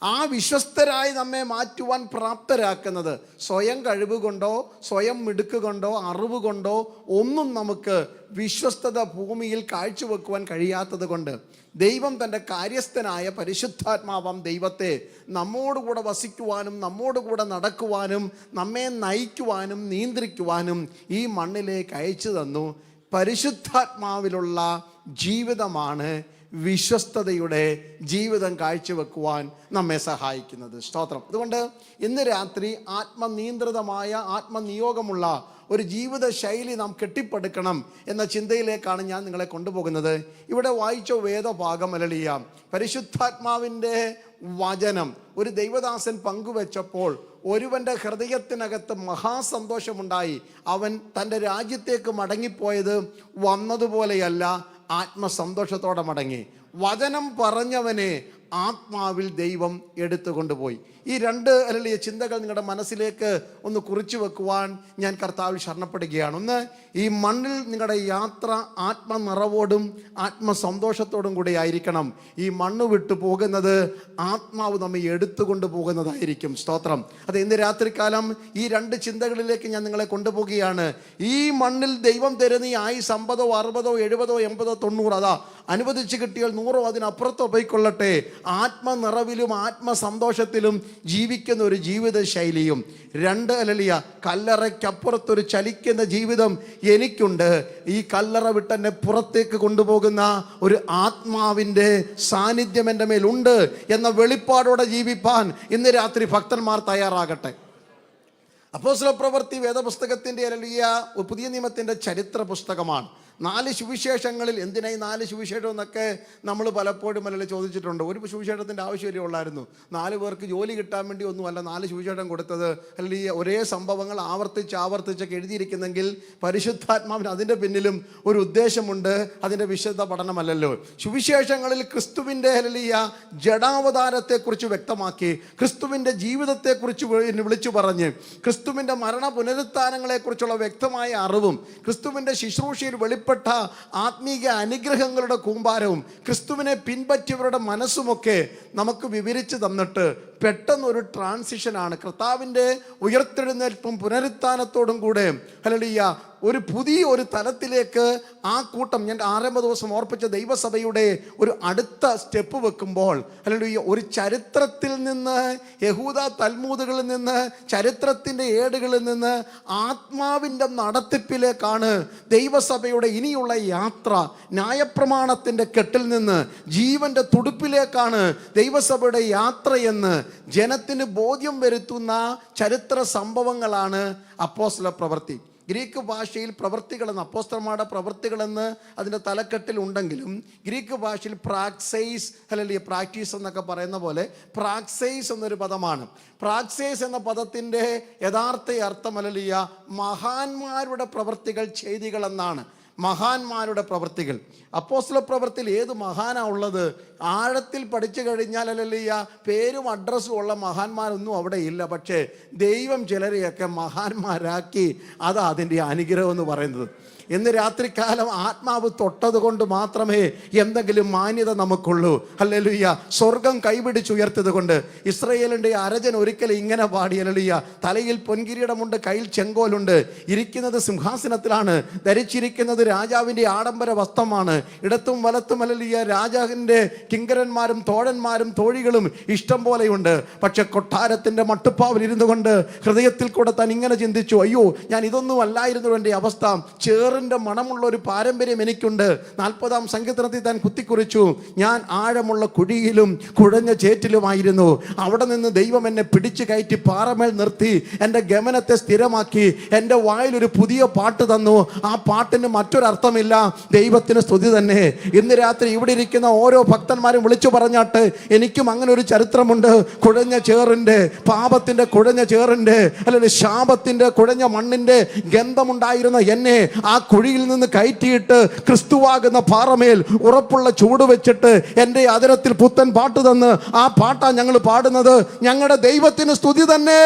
ആ വിശ്വസ്തരായി നമ്മെ മാറ്റുവാൻ പ്രാപ്തരാക്കുന്നത് സ്വയം കഴിവ് കൊണ്ടോ സ്വയം മിടുക്ക് കൊണ്ടോ അറിവ് കൊണ്ടോ ഒന്നും നമുക്ക് വിശ്വസ്തത ഭൂമിയിൽ കാഴ്ചവെക്കുവാൻ കഴിയാത്തത് കൊണ്ട് ദൈവം തൻ്റെ കാര്യസ്ഥനായ പരിശുദ്ധാത്മാവാം ദൈവത്തെ നമ്മോടുകൂടെ വസിക്കുവാനും നമ്മോടുകൂടെ നടക്കുവാനും നമ്മെ നയിക്കുവാനും നിയന്ത്രിക്കുവാനും ഈ മണ്ണിലേക്ക് അയച്ചു തന്നു. പരിശുദ്ധാത്മാവിലുള്ള ജീവിതമാണ് വിശ്വസ്തതയുടെ ജീവിതം കാഴ്ചവെക്കുവാൻ നമ്മെ സഹായിക്കുന്നത്. സ്തോത്രം. അതുകൊണ്ട് ഇന്ന് രാത്രി ആത്മനിയന്ത്രിതമായ ആത്മനിയോഗമുള്ള ഒരു ജീവിത ശൈലി നാം കെട്ടിപ്പടുക്കണം എന്ന ചിന്തയിലേക്കാണ് ഞാൻ നിങ്ങളെ കൊണ്ടുപോകുന്നത്. ഇവിടെ വായിച്ച വേദഭാഗം അലളിയ പരിശുദ്ധാത്മാവിൻ്റെ വചനം ഒരു ദൈവദാസൻ പങ്കുവെച്ചപ്പോൾ ഒരുവൻ്റെ ഹൃദയത്തിനകത്ത് മഹാസന്തോഷമുണ്ടായി. അവൻ തൻ്റെ രാജ്യത്തേക്ക് മടങ്ങിപ്പോയത് വന്നതുപോലെയല്ല, ആത്മസന്തോഷത്തോടെ മടങ്ങി. വചനം പറഞ്ഞവനെ ആത്മാവിൽ ദൈവം എടുത്തുകൊണ്ടുപോയി. ഈ രണ്ട് ചിന്തകൾ നിങ്ങളുടെ മനസ്സിലേക്ക് ഒന്ന് കുറിച്ചു വെക്കുവാൻ ഞാൻ കർത്താവിൽ ശരണപ്പെടുകയാണ്. ഒന്ന്, ഈ മണ്ണിൽ നിങ്ങളുടെ യാത്ര ആത്മനിറവോടും ആത്മസന്തോഷത്തോടും കൂടി ആയിരിക്കണം. ഈ മണ്ണ് വിട്ടു പോകുന്നത് ആത്മാവ് നമ്മെ എടുത്തുകൊണ്ട് പോകുന്നതായിരിക്കും. സ്തോത്രം. അത് ഇന്ന് രാത്രികാലം ഈ രണ്ട് ചിന്തകളിലേക്ക് ഞാൻ നിങ്ങളെ കൊണ്ടുപോകുകയാണ്. ഈ മണ്ണിൽ ദൈവം തരുന്ന ഈ 50, 60, 70, 80, 90 അതാ അനുവദിച്ച് കിട്ടിയാൽ 100 അതിനപ്പുറത്തോ പോയിക്കൊള്ളട്ടെ. ആത്മനിറവിലും ആത്മസന്തോഷത്തിലും ജീവിക്കുന്ന ഒരു ജീവിത ശൈലിയും. രണ്ട് കല്ലറയ്ക്കപ്പുറത്തൊരു ചലിക്കുന്ന ജീവിതം എനിക്കുണ്ട്. ഈ കല്ലറ വിട്ടെന്നെ പുറത്തേക്ക് കൊണ്ടുപോകുന്ന ഒരു ആത്മാവിൻ്റെ സാന്നിധ്യം എൻ്റെ മേലുണ്ട് എന്ന വെളിപ്പാടോടെ ജീവിപ്പാൻ ഇന്ന് രാത്രി ഭക്തന്മാർ തയ്യാറാകട്ടെ. അപ്പോസ്തലപ്രവൃത്തി വേദപുസ്തകത്തിൻ്റെ പുതിയ നിയമത്തിൻ്റെ ചരിത്ര പുസ്തകമാണ്. 4 സുവിശേഷങ്ങളിൽ എന്തിനായി 4 സുവിശേഷം എന്നൊക്കെ നമ്മൾ പലപ്പോഴും ചോദിച്ചിട്ടുണ്ട്. ഒരു സുവിശേഷത്തിൻ്റെ ആവശ്യമല്ലേ ഉള്ളായിരുന്നു? 4 പേർക്ക് ജോലി കിട്ടാൻ വേണ്ടി ഒന്നുമല്ല 4 സുവിശേഷം കൊടുത്തത്. അല്ലെങ്കിൽ ഒരേ സംഭവങ്ങൾ ആവർത്തിച്ചൊക്കെ എഴുതിയിരിക്കുന്നെങ്കിൽ പരിശുദ്ധാത്മാവിന് അതിൻ്റെ പിന്നിലും ഒരു ഉദ്ദേശമുണ്ട്. അതിൻ്റെ വിശുദ്ധ പഠനമല്ലല്ലോ. സുവിശേഷങ്ങളിൽ ക്രിസ്തുവിൻ്റെ ജഡാവതാരത്തെക്കുറിച്ച് വ്യക്തമാക്കി, ക്രിസ്തുവിൻ്റെ ജീവിതത്തെക്കുറിച്ച് വിളിച്ചു പറഞ്ഞ്, ക്രിസ്തുവിൻ്റെ മരണ പുനരുത്ഥാനങ്ങളെക്കുറിച്ചുള്ള വ്യക്തമായ അറിവും, ക്രിസ്തുവിൻ്റെ ശുശ്രൂഷയിൽ വെളിപ്പെട്ട ആത്മീക അനുഗ്രഹങ്ങളുടെ കൂമ്പാരവും, ക്രിസ്തുവിനെ പിൻപറ്റിയവരുടെ മനസ്സുമൊക്കെ നമുക്ക് വിവരിച്ചു തന്നിട്ട് പെട്ടെന്നൊരു ട്രാൻസിഷനാണ്. കർത്താവിൻ്റെ ഉയർത്തെഴുന്നേൽപ്പും പുനരുത്ഥാനത്തോടും കൂടെ ഒരു പുതിയ ഒരു തലത്തിലേക്ക് ആ കൂട്ടം, ഞാൻ 6 ദിവസം ഓർപ്പിച്ച ദൈവസഭയുടെ ഒരു അടുത്ത സ്റ്റെപ്പ് വെക്കുമ്പോൾ ഒരു ചരിത്രത്തിൽ നിന്ന്, യഹൂദ തൽമൂദുകളിൽ നിന്ന്, ചരിത്രത്തിൻ്റെ ഏടുകളിൽ നിന്ന് ആത്മാവിൻ്റെ നടത്തിപ്പിലേക്കാണ് ദൈവസഭയുടെ ഇനിയുള്ള യാത്ര. ന്യായപ്രമാണത്തിൻ്റെ കെട്ടിൽ നിന്ന് ജീവൻ്റെ തുടുപ്പിലേക്കാണ് ദൈവസഭയുടെ യാത്രയെന്ന് ജനത്തിന് ബോധ്യം വരുത്തുന്ന ചരിത്ര സംഭവങ്ങളാണ് അപ്പോസ്തല പ്രവൃത്തി. ഗ്രീക്ക് ഭാഷയിൽ പ്രവൃത്തികളെന്ന്, അപ്പോസ്തലന്മാരുടെ പ്രവൃത്തികളെന്ന് അതിൻ്റെ തലക്കെട്ടിൽ ഉണ്ടെങ്കിലും ഗ്രീക്ക് ഭാഷയിൽ പ്രാക്സൈസ് പ്രാക്ടീസ് എന്നൊക്കെ പറയുന്ന പോലെ പ്രാക്സൈസ് എന്നൊരു പദമാണ്. പ്രാക്സൈസ് എന്ന പദത്തിൻ്റെ യഥാർത്ഥ അർത്ഥം മഹാന്മാരുടെ പ്രവൃത്തികൾ, ചെയ്തികൾ എന്നാണ്. മഹാന്മാരുടെ പ്രവൃത്തികൾ. അപ്പോസ്തല പ്രവൃത്തിയിൽ ഏത് മഹാനാ ഉള്ളത്? ആഴത്തിൽ പഠിച്ചു കഴിഞ്ഞാൽ പേരും അഡ്രസ്സും ഉള്ള മഹാന്മാരൊന്നും അവിടെ ഇല്ല. പക്ഷേ ദൈവം ചിലരെയൊക്കെ മഹാന്മാരാക്കി. അതാ അതിൻ്റെ അനുഗ്രഹം എന്ന് പറയുന്നത്. ഇന്ന് രാത്രികാലം ആത്മാവ് തൊട്ടത് കൊണ്ട് മാത്രമേ എന്തെങ്കിലും മാന്യത നമുക്കുള്ളൂ. ഹല്ലേലൂയ. സ്വർഗം കൈപിടിച്ചുയർത്തത് കൊണ്ട് ഇസ്രായേലിൻ്റെ അരജൻ ഒരിക്കലും ഇങ്ങനെ പാടി. തലയിൽ പൊൻകിരീടമുണ്ട്, കയ്യിൽ ചെങ്കോലുണ്ട്, ഇരിക്കുന്നത് സിംഹാസനത്തിലാണ്, ധരിച്ചിരിക്കുന്നത് രാജാവിൻ്റെ ആഡംബര വസ്ത്രമാണ്, ഇടത്തും വലത്തും രാജാവിൻ്റെ കിങ്കരന്മാരും തോഴന്മാരും തോഴികളും ഇഷ്ടം പോലെയുണ്ട്. പക്ഷെ കൊട്ടാരത്തിൻ്റെ മട്ടുപ്പാവിൽ ഇരുന്നു കൊണ്ട് ഹൃദയത്തിൽ കൂടെ താൻ ഇങ്ങനെ ചിന്തിച്ചു, അയ്യോ ഞാൻ ഇതൊന്നും അല്ലായിരുന്നു എൻ്റെ അവസ്ഥ. ചേറിൻ്റെ മണമുള്ള ഒരു പാരമ്പര്യം എനിക്കുണ്ട്. 40-ാം സങ്കീർത്തനത്തിൽ താൻ കുത്തിക്കുറിച്ചു, ഞാൻ ആഴമുള്ള കുഴിയിലും കുഴഞ്ഞ ചേറ്റിലുമായിരുന്നു. അവിടെ നിന്ന് ദൈവം എന്നെ പിടിച്ചു കയറ്റി പാറമേൽ നിർത്തി എൻ്റെ ഗമനത്തെ സ്ഥിരമാക്കി എൻ്റെ വായിലൊരു പുതിയ പാട്ട് തന്നു. ആ പാട്ടിന് മറ്റൊരർത്ഥമില്ല, ദൈവത്തിന് സ്തുതി തന്നെ. ഇന്ന് രാത്രി ഇവിടെ ഇരിക്കുന്ന ഓരോ ഭക്തന്മാരും വിളിച്ചു പറഞ്ഞാട്ട്, എനിക്കും അങ്ങനെ ഒരു ചരിത്രമുണ്ട്. കുഴഞ്ഞ ചേറിൻ്റെ, പാപത്തിൻ്റെ കുഴഞ്ഞ ചേറിൻ്റെ, ശാപത്തിൻ്റെ കുഴഞ്ഞ മണ്ണിൻ്റെ ഗന്ധമുണ്ടായിരുന്ന എന്നെ ആ കുഴിയിൽ നിന്ന് കയറ്റിയിട്ട് ക്രിസ്തുവാകുന്ന പാറമേൽ ഉറപ്പുള്ള ചൂട് വെച്ചിട്ട് എൻ്റെ അതിരത്തിൽ പുത്തൻ പാട്ട് തന്ന് ആ പാട്ടാ ഞങ്ങൾ പാടുന്നത്. ഞങ്ങളുടെ ദൈവത്തിന് സ്തുതി തന്നെ.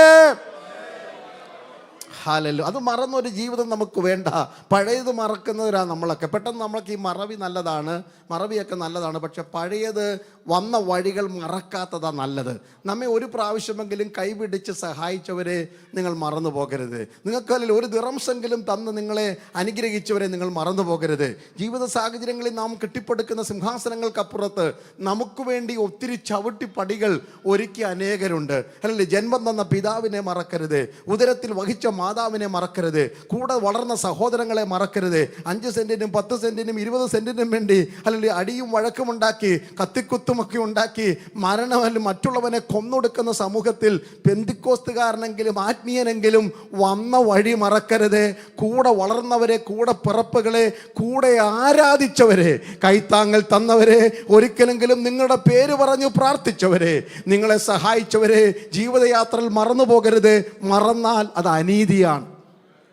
ഹാലല്ലോ, അത് മറന്നൊരു ജീവിതം നമുക്ക് വേണ്ട. പഴയത് മറക്കുന്നവരാണ് നമ്മളൊക്കെ. പെട്ടെന്ന് നമ്മൾക്ക് ഈ മറവി നല്ലതാണ്, മറവിയൊക്കെ നല്ലതാണ്. പക്ഷെ പഴയത് വന്ന വഴികൾ മറക്കാത്തതാണ് നല്ലത്. നമ്മെ ഒരു പ്രാവശ്യമെങ്കിലും കൈപിടിച്ച് സഹായിച്ചവരെ നിങ്ങൾ മറന്നു പോകരുത്. നിങ്ങൾക്കതിൽ ഒരു ദിറംസെങ്കിലും തന്ന് നിങ്ങളെ അനുഗ്രഹിച്ചവരെ നിങ്ങൾ മറന്നു പോകരുത്. ജീവിത സാഹചര്യങ്ങളിൽ നാം കെട്ടിപ്പടുക്കുന്ന സിംഹാസനങ്ങൾക്കപ്പുറത്ത് നമുക്ക് വേണ്ടി ഒത്തിരി ചവിട്ടിപ്പടികൾ ഒരുക്കി അനേകരുണ്ട്. അല്ലല്ലേ, ജന്മം തന്ന പിതാവിനെ മറക്കരുത്, ഉദരത്തിൽ വഹിച്ച മാതാവിനെ മറക്കരുത്, കൂടെ വളർന്ന സഹോദരങ്ങളെ മറക്കരുത്. 5 സെന്റിനും 10 സെന്റിനും 20 സെന്റിനും വേണ്ടി അല്ലെങ്കിൽ അടിയും വഴക്കും ഉണ്ടാക്കി കത്തിക്കുത്തുമൊക്കെ ഉണ്ടാക്കി മരണമല്ല മറ്റുള്ളവനെ കൊന്നൊടുക്കുന്ന സമൂഹത്തിൽ പെന്തിക്കോസ്തുകാരനെങ്കിലും ആത്മീയനെങ്കിലും വന്ന വഴി മറക്കരുത്. കൂടെ വളർന്നവരെ, കൂടെ പിറപ്പുകളെ, കൂടെ ആരാധിച്ചവരെ, കൈത്താങ്ങൽ തന്നവരെ, ഒരിക്കലെങ്കിലും നിങ്ങളുടെ പേര് പറഞ്ഞു പ്രാർത്ഥിച്ചവരെ, നിങ്ങളെ സഹായിച്ചവരെ ജീവിതയാത്രയിൽ മറന്നു പോകരുത്. മറന്നാൽ അത് അനീതിയാണ്.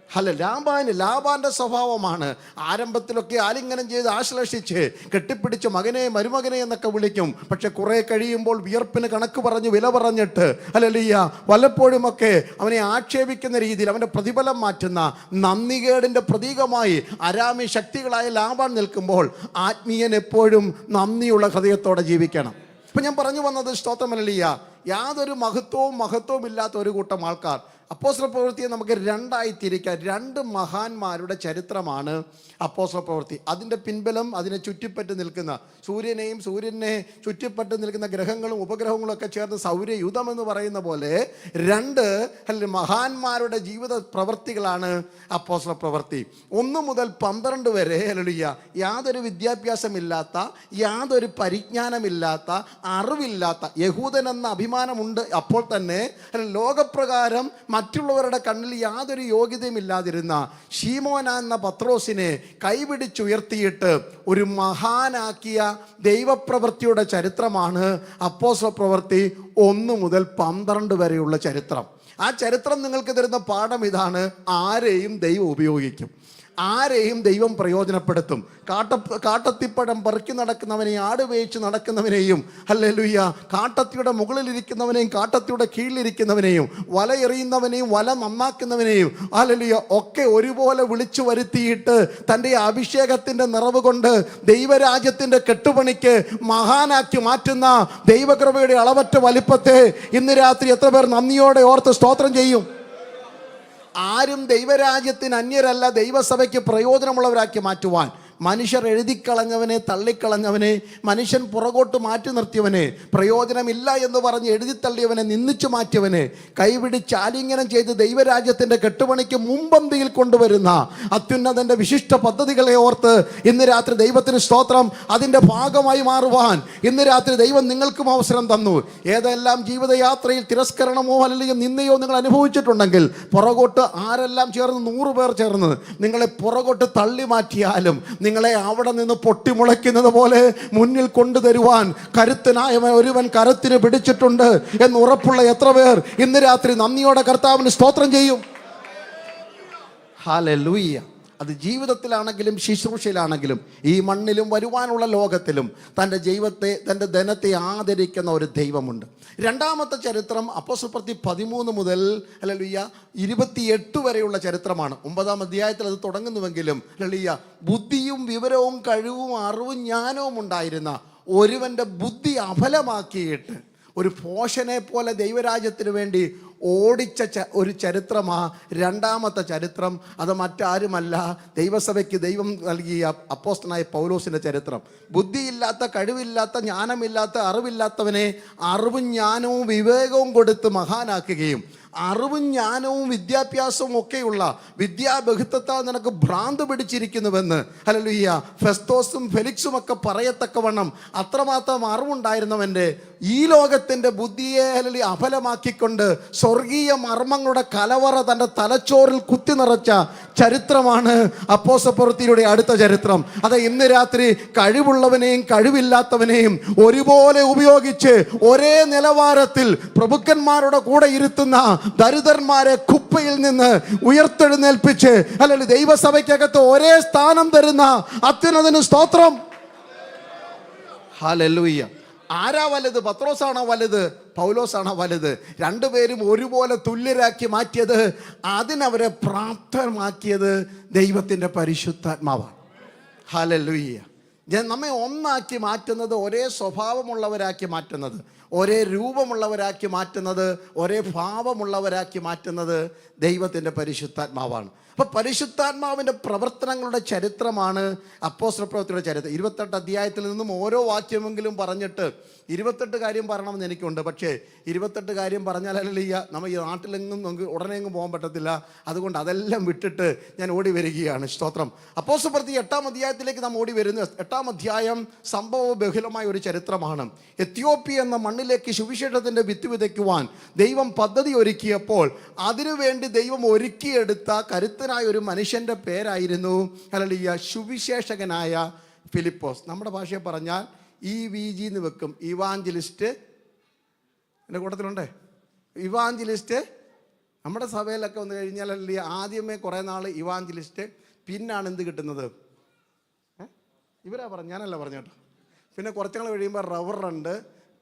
അല്ല, ലാബാന്റെ സ്വഭാവമാണ്. ആരംഭത്തിലൊക്കെ ആലിംഗനം ചെയ്ത് ആശ്ലേഷിച്ച് കെട്ടിപ്പിടിച്ച് മകനെ മരുമകനെ എന്നൊക്കെ വിളിക്കും. പക്ഷെ കുറെ കഴിയുമ്പോൾ വിയർപ്പിന് കണക്ക് പറഞ്ഞ് വില പറഞ്ഞിട്ട് ഹല്ലേലൂയ വല്ലപ്പോഴുമൊക്കെ അവനെ ആക്ഷേപിക്കുന്ന രീതിയിൽ അവൻ്റെ പ്രതിഫലം മാറ്റുന്ന നന്ദികേടിൻ്റെ പ്രതീകമായി അരാമി ശക്തികളായ ലാബാൻ നിൽക്കുമ്പോൾ ആത്മീയൻ എപ്പോഴും നന്ദിയുള്ള ഹൃദയത്തോടെ ജീവിക്കണം. ഇപ്പം ഞാൻ പറഞ്ഞു വന്നത് സ്തോത്രം ഹല്ലേലൂയ, യാതൊരു മഹത്വവും ഇല്ലാത്ത ഒരു കൂട്ടം ആൾക്കാർ. അപ്പോസ്തല പ്രവൃത്തിയെ നമുക്ക് രണ്ടായി തിരിക്കാം. 2 മഹാന്മാരുടെ ചരിത്രമാണ് അപ്പോസ്തല പ്രവൃത്തി. അതിൻ്റെ പിൻബലം അതിനെ ചുറ്റിപ്പറ്റി നിൽക്കുന്ന സൂര്യനെ ചുറ്റിപ്പറ്റി നിൽക്കുന്ന ഗ്രഹങ്ങളും ഉപഗ്രഹങ്ങളും ഒക്കെ ചേർന്ന് സൗരയുധം എന്ന് പറയുന്ന പോലെ 2 മഹാന്മാരുടെ ജീവിത പ്രവൃത്തികളാണ് അപ്പോസ്തല പ്രവൃത്തി. 1 മുതൽ 12 വരെ ഹല്ലേലൂയ യാതൊരു വിദ്യാഭ്യാസമില്ലാത്ത, യാതൊരു പരിജ്ഞാനമില്ലാത്ത, അറിവില്ലാത്ത, യഹൂദനെന്ന അഭിമാനമുണ്ട് അപ്പോൾ തന്നെ, ലോകപ്രകാരം മറ്റുള്ളവരുടെ കണ്ണിൽ യാതൊരു യോഗ്യതയും ഇല്ലാതിരുന്ന ശീമോൻ എന്ന പത്രോസിനെ കൈപിടിച്ചുയർത്തിയിട്ട് ഒരു മഹാനാക്കിയ ദൈവപ്രവൃത്തിയുടെ ചരിത്രമാണ് അപ്പോസ്തല പ്രവൃത്തി 1 മുതൽ 12 വരെയുള്ള ചരിത്രം. ആ ചരിത്രം നിങ്ങൾക്ക് തരുന്ന പാഠം ഇതാണ്: ആരെയും ദൈവം ഉപയോഗിക്കും, ആരെയും ദൈവം പ്രയോജനപ്പെടുത്തും. കാട്ടത്തിപ്പഴം പെറുക്കി നടക്കുന്നവനെയും ആട് വേയിച്ച് നടക്കുന്നവനെയും ഹല്ലേലൂയ കാട്ടത്തിയുടെ മുകളിലിരിക്കുന്നവനെയും കാട്ടത്തിയുടെ കീഴിലിരിക്കുന്നവനെയും വല എറിയുന്നവനെയും വല നന്നാക്കുന്നവനെയും ഹല്ലേലൂയ ഒക്കെ ഒരുപോലെ വിളിച്ചു വരുത്തിയിട്ട് തൻ്റെ അഭിഷേകത്തിൻ്റെ നിറവ് കൊണ്ട് ദൈവരാജ്യത്തിൻ്റെ കെട്ടുപണിക്ക് മഹാനാക്കി മാറ്റുന്ന ദൈവകൃപയുടെ അളവറ്റ വലിപ്പത്തെ ഇന്ന് രാത്രി എത്ര പേർ നന്ദിയോടെ ഓർത്ത് സ്തോത്രം ചെയ്യും? ആരും ദൈവരാജ്യത്തിന് അന്യരല്ല. ദൈവസഭയ്ക്ക് പ്രയോജനമുള്ളവരാക്കി മാറ്റുവാൻ മനുഷ്യർ എഴുതിക്കളഞ്ഞവനെ, തള്ളിക്കളഞ്ഞവനെ, മനുഷ്യൻ പുറകോട്ട് മാറ്റി നിർത്തിയവനെ, പ്രയോജനമില്ല എന്ന് പറഞ്ഞ് എഴുതിത്തള്ളിയവനെ, നിന്ദിച്ചു മാറ്റിയവനെ കൈപിടിച്ച് ആലിംഗനം ചെയ്ത് ദൈവരാജ്യത്തിൻ്റെ കെട്ടുപണിക്ക് മുമ്പന്തിയിൽ കൊണ്ടുവരുന്ന അത്യുന്നതൻ്റെ വിശിഷ്ട പദ്ധതികളെ ഓർത്ത് ഇന്ന് രാത്രി ദൈവത്തിന് സ്തോത്രം. അതിൻ്റെ ഭാഗമായി മാറുവാൻ ഇന്ന് രാത്രി ദൈവം നിങ്ങൾക്കും അവസരം തന്നു. ഏതെല്ലാം ജീവിതയാത്രയിൽ തിരസ്കരണമോ അല്ലെങ്കിൽ നിന്നയോ നിങ്ങൾ അനുഭവിച്ചിട്ടുണ്ടെങ്കിൽ, പുറകോട്ട് ആരെല്ലാം ചേർന്ന് 100 പേർ ചേർന്ന് നിങ്ങളെ പുറകോട്ട് തള്ളി മാറ്റിയാലും നിങ്ങളെ അവിടെ നിന്ന് പൊട്ടിമുളയ്ക്കുന്നത് പോലെ മുന്നിൽ കൊണ്ടുതരുവാൻ കരുത്തനായ ഒരുവൻ കരത്തിന് പിടിച്ചിട്ടുണ്ട് എന്ന് ഉറപ്പുള്ള എത്ര പേർ ഇന്ന് രാത്രി നന്ദിയോടെ കർത്താവിന് സ്തോത്രം ചെയ്യും? ഹല്ലേലൂയ. അത് ജീവിതത്തിലാണെങ്കിലും ശുശ്രൂഷയിലാണെങ്കിലും ഈ മണ്ണിലും വരുവാനുള്ള ലോകത്തിലും തൻ്റെ ധനത്തെ ആദരിക്കുന്ന ഒരു ദൈവമുണ്ട്. രണ്ടാമത്തെ ചരിത്രം അപ്പോസ്തല പ്രവൃത്തി 13 മുതൽ ഹല്ലേലൂയ 28 വരെയുള്ള ചരിത്രമാണ്. 9-ാം അധ്യായത്തിൽ അത് തുടങ്ങുന്നുവെങ്കിലും ഹല്ലേലൂയ ബുദ്ധിയും വിവരവും കഴിവും അറിവും ജ്ഞാനവും ഉണ്ടായിരുന്ന ഒരുവൻ്റെ ബുദ്ധി അഫലമാക്കിയിട്ട് ഒരു പോഷനെ പോലെ ദൈവരാജ്യത്തിന് വേണ്ടി ഓടിച്ച ഒരു ചരിത്രമാ രണ്ടാമത്തെ ചരിത്രം. അത് മറ്റാരുമല്ല, ദൈവസഭയ്ക്ക് ദൈവം നൽകിയ അപ്പോസ്തലനായ പൗലോസിൻ്റെ ചരിത്രം. ബുദ്ധിയില്ലാത്ത, കഴിവില്ലാത്ത, ജ്ഞാനമില്ലാത്ത, അറിവില്ലാത്തവനെ അറിവും ജ്ഞാനവും വിവേകവും കൊടുത്ത് മഹാനാക്കുകയും അറിവും ജ്ഞാനവും വിദ്യാഭ്യാസവും ഒക്കെയുള്ള വിദ്യാബഹുത്വത്താൽ നിനക്ക് ഭ്രാന്ത് പിടിച്ചിരിക്കുന്നുവെന്ന് ഹല്ലേലൂയ ഫെസ്തോസും ഫെലിക്സും ഒക്കെ പറയത്തക്കവണ്ണം അത്രമാത്രം അറിവുണ്ടായിരുന്നവൻ്റെ ഈ ലോകത്തിൻ്റെ ബുദ്ധിയെ ഹല്ലേലൂയ അഫലമാക്കിക്കൊണ്ട് സ്വർഗീയ മർമ്മങ്ങളുടെ കലവറ തൻ്റെ തലച്ചോറിൽ കുത്തി നിറച്ച ചരിത്രമാണ് അപ്പോസ്തല പ്രവൃത്തിയുടെ അടുത്ത ചരിത്രം. അത് ഇന്ന് രാത്രി കഴിവുള്ളവനെയും കഴിവില്ലാത്തവനെയും ഒരുപോലെ ഉപയോഗിച്ച് ഒരേ നിലവാരത്തിൽ പ്രഭുക്കന്മാരുടെ കൂടെ ഇരുത്തുന്ന ദരിദ്രന്മാരെ കുപ്പയിൽ നിന്ന് ഉയർത്തെഴുന്നേൽപ്പിച്ച് അല്ലെങ്കിൽ ദൈവസഭയ്ക്കകത്ത് ഒരേ സ്ഥാനം തരുന്ന അത്യുന്നതന് സ്തോത്രം. ഹല്ലേലൂയ. ആരാ വലുത്? പത്രോസാണോ വലുത്? പൗലോസാണോ വലുത്? രണ്ടുപേരും ഒരുപോലെ തുല്യരാക്കി മാറ്റിയത്, അതിനവരെ പ്രാപ്തമാക്കിയത് ദൈവത്തിൻ്റെ പരിശുദ്ധാത്മാവാണ്. ഹല്ലേലൂയ. നമ്മെ ഒന്നാക്കി മാറ്റുന്നത്, ഒരേ സ്വഭാവമുള്ളവരാക്കി മാറ്റുന്നത്, ഒരേ രൂപമുള്ളവരാക്കി മാറ്റുന്നത്, ഒരേ ഭാവമുള്ളവരാക്കി മാറ്റുന്നത് ദൈവത്തിൻ്റെ പരിശുദ്ധാത്മാവാണ്. അപ്പോൾ പരിശുദ്ധാത്മാവിൻ്റെ പ്രവർത്തനങ്ങളുടെ ചരിത്രമാണ് അപ്പോസ്തല പ്രവൃത്തിയുടെ ചരിത്രം. 28 അധ്യായത്തിൽ നിന്നും ഓരോ വാക്യമെങ്കിലും പറഞ്ഞിട്ട് 28 കാര്യം പറയണമെന്ന് എനിക്കുണ്ട്. പക്ഷേ 28 കാര്യം പറഞ്ഞാലല്ല നമ്മൾ ഈ നാട്ടിലെങ്ങും നമുക്ക് ഉടനെങ്ങും പോകാൻ പറ്റത്തില്ല. അതുകൊണ്ട് അതെല്ലാം വിട്ടിട്ട് ഞാൻ ഓടി വരികയാണ്. സ്തോത്രം. അപ്പോസ്തല പ്രവൃത്തി 8-ാം അധ്യായത്തിലേക്ക് നാം ഓടി വരുന്നു. 8-ാം അധ്യായം സംഭവ ബഹുലമായ ഒരു ചരിത്രമാണ്. എത്യോപ്യ എന്ന മണ്ണിലേക്ക് സുവിശേഷത്തിൻ്റെ വിത്ത് വിതയ്ക്കുവാൻ ദൈവം പദ്ധതി ഒരുക്കിയപ്പോൾ അതിനുവേണ്ടി ദൈവം ഒരുക്കിയെടുത്ത കരുത്തനായ ഒരു മനുഷ്യൻ്റെ പേരായിരുന്നു ഹല്ലേലൂയ സുവിശേഷകനായ ഫിലിപ്പോസ്. നമ്മുടെ ഭാഷയെ പറഞ്ഞാൽ EVG എന്ന് വെക്കും. ഇവാഞ്ചലിസ്റ്റ്. എൻ്റെ കൂട്ടത്തിലുണ്ടേ ഇവാഞ്ചലിസ്റ്റ്. നമ്മുടെ സഭയിലൊക്കെ വന്നു കഴിഞ്ഞാൽ ആദ്യമേ കുറേ നാൾ ഇവാഞ്ചലിസ്റ്റ്, പിന്നാണ് എന്ത് കിട്ടുന്നത്? ഇവരാ പറഞ്ഞു, ഞാനല്ല പറഞ്ഞു കേട്ടോ. പിന്നെ കുറച്ച് നാൾ കഴിയുമ്പോൾ റവറണ്ട്,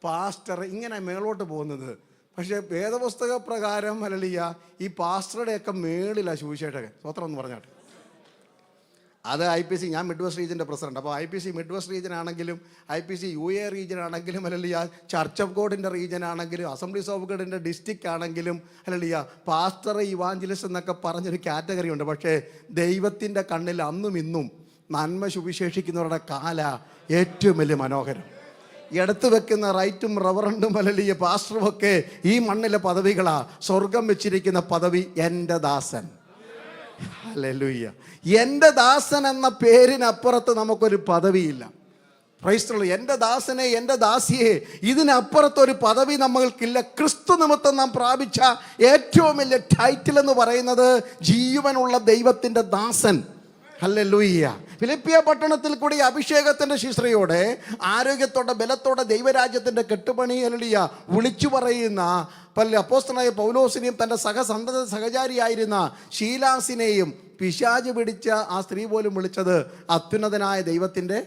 പാസ്റ്റർ, ഇങ്ങനെ മേളോട്ട് പോകുന്നത്. പക്ഷേ വേദപുസ്തക പ്രകാരം ഹല്ലേലൂയ ഈ പാസ്റ്ററുടെയൊക്കെ മേളിലാണ് സുവിശേഷകൻ. സ്വത്രം എന്ന് പറഞ്ഞാട്ട് അത് IPC, ഞാൻ മിഡ് വെസ്റ്റ് റീജിയൻ്റെ പ്രസിഡന്റ്. അപ്പോൾ IPC മിഡ് വെസ്റ്റ് റീജിയൻ ആണെങ്കിലും IPC UA റീജിയൻ ആണെങ്കിലും ഹല്ലേലൂയ ചർച്ച് ഓഫ് ഗോഡിൻ്റെ റീജിയൻ ആണെങ്കിലും അസംബ്ലീസ് ഓഫ് ഗോഡിൻ്റെ ഡിസ്ട്രിക്റ്റ് ആണെങ്കിലും ഹല്ലേലൂയ പാസ്റ്റർ, ഇവാഞ്ചലിസ്റ്റ് എന്നൊക്കെ പറഞ്ഞൊരു കാറ്റഗറി ഉണ്ട്. പക്ഷേ ദൈവത്തിൻ്റെ കണ്ണിൽ അന്നും ഇന്നും നന്മ സുവിശേഷിക്കുന്നവരുടെ കാല ഏറ്റവും വലിയ മനോഹരം. എടുത്തു വെക്കുന്ന റൈറ്റും റവറണ്ടും ഹല്ലേലൂയ പാസ്റ്ററും ഒക്കെ ഈ മണ്ണിലെ പദവികളാ. സ്വർഗം വെച്ചിരിക്കുന്ന പദവി എൻ്റെ ദാസൻ. ഹല്ലേലൂയ. എൻ്റെ ദാസൻ എന്ന പേരിനപ്പുറത്ത് നമുക്കൊരു പദവിയില്ല. Price the Lord. എൻ്റെ ദാസനെ, എൻ്റെ ദാസിയെ, ഇതിനപ്പുറത്തൊരു പദവി നമ്മൾക്കില്ല. ക്രിസ്തു നിമിത്തം നാം പ്രാപിച്ച ഏറ്റവും വലിയ ടൈറ്റിൽ എന്ന് പറയുന്നത് ജീവനുള്ള ദൈവത്തിൻ്റെ ദാസൻ. ഹല്ലേലൂയ. ഫിലിപ്പിയ പട്ടണത്തിൽ കൂടി അഭിഷേകത്തിൻ്റെ ശുശ്രൂഷയോടെ ആരോഗ്യത്തോടെ ബലത്തോടെ ദൈവരാജ്യത്തിൻ്റെ കെട്ടുപണി ഹല്ലേലൂയ വിളിച്ചു പറയുന്ന അപ്പോസ്തലനായ പൗലോസിനെയും തൻ്റെ സഹചാരിയായിരുന്ന ശീലാസിനെയും പിശാച് പിടിച്ച ആ സ്ത്രീ പോലും വിളിച്ചത് അത്യുന്നതനായ ദൈവത്തിൻ്റെ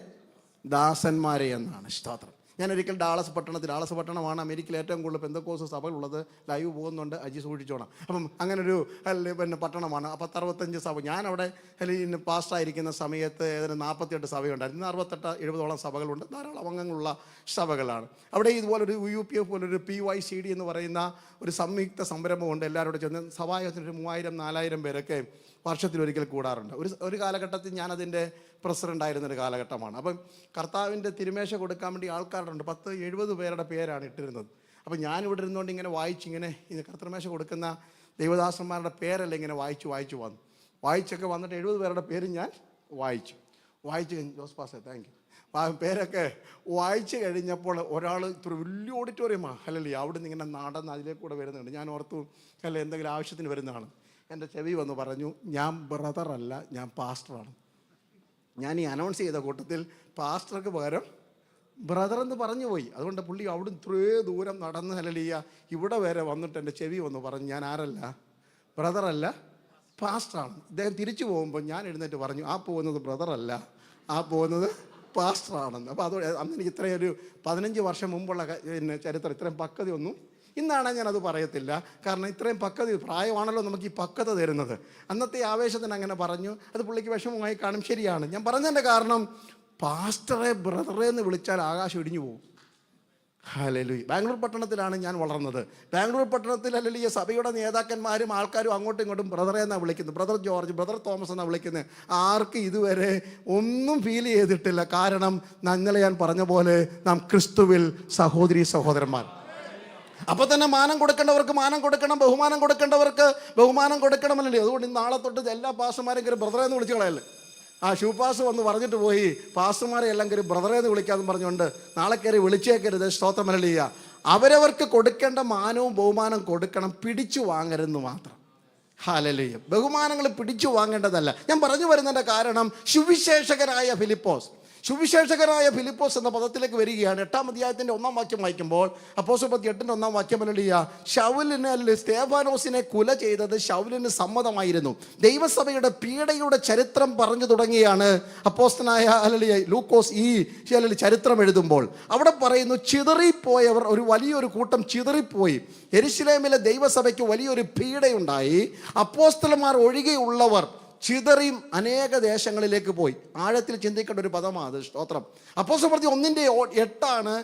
ദാസന്മാരെ എന്നാണ്. സ്തോത്രം. ഞാനൊരിക്കൽ ഡാളസ് പട്ടണമാണ് അമേരിക്കയിൽ ഏറ്റവും കൂടുതൽ പെന്തക്കോസ്ത് സഭകളുള്ളത്. ലൈവ് പോകുന്നുണ്ട്, അജി സൂക്ഷിച്ചോണം. അപ്പം അങ്ങനൊരു പട്ടണമാണ്. 65 സഭ. ഞാനവിടെ പാസ്റ്റായിരിക്കുന്ന സമയത്ത് ഏതാണ്ട് 48 സഭയുണ്ടായിരുന്നു. 68-70 സഭകളുണ്ട്. ധാരാളം അംഗങ്ങളുള്ള സഭകളാണ്. അവിടെ ഇതുപോലൊരു UPF പോലൊരു PYCD എന്ന് പറയുന്ന ഒരു സംയുക്ത സംരംഭമുണ്ട്. എല്ലാവരോടും ചെന്ന് സഭായോഗത്തിന് 3000-4000 പേരൊക്കെ വർഷത്തിലൊരിക്കൽ കൂടാറുണ്ട്. ഒരു കാലഘട്ടത്തിൽ ഞാനതിൻ്റെ പ്രസിഡൻ്റായിരുന്നൊരു കാലഘട്ടമാണ്. അപ്പം കർത്താവിൻ്റെ തിരുമേശ കൊടുക്കാൻ വേണ്ടി ആൾക്കാരുണ്ട്. 10-70 പേരുടെ പേരാണ് ഇട്ടിരുന്നത്. അപ്പം ഞാനിവിടെ ഇരുന്നുകൊണ്ട് ഇങ്ങനെ വായിച്ചിങ്ങനെ കർത്തൃമേശ കൊടുക്കുന്ന ദൈവദാസന്മാരുടെ പേരല്ല ഇങ്ങനെ വായിച്ചു വന്നു. വായിച്ചൊക്കെ വന്നിട്ട് 70 പേരുടെ പേര് ഞാൻ വായിച്ചു ജോസ് പാസ്റ്റർ താങ്ക് യു. പേരൊക്കെ വായിച്ചു കഴിഞ്ഞപ്പോൾ ഒരാൾ ഇത്ര വലിയ ഓഡിറ്റോറിയമാണ് ഹല്ലേലൂയ. അവിടെ നിന്ന് ഇങ്ങനെ നടന്ന് അതിലേക്കൂടെ വരുന്നുണ്ട്. ഞാൻ ഓർത്തു അല്ല എന്തെങ്കിലും ആവശ്യത്തിന് വരുന്നതാണ്. എൻ്റെ ചെവി വന്ന് പറഞ്ഞു, ഞാൻ ബ്രദറല്ല, ഞാൻ പാസ്റ്ററാണ്. ഞാൻ ഈ അനൗൺസ് ചെയ്ത കൂട്ടത്തിൽ പാസ്റ്റർക്ക് പകരം ബ്രദർ എന്ന് പറഞ്ഞു പോയി. അതുകൊണ്ട് പുള്ളി അവിടെ ഇത്രയും ദൂരം നടന്ന് ഹല്ലേലൂയ ഇവിടെ വരെ വന്നിട്ട് എൻ്റെ ചെവി വന്ന് പറഞ്ഞു, ഞാൻ ആരല്ല, ബ്രദറല്ല, പാസ്റ്ററാണ്. ഇദ്ദേഹം തിരിച്ചു പോകുമ്പോൾ ഞാൻ എഴുന്നേറ്റ് പറഞ്ഞു, ആ പോകുന്നത് ബ്രദറല്ല, ആ പോകുന്നത് പാസ്റ്ററാണെന്ന്. അപ്പോൾ അതോടെ അന്ന് എനിക്ക് ഇത്രയും ഒരു 15 വർഷം മുമ്പുള്ള ചരിത്രം ഇത്രയും പക്വത ഒന്നും ഇന്നാണ് ഞാനത് പറയത്തില്ല. കാരണം ഇത്രയും പക്വത പ്രായമാണല്ലോ നമുക്ക് ഈ പക്വത തരുന്നത്. അന്നത്തെ ആവേശത്തിന് അങ്ങനെ പറഞ്ഞു. അത് പുള്ളിക്ക് വിഷമമായി കാണും. ശരിയാണ്. ഞാൻ പറഞ്ഞതിൻ്റെ കാരണം പാസ്റ്ററെ ബ്രദറെ എന്ന് വിളിച്ചാൽ ആകാശം ഇടിഞ്ഞു പോകും. ഹല്ലേലൂയ. ബാംഗ്ലൂർ പട്ടണത്തിലാണ് ഞാൻ വളർന്നത്. ബാംഗ്ലൂർ പട്ടണത്തിൽ ഹല്ലേലൂയ സഭയുടെ നേതാക്കന്മാരും ആൾക്കാരും അങ്ങോട്ടും ഇങ്ങോട്ടും ബ്രദറെ എന്നാണ് വിളിക്കുന്നത്. ബ്രദർ ജോർജ്, ബ്രദർ തോമസ് എന്നാണ് വിളിക്കുന്നത്. ആർക്കും ഇതുവരെ ഒന്നും ഫീൽ ചെയ്തിട്ടില്ല. കാരണം ഇന്നലെ ഞാൻ പറഞ്ഞ പോലെ നാം ക്രിസ്തുവിൽ സഹോദരീ സഹോദരന്മാർ. അപ്പോൾ തന്നെ മാനം കൊടുക്കേണ്ടവർക്ക് മാനം കൊടുക്കണം, ബഹുമാനം കൊടുക്കേണ്ടവർക്ക് ബഹുമാനം കൊടുക്കണമല്ലേ. അതുകൊണ്ട് നാളെ തൊട്ട് എല്ലാ പാസ്റ്റർമാരെയും കയറി ബ്രദറെ എന്ന് വിളിച്ചു കളയല്ലേ. ഷൂപ്പാസ് വന്ന് പറഞ്ഞിട്ട് പോയി, പാസ്റ്റർമാരെ എല്ലാം കയറി ബ്രദറെ എന്ന് വിളിക്കാമെന്ന് പറഞ്ഞുകൊണ്ട് നാളെ കയറി വിളിച്ചേക്കരുത്. സ്തോത്രമല്ലേലൂയ. അവരവർക്ക് കൊടുക്കേണ്ട മാനവും ബഹുമാനം കൊടുക്കണം, പിടിച്ചു വാങ്ങരുതെന്ന് മാത്രം. ഹല്ലേലൂയ. ബഹുമാനങ്ങൾ പിടിച്ചു വാങ്ങേണ്ടതല്ല. ഞാൻ പറഞ്ഞു വരുന്നതിൻ്റെ കാരണം സുവിശേഷകനായ ഫിലിപ്പോസ് സുവിശേഷകനായ ഫിലിപ്പോസ് എന്ന പദത്തിലേക്ക് വരികയാണ്. 8-ാം അധ്യായത്തിൻ്റെ 1-ാം വാക്യം വായിക്കുമ്പോൾ, അപ്പോസ്തലപ്രവൃത്തി 8-ന്റെ 1-ാം വാക്യം ശൗലിനെ, സ്തേഫാനോസിനെ കുല ചെയ്തത് ശൗലിന് സമ്മതമായിരുന്നു. ദൈവസഭയുടെ പീഡയുടെ ചരിത്രം പറഞ്ഞു തുടങ്ങിയാണ് അപ്പോസ്തലനായ ലൂക്കോസ് ഈ ചരിത്രം എഴുതുമ്പോൾ. അവിടെ പറയുന്നു, ചിതറിപ്പോയവർ, ഒരു വലിയൊരു കൂട്ടം ചിതറിപ്പോയി. യെരുശലേമിലെ ദൈവസഭയ്ക്ക് വലിയൊരു പീഡയുണ്ടായി. അപ്പോസ്തലന്മാർ ഒഴികെയുള്ളവർ ചിതറിയും അനേക ദേശങ്ങളിലേക്ക് പോയി. ആഴത്തിൽ ചിന്തിക്കേണ്ട ഒരു പദമാണ് അത്. സ്തോത്രം. അപ്പോസ്തലപ്രവൃത്തി 1-8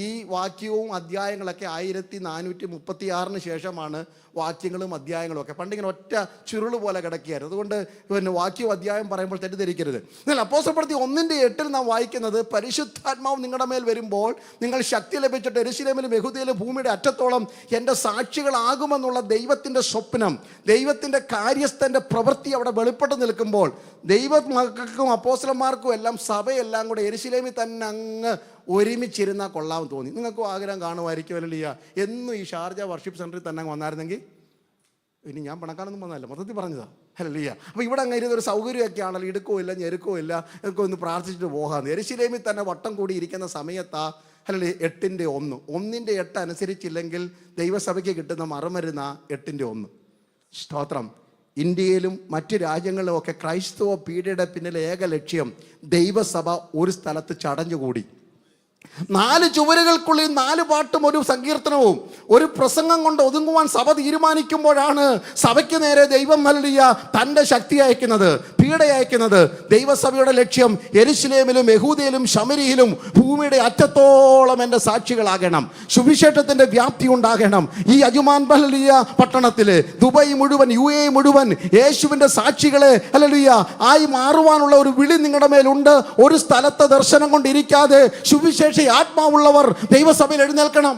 ഈ വാക്യവും അധ്യായങ്ങളൊക്കെ 1436 ശേഷമാണ് വാക്യങ്ങളും അധ്യായങ്ങളും ഒക്കെ. പണ്ടിങ്ങനെ ഒറ്റ ചുരുള് പോലെ കിടക്കുകയായിരുന്നു. അതുകൊണ്ട് പിന്നെ വാക്യവും അധ്യായം പറയുമ്പോൾ തെറ്റിദ്ധരിക്കരുത്. എന്നാൽ അപ്പോസ്തലപ്രവൃത്തി 1-8 നാം വായിക്കുന്നത്, പരിശുദ്ധാത്മാവ് നിങ്ങളുടെ മേൽ വരുമ്പോൾ നിങ്ങൾ ശക്തി ലഭിച്ചിട്ട് യെരുശലേമിലും യഹൂദയിലും ഭൂമിയുടെ അറ്റത്തോളം എൻ്റെ സാക്ഷികളാകുമെന്നുള്ള ദൈവത്തിൻ്റെ സ്വപ്നം, ദൈവത്തിൻ്റെ കാര്യസ്ഥൻ്റെ പ്രവൃത്തി അവിടെ വെളിപ്പെട്ട് നിൽക്കുമ്പോൾ ദൈവമക്കൾക്കും അപ്പോസ്തലന്മാർക്കും എല്ലാം സഭയെല്ലാം കൂടെ യെരുശലേമിൽ തന്നെ അങ്ങ് ഒരുമിച്ചിരുന്നാൽ കൊള്ളാമെന്ന് തോന്നി. നിങ്ങൾക്കും ആഗ്രഹം കാണുമായിരിക്കും അല്ലല്ലോ, എന്നും ഈ ഷാർജ വർഷിപ്പ് സെൻറ്ററിൽ തന്നെ അങ്ങ് വന്നായിരുന്നെങ്കിൽ. ഇനി ഞാൻ പണക്കാരൊന്നും വന്നതല്ല, മൊത്തത്തിൽ പറഞ്ഞതാ അല്ലല്ല. അപ്പോൾ ഇവിടെ അങ്ങ് ഇരുന്നൊരു സൗകര്യമൊക്കെ ആണല്ലോ, ഇടുക്കോ ഇല്ല ഞെരുക്കോ ഇല്ല, ഒക്കെ ഒന്ന് പ്രാർത്ഥിച്ചിട്ട് പോകാമെന്ന്. യെരുശലേമിൽ തന്നെ വട്ടം കൂടി ഇരിക്കുന്ന സമയത്താ അല്ലല്ലേ 8-1. 1-8 അനുസരിച്ചില്ലെങ്കിൽ ദൈവസഭയ്ക്ക് കിട്ടുന്ന മറുമരുന്ന 8-1. സ്തോത്രം. ഇന്ത്യയിലും മറ്റു രാജ്യങ്ങളിലും ഒക്കെ ക്രൈസ്തവ പീഡയുടെ പിന്നിലെ ഏക ലക്ഷ്യം ദൈവസഭ ഒരു സ്ഥലത്ത് ചടഞ്ഞുകൂടി. 4 ചുവരുകൾക്കുള്ളിൽ 4 പാട്ടും ഒരു സങ്കീർത്തനവും ഒരു പ്രസംഗം കൊണ്ട് ഒതുങ്ങുവാൻ സഭ തീരുമാനിക്കുമ്പോഴാണ് സഭയ്ക്ക് നേരെ ദൈവം തൻ്റെ ശക്തി അയക്കുന്നത്, പീഡ അയക്കുന്നത്. ദൈവസഭയുടെ ലക്ഷ്യം യെരുശലേമിലും യഹൂദയിലും ശമരിയിലും ഭൂമിയുടെ അറ്റത്തോളം എൻ്റെ സാക്ഷികളാകണം, സുവിശേഷത്തിൻ്റെ വ്യാപ്തി ഉണ്ടാകണം. ഈ അജുമാൻ പട്ടണത്തില്, ദുബായ് മുഴുവൻ, UAE മുഴുവൻ യേശുവിൻ്റെ സാക്ഷികളെ ആയി മാറുവാനുള്ള ഒരു വിളി നിങ്ങളുടെ മേലുണ്ട്. ഒരു സ്ഥലത്തെ ദർശനം കൊണ്ടിരിക്കാതെ സുവിശേഷ ആത്മാവുള്ളവർ ദൈവസഭയിൽ എഴുന്നേൽക്കണം.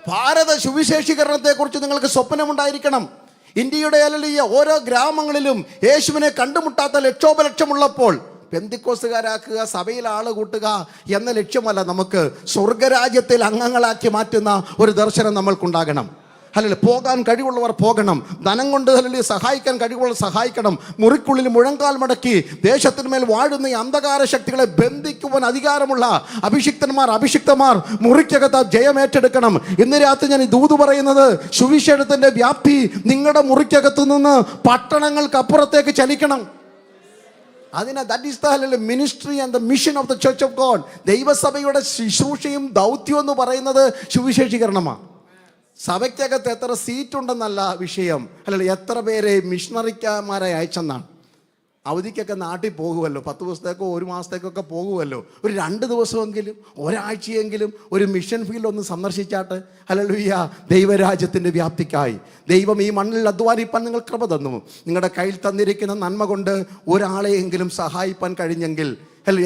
ഭാരത സുവിശേഷീകരണത്തെ കുറിച്ച് നിങ്ങൾക്ക് സ്വപ്നമുണ്ടായിരിക്കണം. ഇന്ത്യയുടെ ഓരോ ഗ്രാമങ്ങളിലും യേശുവിനെ കണ്ടുമുട്ടാത്ത ലക്ഷോപലക്ഷമുള്ളപ്പോൾ പെന്തിക്കോസുകാരാക്കുക, സഭയിൽ ആള് കൂട്ടുക എന്ന ലക്ഷ്യമല്ല നമുക്ക്. സ്വർഗരാജ്യത്തിൽ അംഗങ്ങളാക്കി മാറ്റുന്ന ഒരു ദർശനം നമ്മൾക്കുണ്ടാകണം. അല്ലല്ലേ, പോകാൻ കഴിവുള്ളവർ പോകണം, ധനം കൊണ്ട് അല്ലെങ്കിൽ സഹായിക്കാൻ കഴിവുള്ളവർ സഹായിക്കണം. മുറിക്കുള്ളിൽ മുഴങ്കാൽ മടക്കി ദേശത്തിന്മേൽ വാഴുന്ന ഈ അന്ധകാര ശക്തികളെ ബന്ധിക്കുവാൻ അധികാരമുള്ള അഭിഷിക്തന്മാർ മുറിക്കകത്ത് ജയമേറ്റെടുക്കണം. ഇന്ന് രാത്രി ഞാൻ ഈ ദൂത് പറയുന്നത്, സുവിശേഷത്തിൻ്റെ വ്യാപ്തി നിങ്ങളുടെ മുറിക്കകത്തു നിന്ന് പട്ടണങ്ങൾക്ക് അപ്പുറത്തേക്ക് ചലിക്കണം. That is the ministry and the mission of the church of God. ദൈവസഭയുടെ ശുശ്രൂഷയും ദൗത്യം എന്ന് പറയുന്നത് സുവിശേഷീകരണമാണ്. സഭയ്ക്കകത്ത് എത്ര സീറ്റ് ഉണ്ടെന്നല്ല വിഷയം, അല്ലല്ലോ എത്ര പേരെ മിഷണറിക്കാന്മാരെ അയച്ചെന്നാണ്. അവധിക്കൊക്കെ നാട്ടിൽ പോകുമല്ലോ, 10 ദിവസത്തേക്കോ 1 മാസത്തേക്കൊക്കെ പോകുമല്ലോ. ഒരു 2 ദിവസമെങ്കിലും ഒരാഴ്ചയെങ്കിലും ഒരു മിഷൻ ഫീൽഡ് ഒന്ന് സന്ദർശിച്ചാട്ട്. ഹല്ലേലൂയ. ദൈവരാജ്യത്തിൻ്റെ വ്യാപ്തിക്കായി ദൈവം ഈ മണ്ണിൽ അധ്വാനിപ്പാൻ നിങ്ങൾ കൃപ തന്നു. നിങ്ങളുടെ കയ്യിൽ തന്നിരിക്കുന്ന നന്മ കൊണ്ട് ഒരാളെയെങ്കിലും സഹായിപ്പാൻ കഴിഞ്ഞെങ്കിൽ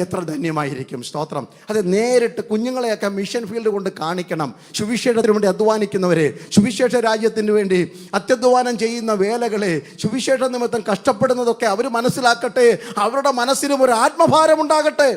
എത്ര ധന്യമായിരിക്കും. സ്തോത്രം. അത് നേരിട്ട് കുഞ്ഞുങ്ങളെയൊക്കെ മിഷൻ ഫീൽഡ് കൊണ്ട് കാണിക്കണം. സുവിശേഷത്തിന് വേണ്ടി അധ്വാനിക്കുന്നവരെ, സുവിശേഷ രാജ്യത്തിന് വേണ്ടി അത്യധ്വാനം ചെയ്യുന്ന വേലകളെ, സുവിശേഷ നിമിത്തം കഷ്ടപ്പെടുന്നതൊക്കെ അവർ മനസ്സിലാക്കട്ടെ. അവരുടെ മനസ്സിനും ഒരു ആത്മഭാരം ഉണ്ടാകട്ടെ.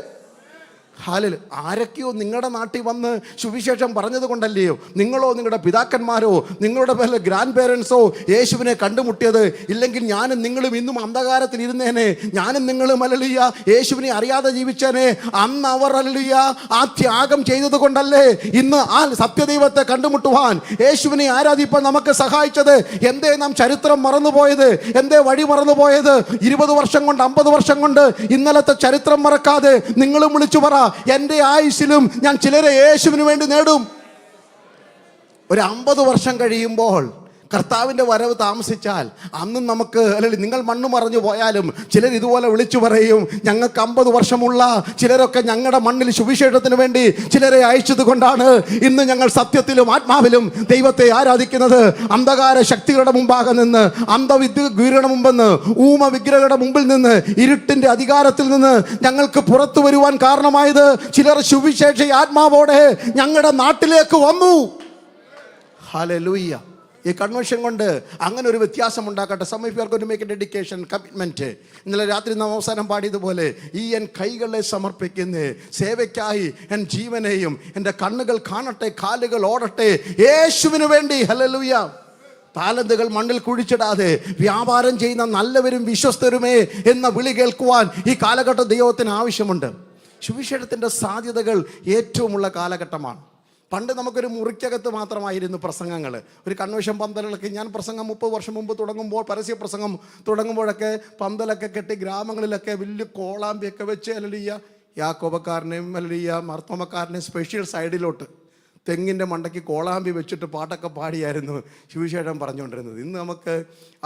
ഹാലിൽ ആരൊക്കെയോ നിങ്ങളുടെ നാട്ടിൽ വന്ന് സുവിശേഷം പറഞ്ഞത് കൊണ്ടല്ലയോ നിങ്ങളോ നിങ്ങളുടെ പിതാക്കന്മാരോ നിങ്ങളുടെ പേരിലെ ഗ്രാൻഡ് പേരൻസോ യേശുവിനെ കണ്ടുമുട്ടിയത്. ഇല്ലെങ്കിൽ ഞാനും നിങ്ങളും ഇന്നും അന്ധകാരത്തിൽ ഇരുന്നേനെ, ഞാനും നിങ്ങളും അല്ലലിയ യേശുവിനെ അറിയാതെ ജീവിച്ചേനെ. അന്ന് അവർ അല്ലലിയ ആ ത്യാഗം ചെയ്തത് കൊണ്ടല്ലേ ഇന്ന് ആ സത്യദൈവത്തെ കണ്ടുമുട്ടുവാൻ, യേശുവിനെ ആരാധിപ്പാൻ നമുക്ക് സഹായിച്ചത്. എന്തേ നാം ചരിത്രം മറന്നുപോയത്? എന്തേ വഴി മറന്നുപോയത്? 20 വർഷം കൊണ്ട് 50 വർഷം കൊണ്ട് ഇന്നലത്തെ ചരിത്രം മറക്കാതെ നിങ്ങളും വിളിച്ചു പറ, എൻ്റെ ആയുസ്സിലും ഞാൻ ചിലരെ യേശുവിന് വേണ്ടി നേടും. ഒരു 50 വർഷം കഴിയുമ്പോൾ കർത്താവിൻ്റെ വരവ് താമസിച്ചാൽ അന്നും നമുക്ക്, അല്ലെങ്കിൽ നിങ്ങൾ മണ്ണ് മറഞ്ഞു പോയാലും ചിലർ ഇതുപോലെ വിളിച്ചു പറയും, ഞങ്ങൾക്ക് 50 വർഷമുള്ള ചിലരൊക്കെ ഞങ്ങളുടെ മണ്ണിൽ സുവിശേഷത്തിന് വേണ്ടി ചിലരെ അയച്ചത് കൊണ്ടാണ് ഇന്ന് ഞങ്ങൾ സത്യത്തിലും ആത്മാവിലും ദൈവത്തെ ആരാധിക്കുന്നത്. അന്ധകാര ശക്തികളുടെ മുമ്പാകെ നിന്ന്, അന്ധവിഗ്രഹങ്ങളുടെ മുമ്പിൽ നിന്ന്, ഊമ വിഗ്രഹങ്ങളുടെ മുമ്പിൽ നിന്ന്, ഇരുട്ടിൻ്റെ അധികാരത്തിൽ നിന്ന് ഞങ്ങൾക്ക് പുറത്തു വരുവാൻ കാരണമായത് ചിലർ സുവിശേഷ ആത്മാവോടെ ഞങ്ങളുടെ നാട്ടിലേക്ക് വന്നു. ഹല്ലേലൂയ. ഈ കൺവെൻഷൻ കൊണ്ട് അങ്ങനെ ഒരു വ്യത്യാസം ഉണ്ടാക്കട്ടെ. Some of you are going to make a dedication, commitment. ഇന്നലെ രാത്രി നാം അവസാനം പാടിയതുപോലെ, ഈ എൻ കൈകളെ സമർപ്പിക്കുന്ന സേവയ്ക്കായി എൻ ജീവനെയും, എൻ്റെ കണ്ണുകൾ കാണട്ടെ, കാലുകൾ ഓടട്ടെ യേശുവിന് വേണ്ടി. ഹല്ലേലൂയ. താലന്തുകൾ മണ്ണിൽ കുഴിച്ചിടാതെ വ്യാപാരം ചെയ്യുന്ന നല്ലവരും വിശ്വസ്തരുമേ എന്ന വിളി കേൾക്കുവാൻ ഈ കാലഘട്ടം ദൈവത്തിന് ആവശ്യമുണ്ട്. സുവിശേഷത്തിൻ്റെ സാധ്യതകൾ ഏറ്റവുമുള്ള കാലഘട്ടമാണ്. പണ്ട് നമുക്കൊരു മുറിക്കകത്ത് മാത്രമായിരുന്നു പ്രസംഗങ്ങൾ. ഒരു കൺവെൻഷൻ പന്തലുകളൊക്കെ, ഞാൻ പ്രസംഗം 30 വർഷം മുമ്പ് തുടങ്ങുമ്പോൾ, പരസ്യ പ്രസംഗം തുടങ്ങുമ്പോഴൊക്കെ പന്തലൊക്കെ കെട്ടി ഗ്രാമങ്ങളിലൊക്കെ വലിയ കോളാമ്പിയൊക്കെ വെച്ച് അല്ലലിയ യാക്കോബക്കാരനെയും അല്ലലിയ മർത്തോമക്കാരനെയും സ്പെഷ്യൽ സൈഡിലോട്ട് തെങ്ങിൻ്റെ മണ്ടയ്ക്ക് കോളാമ്പി വെച്ചിട്ട് പാട്ടൊക്കെ പാടിയായിരുന്നു സുവിശേഷം പറഞ്ഞുകൊണ്ടിരുന്നത്. ഇന്ന് നമുക്ക്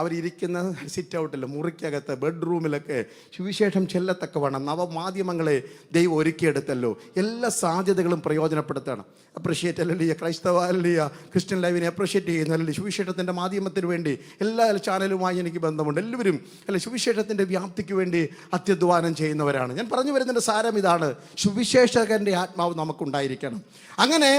അവരിയ്ക്കുന്ന സിറ്റ് ഔട്ടിൽ, മുറിക്കകത്ത്, ബെഡ്റൂമിലൊക്കെ സുവിശേഷം ചെല്ലത്തക്ക വേണം. നവമാധ്യമങ്ങളെ ദൈവം ഒരുക്കിയെടുത്തല്ലോ. എല്ലാ സാധ്യതകളും പ്രയോജനപ്പെടുത്തണം. അപ്രിഷ്യേറ്റ് അല്ലല്ലേ ക്രൈസ്തവ അല്ലല്ല ക്രിസ്ത്യൻ ലൈവിനെ അപ്രിഷ്യേറ്റ് ചെയ്യുന്ന അല്ലല്ലേ സുവിശേഷത്തിൻ്റെ മാധ്യമത്തിന് വേണ്ടി എല്ലാ ചാനലുമായി എനിക്ക് ബന്ധമുണ്ട്. എല്ലാവരും അല്ലെ സുവിശേഷത്തിൻ്റെ വ്യാപ്തിക്ക് വേണ്ടി അത്യധ്വാനം ചെയ്യുന്നവരാണ്. ഞാൻ പറഞ്ഞു വരുന്നതിൻ്റെ സാരം ഇതാണ്: സുവിശേഷകൻ്റെ ആത്മാവ് നമുക്കുണ്ടായിരിക്കണം. അങ്ങനെ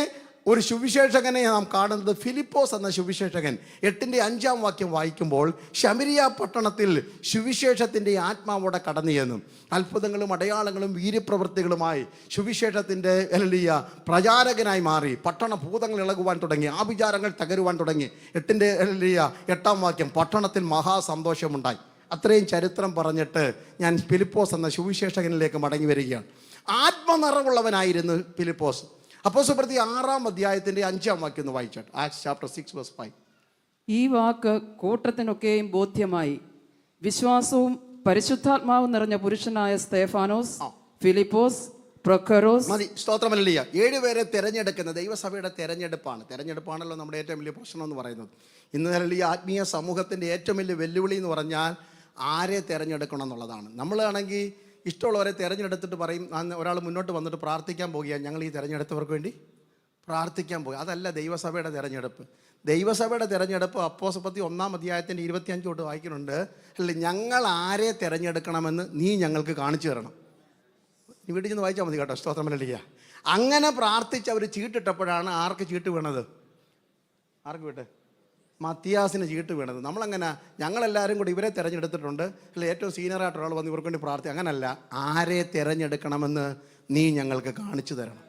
ഒരു സുവിശേഷകനെ നാം കാണുന്നത് ഫിലിപ്പോസ് എന്ന സുവിശേഷകൻ 8-5 വാക്യം വായിക്കുമ്പോൾ, ശമരിയ പട്ടണത്തിൽ സുവിശേഷത്തിൻ്റെ ആത്മാവോടെ കടന്നു ചെന്നു അത്ഭുതങ്ങളും അടയാളങ്ങളും വീര്യപ്രവൃത്തികളുമായി സുവിശേഷത്തിൻ്റെ എലിയ പ്രചാരകനായി മാറി. പട്ടണ ഭൂതങ്ങൾ ഇളകുവാൻ തുടങ്ങി, ആഭിചാരങ്ങൾ തകരുവാൻ തുടങ്ങി. 8 വാക്യം, പട്ടണത്തിൽ മഹാസന്തോഷമുണ്ടായി. അത്രയും ചരിത്രം പറഞ്ഞിട്ട് ഞാൻ ഫിലിപ്പോസ് എന്ന സുവിശേഷകനിലേക്ക് മടങ്ങി വരികയാണ്. ആത്മനിറവുള്ളവനായിരുന്നു ഫിലിപ്പോസ്. അപ്പോസ്തലപ്രവൃത്തി 6-ാം അധ്യായത്തിൻ്റെ 5-ാം വാക്യം ഒന്ന് വായിച്ചാട്ട്. Acts chapter 6:5. ഈ വാക്ക് കൂട്ടത്തിനൊക്കെയും ബോധ്യമായി. വിശ്വാസവും പരിശുദ്ധാത്മാവും നിറഞ്ഞ പുരുഷനായ സ്തേഫാനോസ്, ഫിലിപ്പോസ്, പ്രൊഖരോസ്. മതി, സ്തോത്രമല്ലിയ. 7 പേരെ തിരഞ്ഞെടുക്കുന്ന ദൈവസഭയുടെ തെരഞ്ഞെടുപ്പാണല്ലോ നമ്മുടെ ഏറ്റവും വലിയ പ്രശ്നം എന്ന് പറയുന്നത്. ഇന്ന് ഈ ആത്മീയ സമൂഹത്തിൻ്റെ ഏറ്റവും വലിയ വെല്ലുവിളി എന്ന് പറഞ്ഞാൽ ആരെ തിരഞ്ഞെടുക്കണം എന്നുള്ളതാണ്. നമ്മളാണെങ്കിൽ ഇഷ്ടമുള്ളവരെ തിരഞ്ഞെടുത്തിട്ട് പറയും, ഒരാൾ മുന്നോട്ട് വന്നിട്ട് പ്രാർത്ഥിക്കാൻ പോകുക, ഞങ്ങൾ ഈ തിരഞ്ഞെടുത്തവർക്ക് വേണ്ടി പ്രാർത്ഥിക്കാൻ പോകുക. അതല്ല ദൈവസഭയുടെ തിരഞ്ഞെടുപ്പ്. ദൈവസഭയുടെ തിരഞ്ഞെടുപ്പ് അപ്പോസ്തലപ്രവൃത്തി 1-ാം അധ്യായത്തിൻ്റെ 25 തൊട്ട് വായിക്കുന്നുണ്ട്. അല്ലേ, ഞങ്ങൾ ആരെ തിരഞ്ഞെടുക്കണമെന്ന് നീ ഞങ്ങൾക്ക് കാണിച്ചു തരണം. നീ വീട്ടിൽ ചെന്ന് വായിച്ചാൽ മതി കേട്ടോ. സ്തോത്രമല്ലിയ. അങ്ങനെ പ്രാർത്ഥിച്ച് അവർ ചീട്ടിട്ടപ്പോഴാണ് ആർക്ക് ചീട്ട് വീണത്? ആർക്ക് വീട്ട്? മത്തിയാസിന് ചീട്ട് വീണത്. നമ്മളങ്ങനെ ഞങ്ങളെല്ലാവരും കൂടി ഇവരെ തിരഞ്ഞെടുത്തിട്ടുണ്ട്, അല്ലെ ഏറ്റവും സീനിയറായിട്ട് ഒരാൾ വന്ന് ഇവർക്ക് വേണ്ടി പ്രാർത്ഥി. അങ്ങനല്ല, ആരെ തിരഞ്ഞെടുക്കണമെന്ന് നീ ഞങ്ങൾക്ക് കാണിച്ചു തരണം.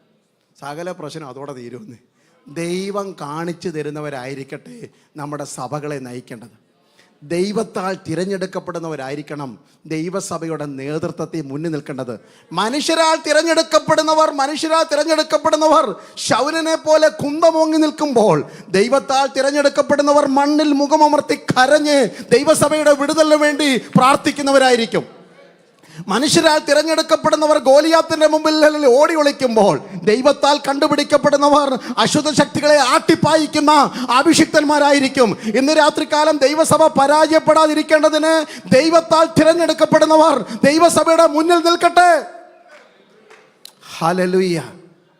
സകല പ്രശ്നം അതോടെ തീരുമെന്ന്. ദൈവം കാണിച്ചു തരുന്നവരായിരിക്കട്ടെ നമ്മുടെ സഭകളെ നയിക്കേണ്ടത്. ദൈവത്താൽ തിരഞ്ഞെടുക്കപ്പെടുന്നവരായിരിക്കണം ദൈവസഭയുടെ നേതൃത്വത്തിൽ മുന്നിൽ നിൽക്കേണ്ടത്. മനുഷ്യരാൽ തിരഞ്ഞെടുക്കപ്പെടുന്നവർ ശൗലിനെ പോലെ കുന്തമോങ്ങി നിൽക്കുമ്പോൾ, ദൈവത്താൽ തിരഞ്ഞെടുക്കപ്പെടുന്നവർ മണ്ണിൽ മുഖമമർത്തി കരഞ്ഞ് ദൈവസഭയുടെ വിടുതലിന് വേണ്ടി പ്രാർത്ഥിക്കുന്നവരായിരിക്കും. മനുഷ്യരാൽ തിരഞ്ഞെടുക്കപ്പെടുന്നവർ ഗോലിയാത്തിന്റെ മുമ്പിൽ ഓടി ഒളിക്കുമ്പോൾ, ദൈവത്താൽ കണ്ടുപിടിക്കപ്പെടുന്നവർ അശുദ്ധ ശക്തികളെ ആട്ടിപ്പായിക്കുന്ന അഭിഷിക്തന്മാരായിരിക്കും. ഇന്ന് രാത്രികാലം ദൈവസഭ പരാജയപ്പെടാതിരിക്കേണ്ടതിന് ദൈവത്താൽ തിരഞ്ഞെടുക്കപ്പെടുന്നവർ ദൈവസഭയുടെ മുന്നിൽ നിൽക്കട്ടെ. ഹല്ലേലൂയ.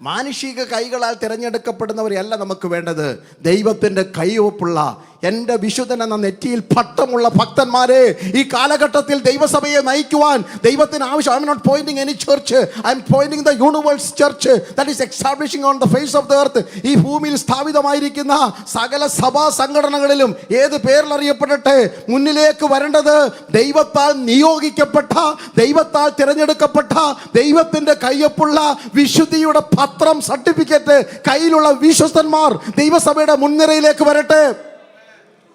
മാനുഷിക കൈകളാൽ തിരഞ്ഞെടുക്കപ്പെടുന്നവരെയല്ല നമുക്ക് വേണ്ടത്. ദൈവത്തിൻ്റെ കൈയൊപ്പുള്ള, എൻ്റെ വിശുദ്ധൻ എന്ന നെറ്റിയിൽ പട്ടമുള്ള ഭക്തന്മാരെ ഈ കാലഘട്ടത്തിൽ ദൈവസഭയെ നയിക്കുവാൻ ദൈവത്തിന് ആവശ്യം. I am not pointing any church, I am pointing the universe church that is establishing on the face of the earth. ഈ ഭൂമിയിൽ സ്ഥാപിതമായിരിക്കുന്ന സകല സഭാ സംഘടനകളിലും ഏത് പേരിൽ അറിയപ്പെടട്ടെ, മുന്നിലേക്ക് വരേണ്ടത് ദൈവത്താൽ നിയോഗിക്കപ്പെട്ട, ദൈവത്താൽ തിരഞ്ഞെടുക്കപ്പെട്ട, ദൈവത്തിൻ്റെ കയ്യൊപ്പുള്ള വിശുദ്ധിയുടെ പത്രം, സർട്ടിഫിക്കറ്റ് കയ്യിലുള്ള വിശ്വസ്തന്മാർ ദൈവസഭയുടെ മുൻനിരയിലേക്ക് വരട്ടെ.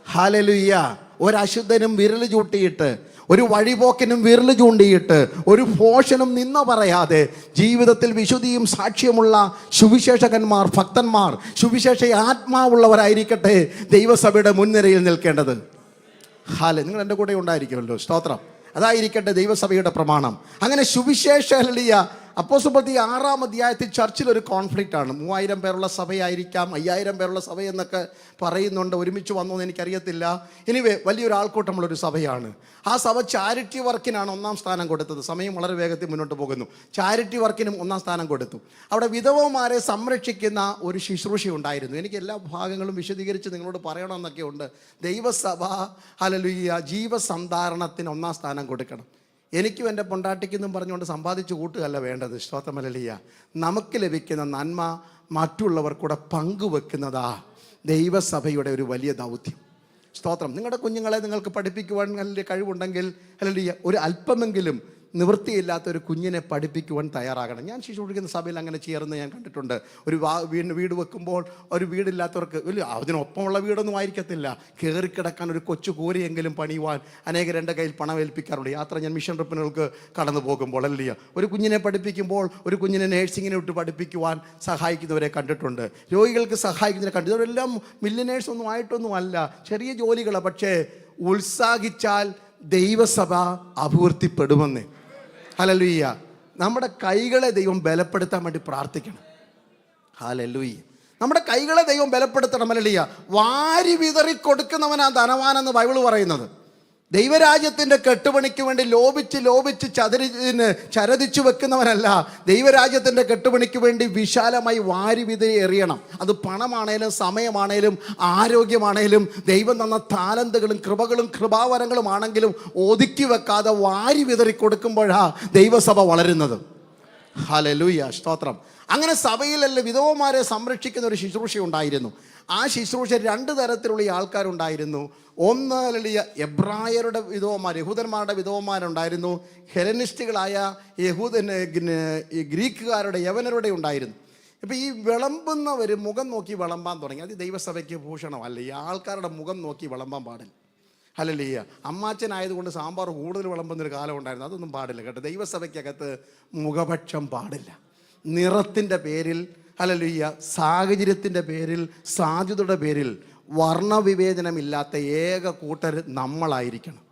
ഹല്ലേലൂയ. ഒരശുദ്ധനും വിരൽ ചൂട്ടിയിട്ട്, ഒരു വഴിപോക്കനും വിരൽ ചൂണ്ടിയിട്ട്, ഒരു ഭോഷനും നിന്ന പറയാതെ ജീവിതത്തിൽ വിശുദ്ധിയും സാക്ഷ്യമുള്ള സുവിശേഷകന്മാർ, ഭക്തന്മാർ, സുവിശേഷ ആത്മാവുള്ളവരായിരിക്കട്ടെ ദൈവസഭയുടെ മുൻനിരയിൽ നിൽക്കേണ്ടത്. നിങ്ങൾ എൻ്റെ കൂടെ ഉണ്ടായിരിക്കുമല്ലോ. സ്തോത്രം. അതായിരിക്കട്ടെ ദൈവസഭയുടെ പ്രമാണം. അങ്ങനെ സുവിശേഷ അപ്പോസ്തലപ്രവൃത്തി 6-ാം അധ്യായത്തിൽ ചർച്ചിൽ ഒരു കോൺഫ്ലിക്റ്റ് ആണ്. 3000 പേരുള്ള സഭയായിരിക്കാം, 5000 പേരുള്ള സഭയെന്നൊക്കെ പറയുന്നുണ്ട്. ഒരുമിച്ച് വന്നു എന്ന് എനിക്കറിയത്തില്ല. എനിവേ വലിയൊരു ആൾക്കൂട്ടമുള്ളൊരു സഭയാണ്. ആ സഭ ചാരിറ്റി വർക്കിനാണ് 1-ാം സ്ഥാനം കൊടുത്തത്. സമയം വളരെ വേഗത്തിൽ മുന്നോട്ട് പോകുന്നു. ചാരിറ്റി വർക്കിനും 1-ാം സ്ഥാനം കൊടുത്തു. അവിടെ വിധവമാരെ സംരക്ഷിക്കുന്ന ഒരു ശുശ്രൂഷ ഉണ്ടായിരുന്നു. എനിക്ക് എല്ലാ ഭാഗങ്ങളും വിശദീകരിച്ച് നിങ്ങളോട് പറയണമെന്നൊക്കെ ഉണ്ട്. ദൈവസഭ ഹല്ലേലൂയ ജീവസന്ധാരണത്തിന് 1-ാം സ്ഥാനം കൊടുക്കണം. എനിക്കും എൻ്റെ പൊണ്ടാട്ടിക്കെന്നും പറഞ്ഞുകൊണ്ട് സമ്പാദിച്ചു കൂട്ടുകയല്ല വേണ്ടത്. സ്തോത്രമല്ലിയ. നമുക്ക് ലഭിക്കുന്ന നന്മ മറ്റുള്ളവർക്കൂടെ പങ്കുവെക്കുന്നതാ ദൈവസഭയുടെ ഒരു വലിയ ദൗത്യം. സ്തോത്രം. നിങ്ങളുടെ കുഞ്ഞുങ്ങളെ നിങ്ങൾക്ക് പഠിപ്പിക്കുവാൻ വലിയ കഴിവുണ്ടെങ്കിൽ അല്ലെങ്കിൽ ഒരു അല്പമെങ്കിലും നിവൃത്തിയില്ലാത്ത ഒരു കുഞ്ഞിനെ പഠിപ്പിക്കുവാൻ തയ്യാറാകണം. ഞാൻ ശുശ്രൂഷിക്കുന്ന സഭയിൽ അങ്ങനെ ചേർന്ന് ഞാൻ കണ്ടിട്ടുണ്ട്. ഒരു വീട് വെക്കുമ്പോൾ ഒരു വീടില്ലാത്തവർക്ക് വലിയ അതിനൊപ്പമുള്ള വീടൊന്നും ആയിരിക്കത്തില്ല, കയറിക്കിടക്കാൻ ഒരു കൊച്ചു കൂരയെങ്കിലും പണിയുവാൻ അനേകരുടെ കയ്യിൽ പണം ഏൽപ്പിക്കാറുണ്ട്. യാത്ര ഞാൻ മിഷൻ ട്രിപ്പിനുകൾക്ക് കടന്നു പോകുമ്പോൾ അല്ലയോ, ഒരു കുഞ്ഞിനെ പഠിപ്പിക്കുമ്പോൾ ഒരു കുഞ്ഞിനെ നേഴ്സിങ്ങിനെ വിട്ട് പഠിപ്പിക്കുവാൻ സഹായിക്കുന്നവരെ കണ്ടിട്ടുണ്ട്. രോഗികൾക്ക് സഹായിക്കുന്നവരെ കണ്ടു. ഇവരെല്ലാം മില്യനേഴ്സ് ഒന്നും ആയിട്ടൊന്നും അല്ല, ചെറിയ ജോലികളാണ്. പക്ഷേ ഉത്സാഹിച്ചാൽ ദൈവസഭ അഭിവൃദ്ധിപ്പെടുമെന്ന്. ഹല്ലേലൂയ. നമ്മുടെ കൈകളെ ദൈവം ബലപ്പെടുത്താൻ വേണ്ടി പ്രാർത്ഥിക്കണം. ഹല്ലേലൂയ. നമ്മുടെ കൈകളെ ദൈവം ബലപ്പെടുത്തണം. ഹല്ലേലൂയ. വാരി വിതറി കൊടുക്കുന്നവനാ ധനവാനെന്ന് ബൈബിൾ പറയുന്നത്. ദൈവരാജ്യത്തിൻ്റെ കെട്ടുപണിക്ക് വേണ്ടി ലോപിച്ച് ചരതിച്ചു വെക്കുന്നവനല്ല. ദൈവരാജ്യത്തിൻ്റെ കെട്ടുപണിക്ക് വേണ്ടി വിശാലമായി വാരി വിതറി എറിയണം. അത് പണമാണേലും സമയമാണേലും ആരോഗ്യമാണേലും ദൈവം തന്ന താലന്തുകളും കൃപകളും കൃപാവരങ്ങളും ആണെങ്കിലും ഒതുക്കി വെക്കാതെ വാരി വിതറി കൊടുക്കുമ്പോഴാണ് ദൈവസഭ വളരുന്നത്. ഹല്ലേലൂയ, സ്തോത്രം. അങ്ങനെ സഭയിലല്ല വിധവമാരെ സംരക്ഷിക്കുന്ന ഒരു ശുശ്രൂഷ ഉണ്ടായിരുന്നു. ആ ശുശ്രൂഷ 2 തരത്തിലുള്ള ആൾക്കാരുണ്ടായിരുന്നു. ഒന്ന് എബ്രായരുടെ വിധവമാർ, യഹൂദന്മാരുടെ വിധവമാരുണ്ടായിരുന്നു. ഹെലനിസ്റ്റുകളായ ഗ്രീക്കുകാരുടെ യവനരുടെ ഉണ്ടായിരുന്നു. ഇപ്പം ഈ വിളമ്പുന്നവർ മുഖം നോക്കി വിളമ്പാൻ തുടങ്ങി. അത് ദൈവസഭയ്ക്ക് ഭൂഷണമല്ല. ഈ ആൾക്കാരുടെ മുഖം നോക്കി വിളമ്പാൻ പാടില്ല. ഹല്ലേലൂയ. അമ്മാച്ചനായതുകൊണ്ട് സാമ്പാർ കൂടുതൽ വിളമ്പുന്നൊരു കാലം ഉണ്ടായിരുന്നു. അതൊന്നും പാടില്ല കേട്ടോ. ദൈവസഭയ്ക്കകത്ത് മുഖപക്ഷം പാടില്ല. നിറത്തിൻ്റെ പേരിൽ, ഹല്ലേലൂയ, സാഹചര്യത്തിൻ്റെ പേരിൽ, സാധ്യതയുടെ പേരിൽ വർണ്ണവിവേചനമില്ലാത്ത ഏക കൂട്ടർ നമ്മളായിരിക്കണം.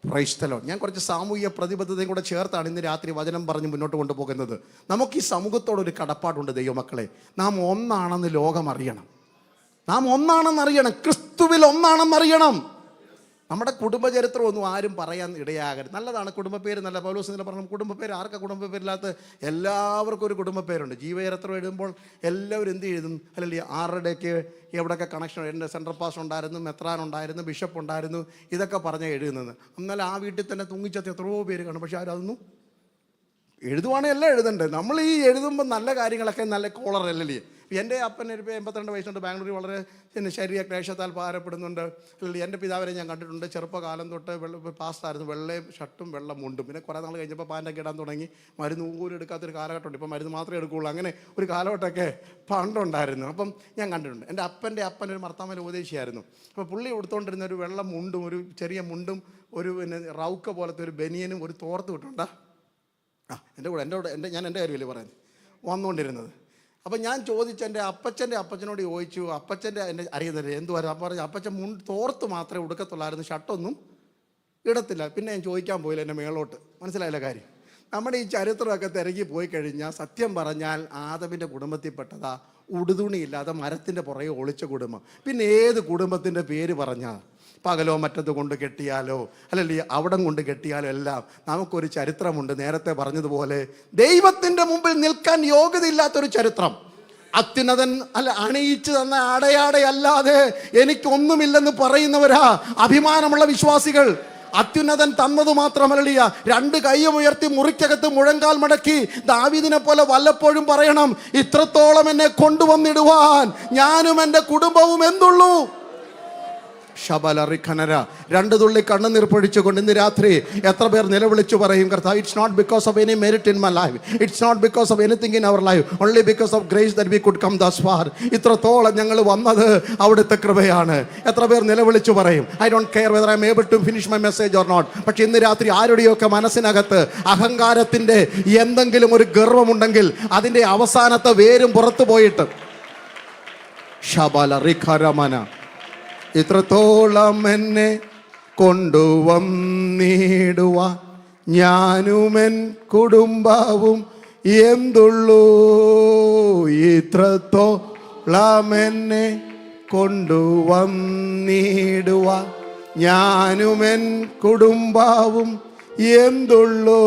Price the Lord. ഞാൻ കുറച്ച് സാമൂഹിക പ്രതിബദ്ധതയും കൂടെ ചേർത്താണ് ഇന്ന് രാത്രി വചനം പറഞ്ഞ് മുന്നോട്ട് കൊണ്ടുപോകുന്നത്. നമുക്ക് ഈ സമൂഹത്തോടൊരു കടപ്പാടുണ്ട് ദൈവമക്കളെ. നാം ഒന്നാണെന്ന് ലോകം അറിയണം. നാം ഒന്നാണെന്നറിയണം. ക്രിസ്തുവിൽ ഒന്നാണെന്നറിയണം. നമ്മുടെ കുടുംബചരിത്രം ഒന്നും ആരും പറയാൻ ഇടയാകരുത്. നല്ലതാണ് കുടുംബ പേര്, നല്ല പൗലോസ് ഇന്നലെ പറഞ്ഞു കുടുംബ പേര്. ആർക്കാ കുടുംബ പേരില്ലാത്ത? എല്ലാവർക്കും ഒരു കുടുംബ പേരുണ്ട്. ജീവചരിത്രം എഴുതുമ്പോൾ എല്ലാവരും എന്ത് എഴുതും? അല്ലെങ്കിൽ ആരുടെയൊക്കെ എവിടെയൊക്കെ കണക്ഷൻ, എൻ്റെ സെൻട്രൽ പാസ്റ്റർ ഉണ്ടായിരുന്നു, മെത്രാൻ ഉണ്ടായിരുന്നു, ബിഷപ്പ് ഉണ്ടായിരുന്നു, ഇതൊക്കെ പറഞ്ഞാൽ എഴുതുന്നത്. എന്നാൽ ആ വീട്ടിൽ തന്നെ തൂങ്ങിച്ചത്ത് എത്രയോ പേര് കാണും. പക്ഷെ ആരതൊന്നും എഴുതുവാണെങ്കിൽ എല്ലാം എഴുതണ്ടേ. നമ്മൾ ഈ എഴുതുമ്പോൾ നല്ല കാര്യങ്ങളൊക്കെ നല്ല കോളറല്ലേ. എൻ്റെ അപ്പൻ ഒരു 82 വയസ്സുണ്ട്, ബാംഗ്ലൂരിൽ വളരെ ശരീര ക്ലേശത്താൽ ഭാരപ്പെടുന്നുണ്ട്. അല്ലെങ്കിൽ എൻ്റെ പിതാവിനെ ഞാൻ കണ്ടിട്ടുണ്ട്. ചെറുപ്പകാലം തൊട്ട് പാസ്റ്റായിരുന്നു, വെള്ളയും ഷർട്ടും വെള്ള മുണ്ടും. പിന്നെ കുറേ നാൾ കഴിഞ്ഞപ്പോൾ പാൻ്റൊക്കെ ഇടാൻ തുടങ്ങി. മരുന്ന് എടുക്കാത്തൊരു കാലഘട്ടമുണ്ട്. ഇപ്പം മരുന്ന് മാത്രമേ എടുക്കുകയുള്ളൂ. അങ്ങനെ ഒരു കാലഘട്ടമൊക്കെ പണ്ടുണ്ടായിരുന്നു. അപ്പം ഞാൻ കണ്ടിട്ടുണ്ട്. എൻ്റെ അപ്പൻ ഒരു മർത്താമല ഉപദേശിയായിരുന്നു. അപ്പോൾ പുള്ളി കൊടുത്തുകൊണ്ടിരുന്ന ഒരു വെള്ള മുണ്ടും ഒരു ചെറിയ മുണ്ടും ഒരു റൗക്ക പോലത്തെ ഒരു ബനിയനും ഒരു തോർത്ത് വിട്ടുണ്ടാ. എൻ്റെ എൻ്റെ കാര്യമല്ലേ പറയുന്നത്, വന്നുകൊണ്ടിരുന്നത്. അപ്പം ഞാൻ ചോദിച്ചു, എൻ്റെ അപ്പച്ചനോട് ചോദിച്ചു. അപ്പച്ചൻ്റെ എന്നെ അറിയുന്നില്ല എന്തുവായിരുന്നു. അപ്പം പറഞ്ഞു അപ്പച്ചൻ തോർത്ത് മാത്രമേ ഉടുക്കത്തുള്ളായിരുന്നു, ഷർട്ടൊന്നും ഇടത്തില്ല. പിന്നെ ഞാൻ ചോദിക്കാൻ പോയില്ല എൻ്റെ മേളോട്ട്. മനസ്സിലായില്ല കാര്യം. നമ്മുടെ ഈ ചരിത്രമൊക്കെ തിരക്കി പോയി കഴിഞ്ഞാൽ സത്യം പറഞ്ഞാൽ ആദമിൻ്റെ കുടുംബത്തിൽപ്പെട്ടതാ ഉടുതുണിയില്ലാതെ മരത്തിൻ്റെ പുറകെ ഒളിച്ച കുടുംബം. പിന്നെ ഏത് കുടുംബത്തിൻ്റെ പേര് പറഞ്ഞാൽ പകലോ മറ്റത് കൊണ്ട് കെട്ടിയാലോ അല്ലെങ്കിൽ അവിടം കൊണ്ട് കെട്ടിയാലോ എല്ലാം നമുക്കൊരു ചരിത്രമുണ്ട്. നേരത്തെ പറഞ്ഞതുപോലെ ദൈവത്തിൻ്റെ മുമ്പിൽ നിൽക്കാൻ യോഗ്യതയില്ലാത്തൊരു ചരിത്രം. അത്യുന്നതൻ അണിയിച്ചു തന്ന അടയാടയല്ലാതെ എനിക്കൊന്നുമില്ലെന്ന് പറയുന്നവരാ അഭിമാനമുള്ള വിശ്വാസികൾ. അത്യുന്നതൻ തന്നത് മാത്രമല്ല, 2 കൈയും ഉയർത്തി മുറിക്കകത്ത് മുഴങ്കാൽ മടക്കി ദാവീദിനെ പോലെ വല്ലപ്പോഴും പറയണം, ഇത്രത്തോളം എന്നെ കൊണ്ടുവന്നിടുവാൻ ഞാനും എൻ്റെ കുടുംബവും എന്തുള്ളൂ. ശബലറിഖനര 2 തുള്ളി കണ്ണുനീർ പൊഴിച്ചുകൊണ്ട് ഇന്ന് രാത്രി എത്ര പേർ നിലവിളിച്ചു പറയും, കർത്താവ്, it's not because of any merit in my life, it's not because of anything in our life, only because of grace that we could come thus far. ഇത്രത്തോളം ഞങ്ങൾ വന്നത് അവിടുത്തെ കൃപയാണ്. എത്ര പേർ നിലവിളിച്ചു പറയും, I don't care whether I am able to finish my message or not. പക്ഷെ ഇന്ന് രാത്രി ആരുടെയൊക്കെ മനസ്സിനകത്ത് അഹങ്കാരത്തിൻ്റെ എന്തെങ്കിലും ഒരു ഗർവമുണ്ടെങ്കിൽ അതിൻ്റെ അവസാനത്തെ വേരും പുറത്തു പോയിട്ട് ശബലറിഖരമന ഇത്രത്തോളം എന്നെ കൊണ്ടുവന്നിടുവാൻ ഞാനുമെൻ കുടുംബവും എന്തുള്ളൂ. ഇത്രത്തോളം എന്നെ കൊണ്ടുവന്നിടുവാൻ ഞാനുമെൻ കുടുംബവും എന്തുള്ളൂ.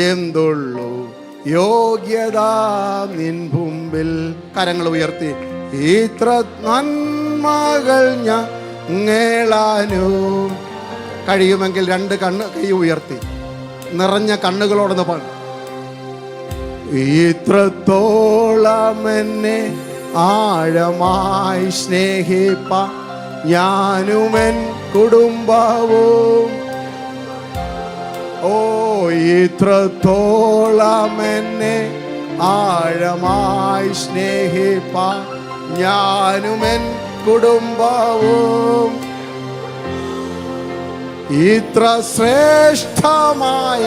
എന്തുള്ളൂ യോഗ്യത നിൻ മുമ്പിൽ. കരങ്ങൾ ഉയർത്തി ഇത്ര നന്മകൾ ഞങ്ങളാനു. കഴിയുമെങ്കിൽ 2 കൈ ഉയർത്തി നിറഞ്ഞ കണ്ണുകളോടൊന്ന് പാടും. ഇത്രത്തോളം എന്നെ ആഴമായി സ്നേഹിപ്പാൻ ഞാനുമെൻ കുടുംബവും. ഓ ഇത്രത്തോളം എന്നെ ആഴമായി സ്നേഹിപ്പാൻ ഞാനുമെൻ കുടുംബവും. ഇത്ര ശ്രേഷ്ഠമായ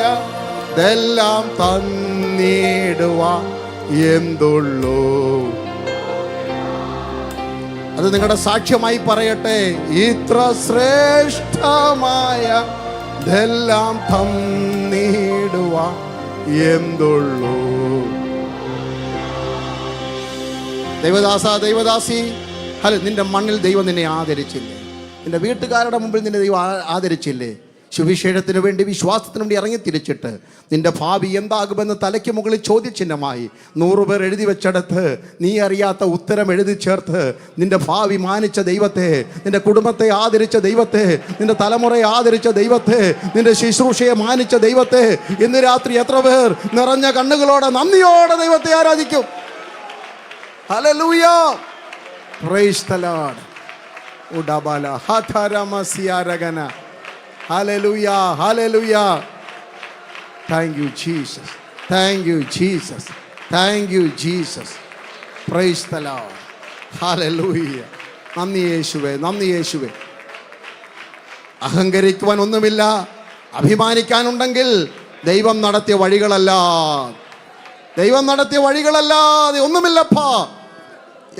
ഇതെല്ലാം തന്നിടുവാൻ എന്തുള്ളൂ. അത് നിങ്ങളുടെ സാക്ഷ്യമായി പറയട്ടെ. ഇത്ര ശ്രേഷ്ഠമായ ഇതെല്ലാം തന്നിടുവാൻ എന്തുള്ളൂ. ദൈവദാസ, ദൈവദാസി, നിന്റെ മണ്ണിൽ ദൈവം നിന്നെ ആദരിച്ചില്ലേ? നിന്റെ വീട്ടുകാരുടെ മുമ്പിൽ നിന്നെ ദൈവം ആദരിച്ചില്ലേ? സുവിശേഷത്തിന് വേണ്ടി, വിശ്വാസത്തിന് വേണ്ടി ഇറങ്ങി തിരിച്ചിട്ട് നിന്റെ ഭാവി എന്താകുമെന്ന് തലയ്ക്ക് മുകളിൽ ചോദ്യചിഹ്നമായി 100 പേർ എഴുതി വെച്ചെടുത്ത് നീ അറിയാത്ത ഉത്തരം എഴുതി ചേർത്ത് നിന്റെ ഭാവി മാനിച്ച ദൈവത്തെ, നിന്റെ കുടുംബത്തെ ആദരിച്ച ദൈവത്തെ, നിന്റെ തലമുറയെ ആദരിച്ച ദൈവത്തെ, നിന്റെ ശുശ്രൂഷയെ മാനിച്ച ദൈവത്തെ ഇന്ന് രാത്രി എത്ര പേർ നിറഞ്ഞ കണ്ണുകളോടെ നന്ദിയോടെ ദൈവത്തെ ആരാധിക്കും? Hallelujah, praise the lord. ഉഡബല ഹതരമസിയാരഗന. Hallelujah, hallelujah. Thank you Jesus, thank you Jesus, thank you Jesus. Praise the lord. Hallelujah. നന്ദി യേശുവേ, നന്ദി യേശുവേ. അഹങ്കരിക്കുവാൻ ഒന്നുമില്ല, അഭിമാനിക്കാനുണ്ടെങ്കിൽ ദൈവം നടത്തിയ വഴികളല്ല, ദൈവം നടത്തിയ വഴികളല്ലാതെ ഒന്നുമില്ലപ്പാ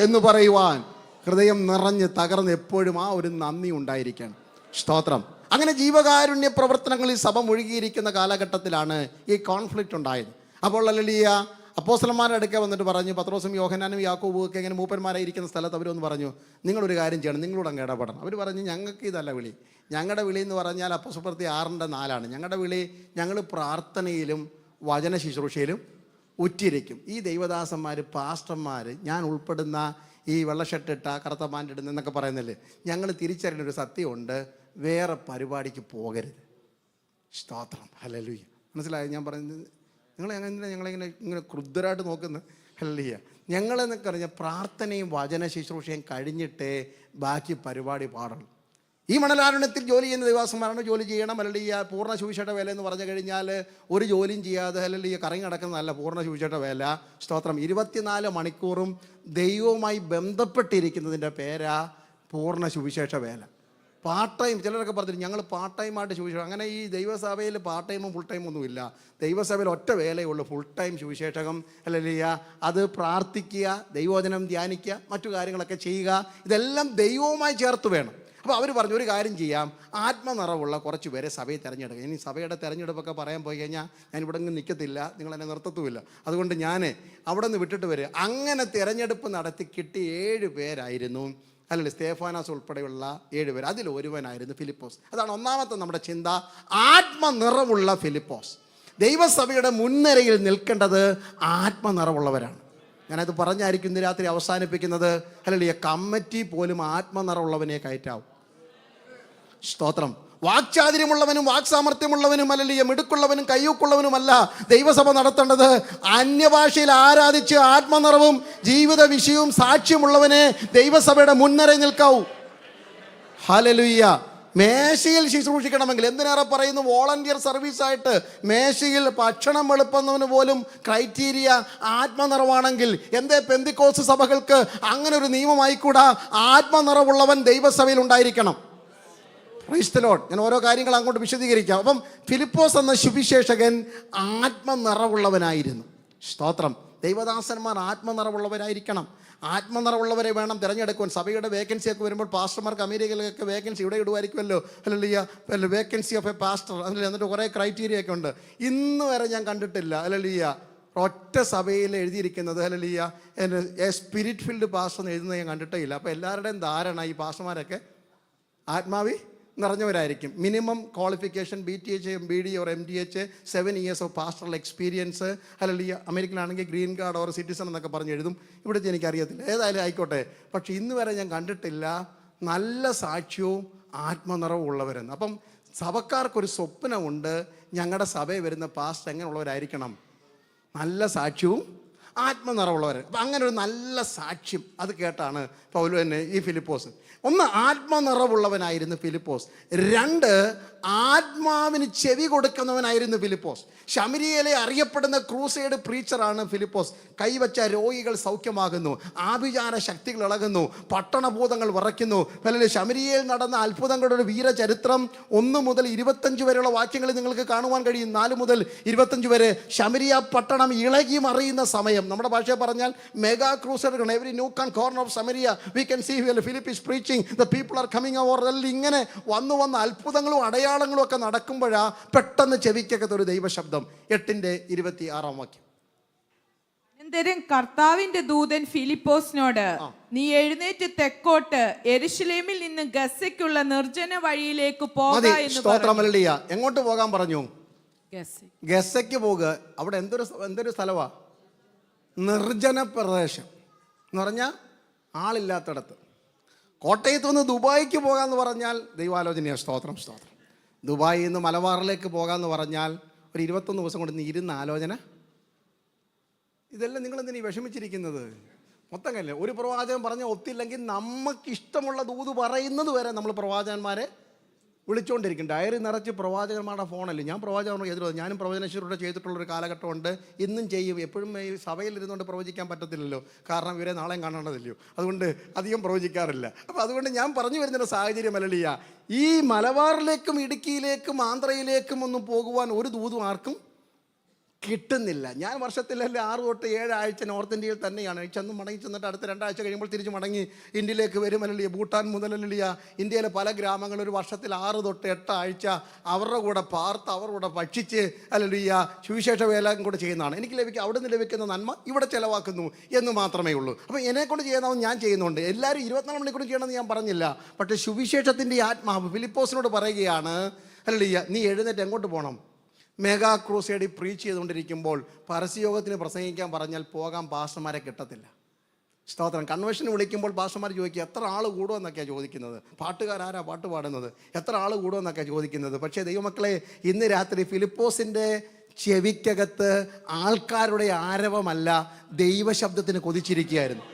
എന്ന് പറയുവാൻ ഹൃദയം നിറഞ്ഞ് തകർന്ന് എപ്പോഴും ആ ഒരു നന്ദി ഉണ്ടായിരിക്കണം. സ്തോത്രം. അങ്ങനെ ജീവകാരുണ്യ പ്രവർത്തനങ്ങളിൽ സഭ മുഴുകിയിരിക്കുന്ന കാലഘട്ടത്തിലാണ് ഈ കോൺഫ്ലിക്റ്റ് ഉണ്ടായത്. അപ്പോൾ ഹല്ലേലൂയ, അപ്പോസ്തലന്മാരുടെ അടുക്കെ വന്നിട്ട് പറഞ്ഞു, പത്രോസും യോഹന്നാനും യാക്കോബും ഒക്കെ ഇങ്ങനെ മൂപ്പന്മാരായിരിക്കുന്ന സ്ഥലത്ത് അവരൊന്ന് പറഞ്ഞു, നിങ്ങളൊരു കാര്യം ചെയ്യണം, നിങ്ങളോട് അങ്ങ് ഇടപെടണം. അവർ പറഞ്ഞു, ഞങ്ങൾക്ക് ഇതല്ല വിളി. ഞങ്ങളുടെ വിളി എന്ന് പറഞ്ഞാൽ അപ്പോസ്തലപ്രവൃത്തി 6:4 ഞങ്ങളുടെ വിളി, ഞങ്ങൾ പ്രാർത്ഥനയിലും വചന ശുശ്രൂഷയിലും ഉറ്റിരിക്കും. ഈ ദൈവദാസന്മാർ, പാസ്റ്റർമാർ, ഞാൻ ഉൾപ്പെടുന്ന ഈ വെള്ളഷർട്ടിട്ട കറുത്ത പാൻ്റ് ഇടുന്ന എന്നൊക്കെ പറയുന്നില്ലേ, ഞങ്ങൾ തിരിച്ചറിയുന്ന ഒരു സത്യമുണ്ട്, വേറെ പരിപാടിക്ക് പോകരുത്. സ്തോത്രം. ഹല്ലേലൂയ. മനസ്സിലായി ഞാൻ പറയുന്നത്? ഞങ്ങളിങ്ങനെ ക്രുദ്ധരായിട്ട് നോക്കുന്നത്? ഹല്ലേലൂയ. ഞങ്ങളെന്നൊക്കെ പറഞ്ഞാൽ പ്രാർത്ഥനയും വചന ശുശ്രൂഷയും കഴിഞ്ഞിട്ടേ ബാക്കി പരിപാടി പാടുള്ളൂ. ഈ മണലാരുണ്യത്തിൽ ജോലി ചെയ്യുന്ന ദൈവദാസന്മാരാണ് ജോലി ചെയ്യണം. ഹല്ലേലൂയ. പൂർണ്ണ സുവിശേഷ വേല എന്ന് പറഞ്ഞു കഴിഞ്ഞാൽ ഒരു ജോലിയും ചെയ്യാതെ ഹല്ലേലൂയ കറങ്ങി നടക്കുന്നതല്ല പൂർണ്ണ സുവിശേഷ വേല. സ്തോത്രം. 24 മണിക്കൂറും ദൈവവുമായി ബന്ധപ്പെട്ടിരിക്കുന്നതിൻ്റെ പേരാ പൂർണ്ണ സുവിശേഷ വേല. പാർട്ട് ടൈം ചിലരൊക്കെ പറഞ്ഞു ഞങ്ങൾ പാർട്ട് ടൈമായിട്ട് സുവിശേഷം. അങ്ങനെ ഈ ദൈവസഭയിൽ പാർട്ട് ടൈമും ഫുൾ ടൈമും ഒന്നുമില്ല. ദൈവസഭയിൽ ഒറ്റ വേലയേ ഉള്ളൂ, ഫുൾ ടൈം സുവിശേഷകം. ഹല്ലേലൂയ. അത് പ്രാർത്ഥിക്കുക, ദൈവവചനം ധ്യാനിക്കുക, മറ്റു കാര്യങ്ങളൊക്കെ ചെയ്യുക. ഇതെല്ലാം ദൈവവുമായി ചേർത്ത് വേണം. അപ്പോൾ അവർ പറഞ്ഞു, ഒരു കാര്യം ചെയ്യാം, ആത്മനിറവുള്ള കുറച്ച് പേരെ സഭയെ തിരഞ്ഞെടുക്കുക. ഇനി സഭയുടെ തിരഞ്ഞെടുപ്പൊക്കെ പറയാൻ പോയി കഴിഞ്ഞാൽ ഞാൻ ഇവിടെ നിന്ന് നിൽക്കത്തില്ല, നിങ്ങളെന്നെ നിർത്തത്തുമില്ല. അതുകൊണ്ട് ഞാൻ അവിടെ നിന്ന് വിട്ടിട്ട് വരിക. അങ്ങനെ തിരഞ്ഞെടുപ്പ് നടത്തി കിട്ടി 7 പേരായിരുന്നു. അല്ലെങ്കിൽ സ്തേഫാനോസ് ഉൾപ്പെടെയുള്ള 7 പേർ. അതിൽ ഒരുവനായിരുന്നു ഫിലിപ്പോസ്. അതാണ് ഒന്നാമത്തെ നമ്മുടെ ചിന്ത, ആത്മനിറവുള്ള ഫിലിപ്പോസ്. ദൈവസഭയുടെ മുൻനിരയിൽ നിൽക്കേണ്ടത് ആത്മനിറവുള്ളവരാണ്. ഞാനത് പറഞ്ഞായിരിക്കും ഇന്ന് രാത്രി അവസാനിപ്പിക്കുന്നത്. അല്ലെങ്കിൽ കമ്മിറ്റി പോലും ആത്മനിറവുള്ളവനെ കയറ്റാവും. സ്തോത്രം. വാക്ചാതുര്യമുള്ളവനും വാക്സാമർത്ഥ്യമുള്ളവനും അല്ലെങ്കിൽ മിടുക്കുള്ളവനും കയ്യൂക്കുള്ളവനുമല്ല ദൈവസഭ നടത്തേണ്ടത്. അന്യഭാഷയിൽ ആരാധിച്ച് ആത്മനിറവും ജീവിത വിഷയവും സാക്ഷ്യമുള്ളവനെ ദൈവസഭയുടെ മുൻനിരയിൽ നിൽക്കാവൂ. ഹല്ലേലൂയ. മേശയിൽ ശുശ്രൂഷിക്കണമെങ്കിൽ, എന്തിനേറെ പറയുന്നു, വോളണ്ടിയർ സർവീസായിട്ട് മേശയിൽ ഭക്ഷണം വെളുപ്പുന്നവന് പോലും ക്രൈറ്റീരിയ ആത്മനിറവാണെങ്കിൽ എന്തേ പെന്തിക്കോസ് സഭകൾക്ക് അങ്ങനെ ഒരു നിയമമായിക്കൂടാ? ആത്മനിറവുള്ളവൻ ദൈവസഭയിൽ ഉണ്ടായിരിക്കണം. Price the Lord. ഞാൻ ഓരോ കാര്യങ്ങൾ അങ്ങോട്ട് വിശദീകരിക്കാം. അപ്പം ഫിലിപ്പോസ് എന്ന സുവിശേഷകൻ ആത്മനിറവുള്ളവനായിരുന്നു. സ്തോത്രം. ദൈവദാസന്മാർ ആത്മനിറവുള്ളവരായിരിക്കണം. ആത്മനിറവുള്ളവരെ വേണം തിരഞ്ഞെടുക്കുവാൻ. സഭയുടെ വേക്കൻസിയൊക്കെ വരുമ്പോൾ പാസ്റ്റർമാർക്ക് അമേരിക്കയിലൊക്കെ വേക്കൻസി ഇവിടെ ഇടുമായിരിക്കുമല്ലോ. അല്ലെങ്കിൽ വേക്കൻസി ഓഫ് എ പാസ്റ്റർ, അതിൽ എന്നിട്ട് കുറേ ക്രൈറ്റീരിയ ഒക്കെ ഉണ്ട്. ഇന്ന് വരെ ഞാൻ കണ്ടിട്ടില്ല ഹല്ലേലൂയ ഒറ്റ സഭയിൽ എഴുതിയിരിക്കുന്നത് hallelujah a spirit filled pastor എന്ന് എഴുതുന്നത് ഞാൻ കണ്ടിട്ടേ ഇല്ല. അപ്പോൾ എല്ലാവരുടെയും ധാരണ ഈ പാസ്റ്റർമാരൊക്കെ ആത്മാവി നിറഞ്ഞവരായിരിക്കും. Minimum qualification BTH, MBD or MDH, 7 years of pastoral experience. അല്ലെങ്കിൽ അമേരിക്കയിലാണെങ്കിൽ ഗ്രീൻ കാർഡ് ഓർ സിറ്റിസൺ എന്നൊക്കെ പറഞ്ഞ് എഴുതും. ഇവിടുത്തെ എനിക്കറിയത്തില്ല, ഏതായാലും ആയിക്കോട്ടെ. പക്ഷെ ഇന്ന് വരെ ഞാൻ കണ്ടിട്ടില്ല നല്ല സാക്ഷ്യവും ആത്മനിറവും ഉള്ളവരെന്ന്. അപ്പം സഭക്കാർക്കൊരു സ്വപ്നമുണ്ട്, ഞങ്ങളുടെ സഭയിൽ വരുന്ന പാസ്റ്റർ എങ്ങനെയുള്ളവരായിരിക്കണം? നല്ല സാക്ഷ്യവും ആത്മനിറവുള്ളവർ. അപ്പം അങ്ങനെ ഒരു നല്ല സാക്ഷ്യം അത് കേട്ടാണ് പൗലോസ് ഈ ഫിലിപ്പോസ്. ഒന്ന്, ആത്മനിറവുള്ളവനായിരുന്നു ഫിലിപ്പോസ്. രണ്ട്, ആത്മാവിന് ചെവി കൊടുക്കുന്നവനായിരുന്നു ഫിലിപ്പോസ്. ശമരിയയിലെ അറിയപ്പെടുന്ന ക്രൂസൈഡ് പ്രീച്ചറാണ് ഫിലിപ്പോസ്. കൈവച്ച രോഗികൾ സൗഖ്യമാകുന്നു, ആഭിചാര ശക്തികൾ ഇളകുന്നു, പട്ടണഭൂതങ്ങൾ വിറയ്ക്കുന്നു. അല്ലെങ്കിൽ ശമരിയയിൽ നടന്ന അത്ഭുതങ്ങളുടെ ഒരു വീരചരിത്രം 1 മുതൽ 25 വരെയുള്ള വാക്യങ്ങളിൽ നിങ്ങൾക്ക് കാണുവാൻ കഴിയും. 4 മുതൽ 25 വരെ ശമരിയ പട്ടണം ഇളകി മറിയുന്ന സമയം. നമ്മുടെ ഭാഷയെ പറഞ്ഞാൽ mega crusade. Every nook and corner of Samaria we can see Philip is preaching, the people are coming over. ഇങ്ങനെ വന്ന് അത്ഭുതങ്ങളും അടയാളങ്ങളും ഒക്കെ നടക്കുമ്പോഴാ പെട്ടെന്ന് ചെവിക്കകത്ത് ഒരു ദൈവശബ്ദം. 8:26 വാക്യം. അനന്തരം കർത്താവിന്റെ ദൂതൻ ഫിലിപ്പോസിനോട്, നീ എഴുന്നേറ്റ് തെക്കോട്ട് യെരൂശലേമിൽ നിന്ന് ഗസ്സയ്ക്കുള്ള നിർജ്ജന വഴിയിലേക്ക് പോക എന്ന് പറഞ്ഞു. എങ്ങോട്ട് പോകാൻ പറഞ്ഞു? ഗസ്സ. ഗസ്സയ്ക്ക് പോകുക. അവിടെ എന്തൊരു സ്ഥലമാ? നിർജ്ജന പ്രദേശം എന്ന് പറഞ്ഞാൽ ആളില്ലാത്തടത്ത്. കോട്ടയത്ത് നിന്ന് ദുബായിക്ക് പോകാമെന്ന് പറഞ്ഞാൽ ദൈവാലോചനയാണ്. സ്തോത്രം സ്തോത്രം. ദുബായിൽ നിന്ന് മലബാറിലേക്ക് പോകാമെന്ന് പറഞ്ഞാൽ ഒരു 21 ദിവസം കൊണ്ട് ഇരുന്ന ആലോചന. ഇതെല്ലാം നിങ്ങളെന്തിനാ വിഷമിച്ചിരിക്കുന്നത്? മൊത്തം കല്ലേ. ഒരു പ്രവാചകൻ പറഞ്ഞാൽ ഒത്തില്ലെങ്കിൽ നമുക്കിഷ്ടമുള്ള ദൂത് പറയുന്നത് വരെ നമ്മൾ പ്രവാചകന്മാരെ വിളിച്ചുകൊണ്ടിരിക്കും. ഡയറി നിറച്ച് പ്രവാചകന്മാരുടെ ഫോണല്ലേ. ഞാൻ പ്രവാചകന്മാർക്ക് എതിരോ, ഞാനും പ്രവചനശൂരുടെ ചെയ്തിട്ടുള്ളൊരു കാലഘട്ടമുണ്ട്, ഇന്നും ചെയ്യും. എപ്പോഴും ഈ സഭയിലിരുന്നുകൊണ്ട് പ്രവചിക്കാൻ പറ്റത്തില്ലല്ലോ, കാരണം ഇവരെ നാളെയും കാണേണ്ടതില്ലയോ. അതുകൊണ്ട് അധികം പ്രവചിക്കാറില്ല. അപ്പോൾ അതുകൊണ്ട് ഞാൻ പറഞ്ഞു വരുന്നൊരു സാഹചര്യമല്ല. ഈ മലബാറിലേക്കും ഇടുക്കിയിലേക്കും ആന്ധ്രയിലേക്കും ഒന്നും പോകുവാൻ ഒരു ദൂതും ആർക്കും കിട്ടുന്നില്ല. ഞാൻ വർഷത്തിലല്ലേ 6 തൊട്ട് 7 ആഴ്ച നോർത്ത് ഇന്ത്യയിൽ തന്നെയാണ്. ചെന്ന് മടങ്ങി ചെന്നിട്ട് അടുത്ത 2 ആഴ്ച കഴിയുമ്പോൾ തിരിച്ച് മടങ്ങി ഇന്ത്യയിലേക്ക് വരും. അല്ലല്ലേ ഭൂട്ടാൻ മുതലല്ലിയ ഇന്ത്യയിലെ പല ഗ്രാമങ്ങൾ ഒരു വർഷത്തിൽ 6 തൊട്ട് 8 ആഴ്ച അവരുടെ കൂടെ പാർത്ത് അവരുടെ കൂടെ ഭക്ഷിച്ച് അല്ലല്ലിയ സുവിശേഷ വേലയും കൂടെ ചെയ്യുന്നതാണ്. എനിക്ക് അവിടെ നിന്ന് ലഭിക്കുന്ന നന്മ ഇവിടെ ചിലവാക്കുന്നു എന്ന് മാത്രമേ ഉള്ളൂ. അപ്പോൾ എന്നെക്കൊണ്ട് ചെയ്യുന്നതും ഞാൻ ചെയ്യുന്നുണ്ട്. എല്ലാവരും 24 മണിക്കൂറും ചെയ്യണമെന്ന് ഞാൻ പറഞ്ഞില്ല. പക്ഷേ സുവിശേഷത്തിൻ്റെ ആത്മാവ് ഫിലിപ്പോസിനോട് പറയുകയാണ്, അല്ലല്ലിയ നീ എഴുന്നേറ്റ് എങ്ങോട്ട് പോകണം? മെഗാ ക്രൂസൈഡിൽ പ്രീച്ച് ചെയ്തുകൊണ്ടിരിക്കുമ്പോൾ പരസ്യയോഗത്തിന് പ്രസംഗിക്കാൻ പറഞ്ഞാൽ പോകാൻ പാസ്റ്റർമാരെ കിട്ടത്തില്ല. സ്തോത്രം. കൺവെൻഷന് വിളിക്കുമ്പോൾ പാസ്റ്റർമാർ ചോദിക്കുക എത്ര ആൾ കൂടുമെന്നൊക്കെയാണ് ചോദിക്കുന്നത്. പാട്ടുകാരാരാ പാട്ട് പാടുന്നത്, എത്ര ആൾ കൂടുമെന്നൊക്കെയാണ് ചോദിക്കുന്നത്. പക്ഷേ ദൈവമക്കളെ, ഇന്ന് രാത്രി ഫിലിപ്പോസിൻ്റെ ചെവിക്കകത്ത് ആൾക്കാരുടെ ആരവമല്ല, ദൈവശബ്ദത്തിന് കൊതിച്ചിരിക്കുകയായിരുന്നു.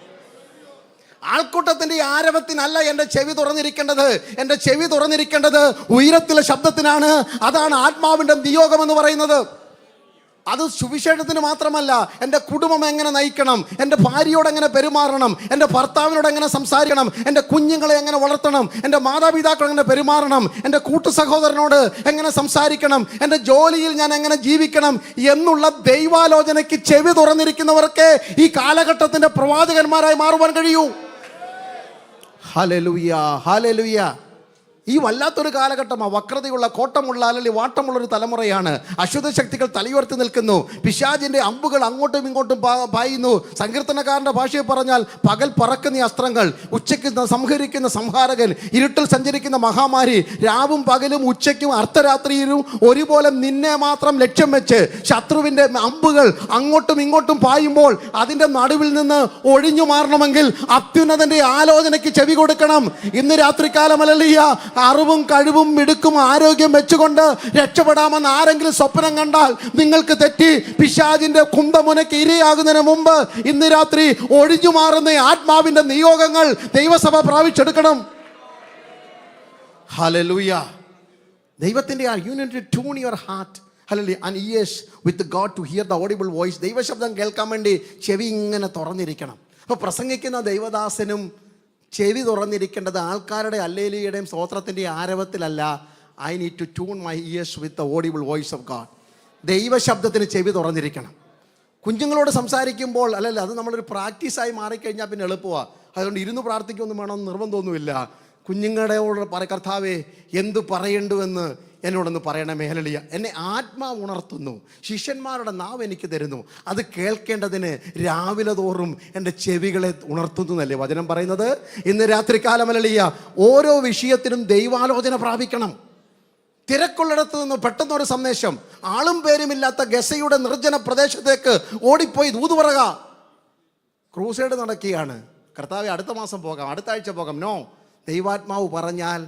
ആൾക്കൂട്ടത്തിന്റെ ആരവത്തിനല്ല എൻ്റെ ചെവി തുറന്നിരിക്കേണ്ടത്. എൻ്റെ ചെവി തുറന്നിരിക്കേണ്ടത് ഉയരത്തിലെ ശബ്ദത്തിനാണ്. അതാണ് ആത്മാവിൻ്റെ നിയോഗം എന്ന് പറയുന്നത്. അത് സുവിശേഷത്തിന് മാത്രമല്ല, എൻ്റെ കുടുംബം എങ്ങനെ നയിക്കണം, എൻ്റെ ഭാര്യയോട് എങ്ങനെ പെരുമാറണം, എൻ്റെ ഭർത്താവിനോട് എങ്ങനെ സംസാരിക്കണം, എൻ്റെ കുഞ്ഞുങ്ങളെ എങ്ങനെ വളർത്തണം, എൻ്റെ മാതാപിതാക്കൾ എങ്ങനെ പെരുമാറണം, എൻ്റെ കൂട്ടു സഹോദരനോട് എങ്ങനെ സംസാരിക്കണം, എൻ്റെ ജോലിയിൽ ഞാൻ എങ്ങനെ ജീവിക്കണം എന്നുള്ള ദൈവാലോചനയ്ക്ക് ചെവി തുറന്നിരിക്കുന്നവർക്ക് ഈ കാലഘട്ടത്തിൻ്റെ പ്രവാചകന്മാരായി മാറുവാൻ കഴിയൂ. Hallelujah, hallelujah. ഈ വല്ലാത്തൊരു കാലഘട്ടമാണ്. വക്രതയുള്ള, കോട്ടമുള്ള, അല്ലെങ്കിൽ വാട്ടമുള്ളൊരു തലമുറയാണ്. അശുദ്ധ ശക്തികൾ തലയുയർത്തി നിൽക്കുന്നു. പിശാചിൻ്റെ അമ്പുകൾ അങ്ങോട്ടും ഇങ്ങോട്ടും പായുന്നു. സങ്കീർത്തനക്കാരൻ്റെ ഭാഷയിൽ പറഞ്ഞാൽ പകൽ പറക്കുന്ന അസ്ത്രങ്ങൾ, ഉച്ചയ്ക്ക് സംഹരിക്കുന്ന സംഹാരകൻ, ഇരുട്ടിൽ സഞ്ചരിക്കുന്ന മഹാമാരി, രാവും പകലും ഉച്ചയ്ക്കും അർദ്ധരാത്രിയിലും ഒരുപോലെ നിന്നെ മാത്രം ലക്ഷ്യം വെച്ച് ശത്രുവിൻ്റെ അമ്പുകൾ അങ്ങോട്ടും ഇങ്ങോട്ടും പായുമ്പോൾ അതിൻ്റെ നടുവിൽ നിന്ന് ഒഴിഞ്ഞു മാറണമെങ്കിൽ അത്യുന്നതൻ്റെ ആലോചനയ്ക്ക് ചെവി കൊടുക്കണം. ഇന്ന് രാത്രികാലമല്ലിയ അറിവും കഴിവും മിടുക്കും ആരോഗ്യം വെച്ചുകൊണ്ട് രക്ഷപ്പെടാമെന്ന് ആരെങ്കിലും സ്വപ്നം കണ്ടാൽ നിങ്ങൾക്ക് തെറ്റി. പിശാചിന്റെ കുന്തമുനയ്ക്ക് ഇരയാകുന്നതിന് മുമ്പ് ഇന്ന് രാത്രി ഒഴിഞ്ഞു മാറുന്ന ആത്മാവിന്റെ നിയോഗങ്ങൾ ദൈവസഭ പ്രാപിച്ചെടുക്കണം. ഹല്ലേലൂയ. ദൈവത്തിന്റെ you need to tune your heart, hallelujah, and ears with God to hear the audible voice. ദൈവശബ്ദം കേൾക്കാൻ വേണ്ടി ചെവി ഇങ്ങനെ തുറന്നിരിക്കണം. അപ്പോൾ പ്രസംഗിക്കുന്ന ദൈവദാസനും ചെവി തുറന്നിരിക്കേണ്ടത് ആൾക്കാരുടെ ഹല്ലേലൂയയുടെയും സ്തോത്രത്തിൻ്റെ ആരവത്തിലല്ല. I need to tune my ears with the audible voice of God. ദൈവശബ്ദത്തിന് ചെവി തുറന്നിരിക്കണം. കുഞ്ഞുങ്ങളോട് സംസാരിക്കുമ്പോൾ അല്ലല്ല, അത് നമ്മളൊരു പ്രാക്ടീസായി മാറിക്കഴിഞ്ഞാൽ പിന്നെ എളുപ്പമാണ്. അതുകൊണ്ട് ഇരുന്ന് പ്രാർത്ഥിക്കൊന്നും വേണമെന്ന് നിർബന്ധമൊന്നുമില്ല. കുഞ്ഞുങ്ങളോട് കർത്താവേ എന്തു പറയേണ്ടുവെന്ന് എന്നോടൊന്ന് പറയണമേ. ഹല്ലേലൂയ. എന്നെ ആത്മാവ് ഉണർത്തുന്നു, ശിഷ്യന്മാരുടെ നാവ് എനിക്ക് തരുന്നു. അത് കേൾക്കേണ്ടതിന് രാവിലെ തോറും എൻ്റെ ചെവികളെ ഉണർത്തുന്നു എന്നല്ലേ വചനം പറയുന്നത്. ഇന്ന് രാത്രികാലം ഹല്ലേലൂയ, ഓരോ വിഷയത്തിനും ദൈവാലോചന പ്രാപിക്കണം. തിരക്കുള്ളിടത്ത് നിന്ന് പെട്ടെന്നൊരു സന്ദേശം, ആളും പേരുമില്ലാത്ത ഗസയുടെ നിർജ്ജന പ്രദേശത്തേക്ക് ഓടിപ്പോയി ദൂത് പറക. ക്രൂസൈഡ് നടക്കുകയാണ്. കർത്താവെ അടുത്ത മാസം പോകാം, അടുത്ത ആഴ്ച പോകാം. നോ, ദൈവാത്മാവ് പറഞ്ഞാൽ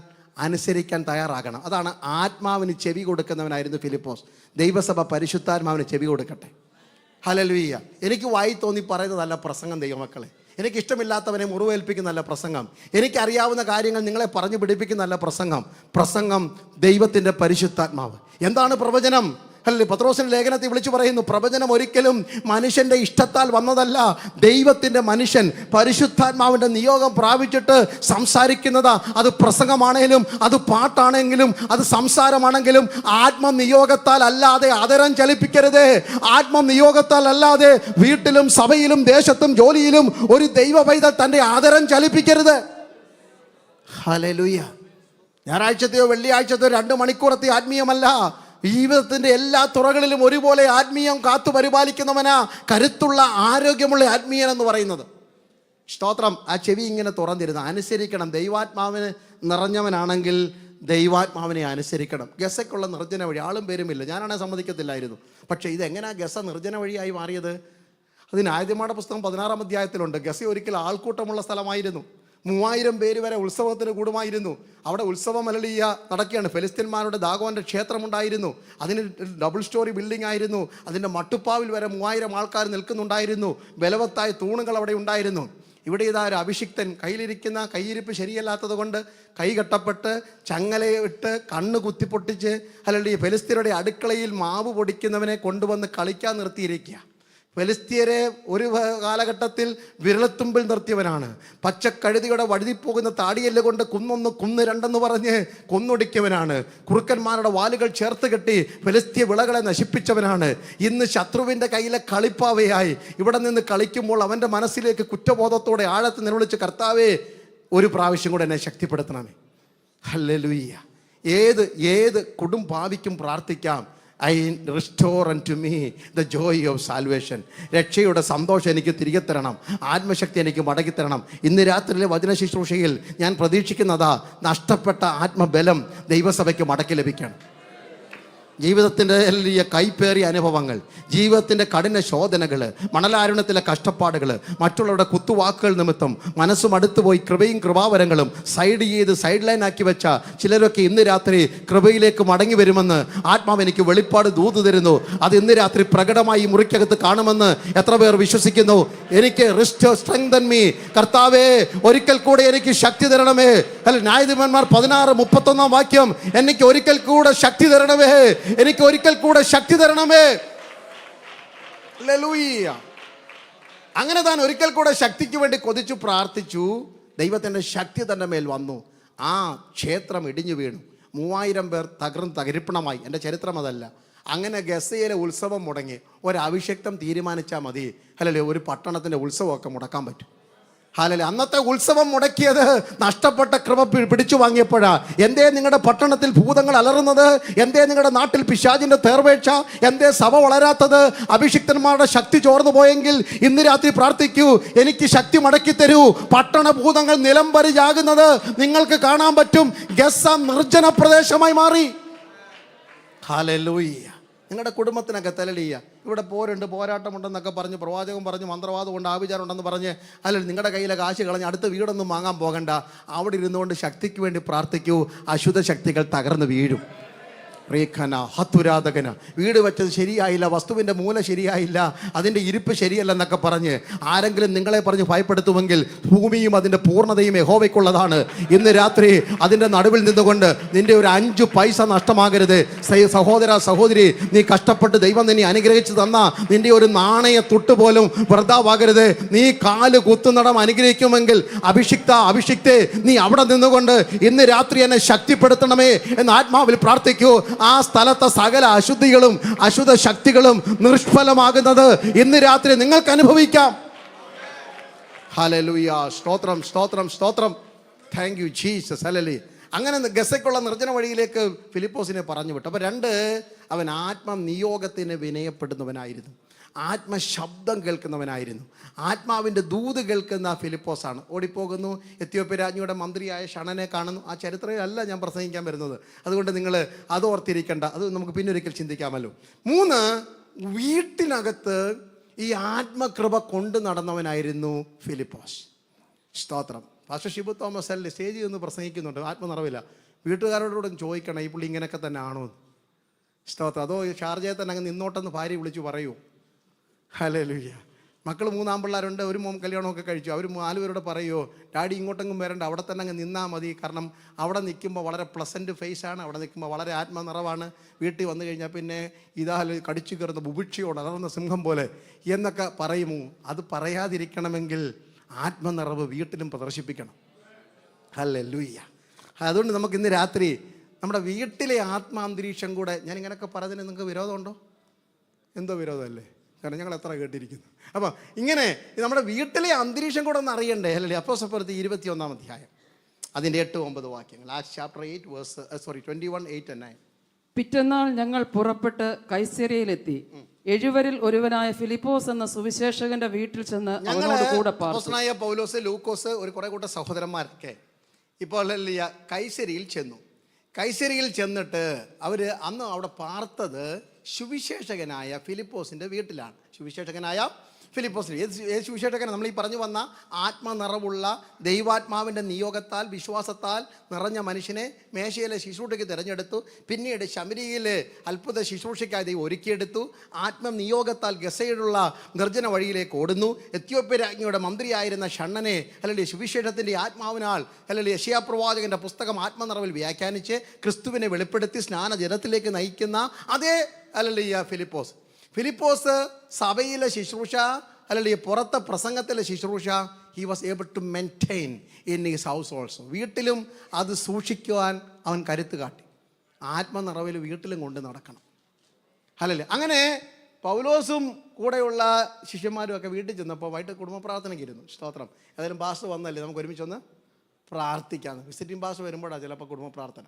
അനുസരിക്കാൻ തയ്യാറാകണം. അതാണ് ആത്മാവിന് ചെവി കൊടുക്കുന്നവനായിരുന്നു ഫിലിപ്പോസ്. ദൈവസഭ പരിശുദ്ധാത്മാവിന് ചെവി കൊടുക്കട്ടെ. ഹല്ലേലൂയ. എനിക്ക് വായി തോന്നി പറയുന്നതല്ല പ്രസംഗം ദൈവമക്കളെ. എനിക്കിഷ്ടമില്ലാത്തവനെ മുറിവേൽപ്പിക്കുന്നതല്ല പ്രസംഗം. എനിക്കറിയാവുന്ന കാര്യങ്ങൾ നിങ്ങളെ പറഞ്ഞു പിടിപ്പിക്കുന്നതല്ല പ്രസംഗം. പ്രസംഗം ദൈവത്തിൻ്റെ പരിശുദ്ധാത്മാവ്. എന്താണ് പ്രവചനം? അല്ലേ, പത്രോസിന്റെ ലേഖനത്തിൽ വിളിച്ചു പറയുന്നു, പ്രവചനം ഒരിക്കലും മനുഷ്യന്റെ ഇഷ്ടത്താൽ വന്നതല്ല. ദൈവത്തിന്റെ മനുഷ്യൻ പരിശുദ്ധാത്മാവിന്റെ നിയോഗം പ്രാപിച്ചിട്ട് സംസാരിക്കുന്നതാ. അത് പ്രസംഗമാണെങ്കിലും, അത് പാട്ടാണെങ്കിലും, അത് സംസാരമാണെങ്കിലും ആത്മനിയോഗത്താൽ അല്ലാതെ അതരം ചലിപ്പിക്കരുത്. ആത്മനിയോഗത്താൽ അല്ലാതെ വീട്ടിലും സഭയിലും ദേശത്തും ജോലിയിലും ഒരു ദൈവ പൈതൽ തൻ്റെ അതരം ചലിപ്പിക്കരുത്. ഹല്ലേലൂയ. ഞായറാഴ്ചത്തെയോ വെള്ളിയാഴ്ചത്തെയോ 2 മണിക്കൂറത്തെ ആത്മീയമല്ല, ജീവിതത്തിൻ്റെ എല്ലാ തുറകളിലും ഒരുപോലെ ആത്മീയം കാത്തു പരിപാലിക്കുന്നവനാ കരുത്തുള്ള ആരോഗ്യമുള്ള ആത്മീയൻ എന്ന് പറയുന്നത്. സ്തോത്രം. ആ ചെവി ഇങ്ങനെ തുറന്നിരുന്ന് അനുസരിക്കണം. ദൈവാത്മാവിന് നിറഞ്ഞവനാണെങ്കിൽ ദൈവാത്മാവിനെ അനുസരിക്കണം. ഗസയ്ക്കുള്ള നിർജ്ജന വഴി ആളും പേരുമില്ല, ഞാനാണെ സമ്മതിക്കത്തില്ലായിരുന്നു. പക്ഷേ ഇതെങ്ങനെയാണ് ഗസ നിർജ്ജന വഴിയായി മാറിയത്? അതിന് ആദ്യമായുടെ പുസ്തകം 16-ാം അധ്യായത്തിലുണ്ട്. ഗസ ഒരിക്കൽ ആൾക്കൂട്ടമുള്ള സ്ഥലമായിരുന്നു. 3000 പേര് വരെ ഉത്സവത്തിന് കൂടുമായിരുന്നു. അവിടെ ഉത്സവം അലളിയ നടക്കുകയാണ്. ഫെലിസ്തീന്മാരുടെ ദാഗോന്റെ ക്ഷേത്രമുണ്ടായിരുന്നു. അതിന് ഡബിൾ സ്റ്റോറി ബിൽഡിംഗ് ആയിരുന്നു. അതിൻ്റെ മട്ടുപ്പാവിൽ വരെ 3000 ആൾക്കാർ നിൽക്കുന്നുണ്ടായിരുന്നു. ബലവത്തായ തൂണുകൾ അവിടെ ഉണ്ടായിരുന്നു. ഇവിടെ ഇതാ ഒരു അഭിഷിക്തൻ, കയ്യിലിരിക്കുന്ന കയ്യിരിപ്പ് ശരിയല്ലാത്തത് കൊണ്ട് കൈ കെട്ടപ്പെട്ട് ചങ്ങലയിട്ട് കണ്ണ് കുത്തിപ്പൊട്ടിച്ച് അല്ലെങ്കിൽ ഫെലിസ്തീനയുടെ അടുക്കളയിൽ മാവ് പൊടിക്കുന്നവനെ കൊണ്ടുവന്ന് കളിക്കാൻ നിർത്തിയിരിക്കുക. ഫെലിസ്തീയരെ ഒരു കാലഘട്ടത്തിൽ വിരലത്തുമ്പിൽ നിർത്തിയവനാണ്. പച്ചക്കഴുതിയുടെ വഴുതിപ്പോകുന്ന താടിയെല്ല് കൊണ്ട് കുന്നൊന്ന് കുന്ന് രണ്ടെന്ന് പറഞ്ഞ് കൊന്നൊടിക്കവനാണ്. കുറുക്കന്മാരുടെ വാലുകൾ ചേർത്ത് കെട്ടി ഫെലിസ്തീയ വിളകളെ നശിപ്പിച്ചവനാണ്. ഇന്ന് ശത്രുവിൻ്റെ കയ്യിലെ കളിപ്പാവയായി ഇവിടെ നിന്ന് കളിക്കുമ്പോൾ അവൻ്റെ മനസ്സിലേക്ക് കുറ്റബോധത്തോടെ ആഴത്തിൽ നിലവിളിച്ച്, കർത്താവേ ഒരു പ്രാവശ്യം കൂടെ എന്നെ ശക്തിപ്പെടുത്തണമേ. ഹല്ലേലൂയ. ഏത് കൊടും പാപിക്കും പ്രാർത്ഥിക്കാം, I restore unto me the joy of salvation. രക്ഷയുടെ സന്തോഷം എനിക്ക് തിരികെ തരണം, ആത്മശക്തി എനിക്ക് മടക്കി തരണം. ഇന്ന് രാത്രിയിലെ വചന ശുശ്രൂഷയിൽ ഞാൻ പ്രതീക്ഷിക്കുന്നതാ, നഷ്ടപ്പെട്ട ആത്മബലം ദൈവസഭയ്ക്ക് മടക്കി ലഭിക്കണം. ജീവിതത്തിൻ്റെ വലിയ കൈപ്പേറിയ അനുഭവങ്ങൾ, ജീവിതത്തിൻ്റെ കഠിന ശോധനകൾ, മണലാരുണ്യത്തിലെ കഷ്ടപ്പാടുകൾ, മറ്റുള്ളവരുടെ കുത്തുവാക്കുകൾ നിമിത്തം മനസ്സും അടുത്തുപോയി കൃപയും കൃപാവരങ്ങളും സൈഡ് ലൈൻ ആക്കി വെച്ച ചിലരൊക്കെ ഇന്ന് രാത്രി കൃപയിലേക്ക് മടങ്ങി വരുമെന്ന് ആത്മാവ് എനിക്ക് വെളിപ്പാട് ദൂത് തരുന്നു. അത് ഇന്ന് രാത്രി പ്രകടമായി മുറിക്കകത്ത് കാണുമെന്ന് എത്ര പേർ വിശ്വസിക്കുന്നു? എനിക്ക് സ്ട്രെങ്തൻ മീ, കർത്താവേ ഒരിക്കൽ കൂടെ എനിക്ക് ശക്തി തരണമേ. അല്ല, ന്യായാധിപന്മാർ 16:31 വാക്യം, എനിക്ക് ഒരിക്കൽ കൂടെ ശക്തി തരണമേ, എനിക്ക് ഒരിക്കൽ കൂടെ ശക്തി തരണമേ. ഹല്ലേലൂയ. അങ്ങനെ താൻ ഒരിക്കൽ കൂടെ ശക്തിക്ക് വേണ്ടി കൊതിച്ചു പ്രാർത്ഥിച്ചു. ദൈവത്തിൻ്റെ ശക്തി തൻ്റെ മേൽ വന്നു. ആ ക്ഷേത്രം ഇടിഞ്ഞു വീണു. 3000 പേർ തകർപ്പണമായി. എൻ്റെ ചരിത്രം അതല്ല. അങ്ങനെ ഗസയിലെ ഉത്സവം മുടങ്ങി. ഒരഭിഷേക്തം തീരുമാനിച്ചാൽ മതി, അല്ലല്ലേ, ഒരു പട്ടണത്തിൻ്റെ ഉത്സവമൊക്കെ മുടക്കാൻ പറ്റും. ഹല്ലേലൂയ. അന്നത്തെ ഉത്സവം മുടക്കിയത് നഷ്ടപ്പെട്ട കൃപ പിടിച്ചു വാങ്ങിയപ്പോഴാ. എന്തേ നിങ്ങളുടെ പട്ടണത്തിൽ ഭൂതങ്ങൾ അലറുന്നത്? എന്തേ നിങ്ങളുടെ നാട്ടിൽ പിശാചിന്റെ തേർവേഴ്ച? എന്തേ സഭ വളരാത്തത്? അഭിഷിക്തന്മാരുടെ ശക്തി ചോർന്നു പോയെങ്കിൽ ഇന്ന് രാത്രി പ്രാർത്ഥിക്കൂ, എനിക്ക് ശക്തി മടക്കി തരൂ. പട്ടണ ഭൂതങ്ങൾ നിലംപരിചാകുന്നത് നിങ്ങൾക്ക് കാണാൻ പറ്റും. ഗസ നിർജ്ജന പ്രദേശമായി മാറി. ഹല്ലേലൂയ. നിങ്ങളുടെ കുടുംബത്തിനൊക്കെ തലലിയ ഇവിടെ പോരാട്ടമുണ്ടെന്നൊക്കെ പറഞ്ഞ് പ്രവാചകൻ പറഞ്ഞ് മന്ത്രവാദം കൊണ്ട് ആഭിചാരം ഉണ്ടെന്ന് പറഞ്ഞ് അല്ലെങ്കിൽ നിങ്ങളുടെ കയ്യിലെ കാശ് കളഞ്ഞ് അടുത്ത വീടൊന്നും വാങ്ങാൻ പോകണ്ട. അവിടെ ഇരുന്നുകൊണ്ട് ശക്തിക്ക് വേണ്ടി പ്രാർത്ഥിക്കൂ. അശുദ്ധ ശക്തികൾ തകർന്ന് വീഴും. റേഖന ഹത്തുരാധകന, വീട് വെച്ചത് ശരിയായില്ല, വസ്തുവിൻ്റെ മൂല ശരിയായില്ല, അതിൻ്റെ ഇരിപ്പ് ശരിയല്ലെന്നൊക്കെ പറഞ്ഞ് ആരെങ്കിലും നിങ്ങളെ പറഞ്ഞ് ഭയപ്പെടുത്തുമെങ്കിൽ ഭൂമിയും അതിൻ്റെ പൂർണ്ണതയും യഹോവയ്ക്കുള്ളതാണ്. ഇന്ന് രാത്രി അതിൻ്റെ നടുവിൽ നിന്നുകൊണ്ട് നിൻ്റെ ഒരു 5 പൈസ നഷ്ടമാകരുത്. സഹോദര സഹോദരി, നീ കഷ്ടപ്പെട്ട് ദൈവം നിന്നെ അനുഗ്രഹിച്ചു തന്ന നിൻ്റെ ഒരു നാണയ തൊട്ടുപോലും വൃഥാവാകരുത്. നീ കാല് കുത്തുന്നിടം അനുഗ്രഹിക്കുമെങ്കിൽ അഭിഷിക്തേ, നീ അവിടെ നിന്നുകൊണ്ട് ഇന്ന് രാത്രി എന്നെ ശക്തിപ്പെടുത്തണമേ എന്ന് ആത്മാവിൽ പ്രാർത്ഥിക്കൂ. ആ സ്ഥലത്തെ സകല അശുദ്ധികളും അശുദ്ധ ശക്തികളും നിഷ്ഫലമാകുന്നത് ഇന്ന് രാത്രി നിങ്ങൾക്ക് അനുഭവിക്കാം. ഹല്ലേലൂയ. സ്തോത്രം സ്തോത്രം സ്തോത്രം. Thank you Jesus. ഹല്ലേലൂയ. അങ്ങനെ ഗസയ്ക്കുള്ള നിർജ്ജന വഴിയിലേക്ക് ഫിലിപ്പോസിനെ പറഞ്ഞു വിട്ടു. അപ്പോൾ 2, അവൻ ആത്മനിയോഗത്തിന് വിനയപ്പെടുന്നവനായിരുന്നു, ആത്മശബ്ദം കേൾക്കുന്നവനായിരുന്നു. ആത്മാവിൻ്റെ ദൂത് കേൾക്കുന്ന ഫിലിപ്പോസാണ്. ഓടിപ്പോകുന്നു, എത്യോപ്യ രാജ്ഞിയുടെ മന്ത്രിയായ ഷണനെ കാണുന്നു. ആ ചരിത്രമല്ല ഞാൻ പ്രസംഗിക്കാൻ വരുന്നത്, അതുകൊണ്ട് നിങ്ങൾ അത് ഓർത്തിരിക്കേണ്ട, അത് നമുക്ക് പിന്നൊരിക്കൽ ചിന്തിക്കാമല്ലോ. 3, വീട്ടിനകത്ത് ഈ ആത്മകൃപ കൊണ്ടു നടന്നവനായിരുന്നു ഫിലിപ്പോസ്. സ്തോത്രം. പാസ്റ്റർ ഷിബു തോമസ് അല്ലേ സ്റ്റേജിൽ നിന്ന് പ്രസംഗിക്കുന്നുണ്ട്, ആത്മനിറവില്ല. വീട്ടുകാരോടുകൂടെ ചോദിക്കണം, ഈ പുള്ളി ഇങ്ങനെയൊക്കെ തന്നെ ആണോ? സ്തോത്രം. അതോ ഷാർജയെ തന്നെ അങ്ങ് നിന്നോട്ടെന്ന് ഭാര്യ വിളിച്ചു പറയൂ? ഹല്ലേലൂയ. മക്കൾ 3 ആൺപിള്ളേരുണ്ട്, ഒരു മോൻ കല്യാണമൊക്കെ കഴിച്ചു. അവർ 4 പേരോട് പറയുമോ, ഡാഡി ഇങ്ങോട്ടെങ്കിലും വരണ്ട, അവിടെ തന്നെ അങ്ങ് നിന്നാൽ മതി, കാരണം അവിടെ നിൽക്കുമ്പോൾ വളരെ പ്ലസൻറ്റ് ഫേസാണ്, അവിടെ നിൽക്കുമ്പോൾ വളരെ ആത്മനിറവാണ്, വീട്ടിൽ വന്നു കഴിഞ്ഞാൽ പിന്നെ ഇതാ കടിച്ചു കയറുന്ന ബുഭിക്ഷയോട് അലർന്ന സിംഹം പോലെ എന്നൊക്കെ പറയുമോ? അത് പറയാതിരിക്കണമെങ്കിൽ ആത്മനിറവ് വീട്ടിലും പ്രദർശിപ്പിക്കണം. ഹല്ലേലൂയ. അതുകൊണ്ട് നമുക്ക് ഇന്ന് രാത്രി നമ്മുടെ വീട്ടിലെ ആത്മാന്തരീക്ഷം കൂടെ, ഞാൻ ഇങ്ങനെയൊക്കെ പറഞ്ഞതിന് നിങ്ങൾക്ക് വിരോധമുണ്ടോ? എന്തോ വിരോധമല്ലേ? കാരണം ഞങ്ങൾ എത്ര കേട്ടിരിക്കുന്നു. അപ്പോൾ ഇങ്ങനെ നമ്മുടെ വീട്ടിലെ അന്തരീക്ഷം കൂടെ ഒന്ന് അറിയണ്ടേ? അല്ലേ? അപ്പോസ്തലപ്രവൃത്തി 21-ാം അധ്യായം അതിൻ്റെ 8-9 വാക്യങ്ങൾ. Acts chapter 8 verse 21, 8 and 9. പിറ്റന്നാൾ ഞങ്ങൾ പുറപ്പെട്ട് കൈസര്യയിലെത്തി. 7 ഒരുവനായ ഫിലിപ്പോസ് എന്ന സുവിശേഷകന്റെ വീട്ടിൽ ചെന്ന് അവനോട് കൂടെ പാർത്തു. അപ്പോസ്തലനായ പൗലോസ്, ലൂക്കോസ്, ഒരു കുറെ കൂട്ട സഹോദരന്മാരൊക്കെ ഇപ്പോൾ കൈസരിയിൽ ചെന്നു. കൈസരിയിൽ ചെന്നിട്ട് അവർ അന്ന് അവിടെ പാർത്തത് സുവിശേഷകനായ ഫിലിപ്പോസിൻ്റെ വീട്ടിലാണ്. സുവിശേഷകനായ ഫിലിപ്പോസിന് ഏത് സുവിശേഷകനാണ്? നമ്മൾ ഈ പറഞ്ഞു വന്ന ആത്മനിറവുള്ള ദൈവാത്മാവിൻ്റെ നിയോഗത്താൽ വിശ്വാസത്താൽ നിറഞ്ഞ മനുഷ്യനെ മേശയിലെ ശുശ്രൂഷയ്ക്ക് തിരഞ്ഞെടുത്തു. പിന്നീട് ശമരിയിൽ അത്ഭുത ശുശ്രൂഷയ്ക്കായി ദൈവം ഒരുക്കിയെടുത്തു. ആത്മനിയോഗത്താൽ ഗസയിലുള്ള നിർജ്ജന വഴിയിലേക്ക് ഓടുന്നു. എത്യോപ്യ രാജ്ഞിയുടെ മന്ത്രിയായിരുന്ന ഷണ്ണനെ അല്ലെങ്കിൽ സുവിശേഷത്തിൻ്റെ ആത്മാവിനാൽ അല്ലെങ്കിൽ യെശയ്യാ പ്രവാചകൻ്റെ പുസ്തകം ആത്മനിറവിൽ വ്യാഖ്യാനിച്ച് ക്രിസ്തുവിനെ വെളിപ്പെടുത്തി സ്നാനജലത്തിലേക്ക് നയിക്കുന്ന അതേ അല്ലെങ്കിൽ ഫിലിപ്പോസ് സഭയിലെ ശുശ്രൂഷ അല്ലെങ്കിൽ പുറത്തെ പ്രസംഗത്തിലെ ശുശ്രൂഷ he was able to maintain in his house also. വീട്ടിലും അത് സൂക്ഷിക്കുവാൻ അവൻ കരുത്ത് കാട്ടി. ആത്മനിറവിൽ വീട്ടിലും കൊണ്ട് നടക്കണം. അല്ലല്ലേ? അങ്ങനെ പൗലോസും കൂടെയുള്ള ശിഷ്യന്മാരും ഒക്കെ വീട്ടിൽ ചെന്നപ്പോൾ വൈകിട്ട് കുടുംബ പ്രാർത്ഥനയ്ക്ക് ഇരുന്നു. സ്തോത്രം. ഏതായാലും പാസ് വന്നല്ലേ, നമുക്ക് ഒരുമിച്ചൊന്ന് പ്രാർത്ഥിക്കാം. വിസിറ്റിംഗ് പാസ് വരുമ്പോഴാണ് ചിലപ്പോൾ കുടുംബ പ്രാർത്ഥന.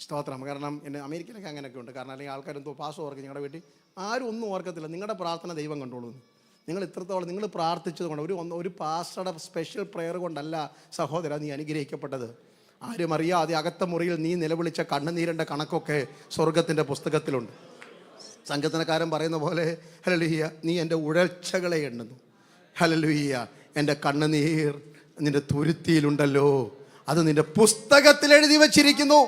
സ്തോത്രം. കാരണം എന്നെ അമേരിക്കയിലൊക്കെ അങ്ങനെയൊക്കെ ഉണ്ട്. കാരണം അല്ലെങ്കിൽ ആൾക്കാരെന്തോ പാസ് ഓർക്കും, ഞങ്ങളുടെ വീട്ടിൽ ആരും ഒന്നും ഓർക്കത്തില്ല. നിങ്ങളുടെ പ്രാർത്ഥന ദൈവം കണ്ടോളുന്നു. നിങ്ങൾ ഇത്രത്തോളം നിങ്ങൾ പ്രാർത്ഥിച്ചത് കൊണ്ട് ഒരു പാസ്റ്ററുടെ സ്പെഷ്യൽ പ്രെയർ കൊണ്ടല്ല സഹോദര നീ അനുഗ്രഹിക്കപ്പെട്ടത്. ആരും അറിയാതെ അകത്ത മുറിയിൽ നീ നിലവിളിച്ച കണ്ണുനീരിൻ്റെ കണക്കൊക്കെ സ്വർഗത്തിൻ്റെ പുസ്തകത്തിലുണ്ട്. സംഗീതക്കാരൻ പറയുന്ന പോലെ ഹല്ലേലൂയ, നീ എൻ്റെ ഉഴൽച്ചകളെ എണ്ണുന്നു. ഹല്ലേലൂയ, എൻ്റെ കണ്ണുനീർ നിൻ്റെ തുരുത്തിയിലുണ്ടല്ലോ, അത് നിൻ്റെ പുസ്തകത്തിൽ എഴുതി വച്ചിരിക്കുന്നു.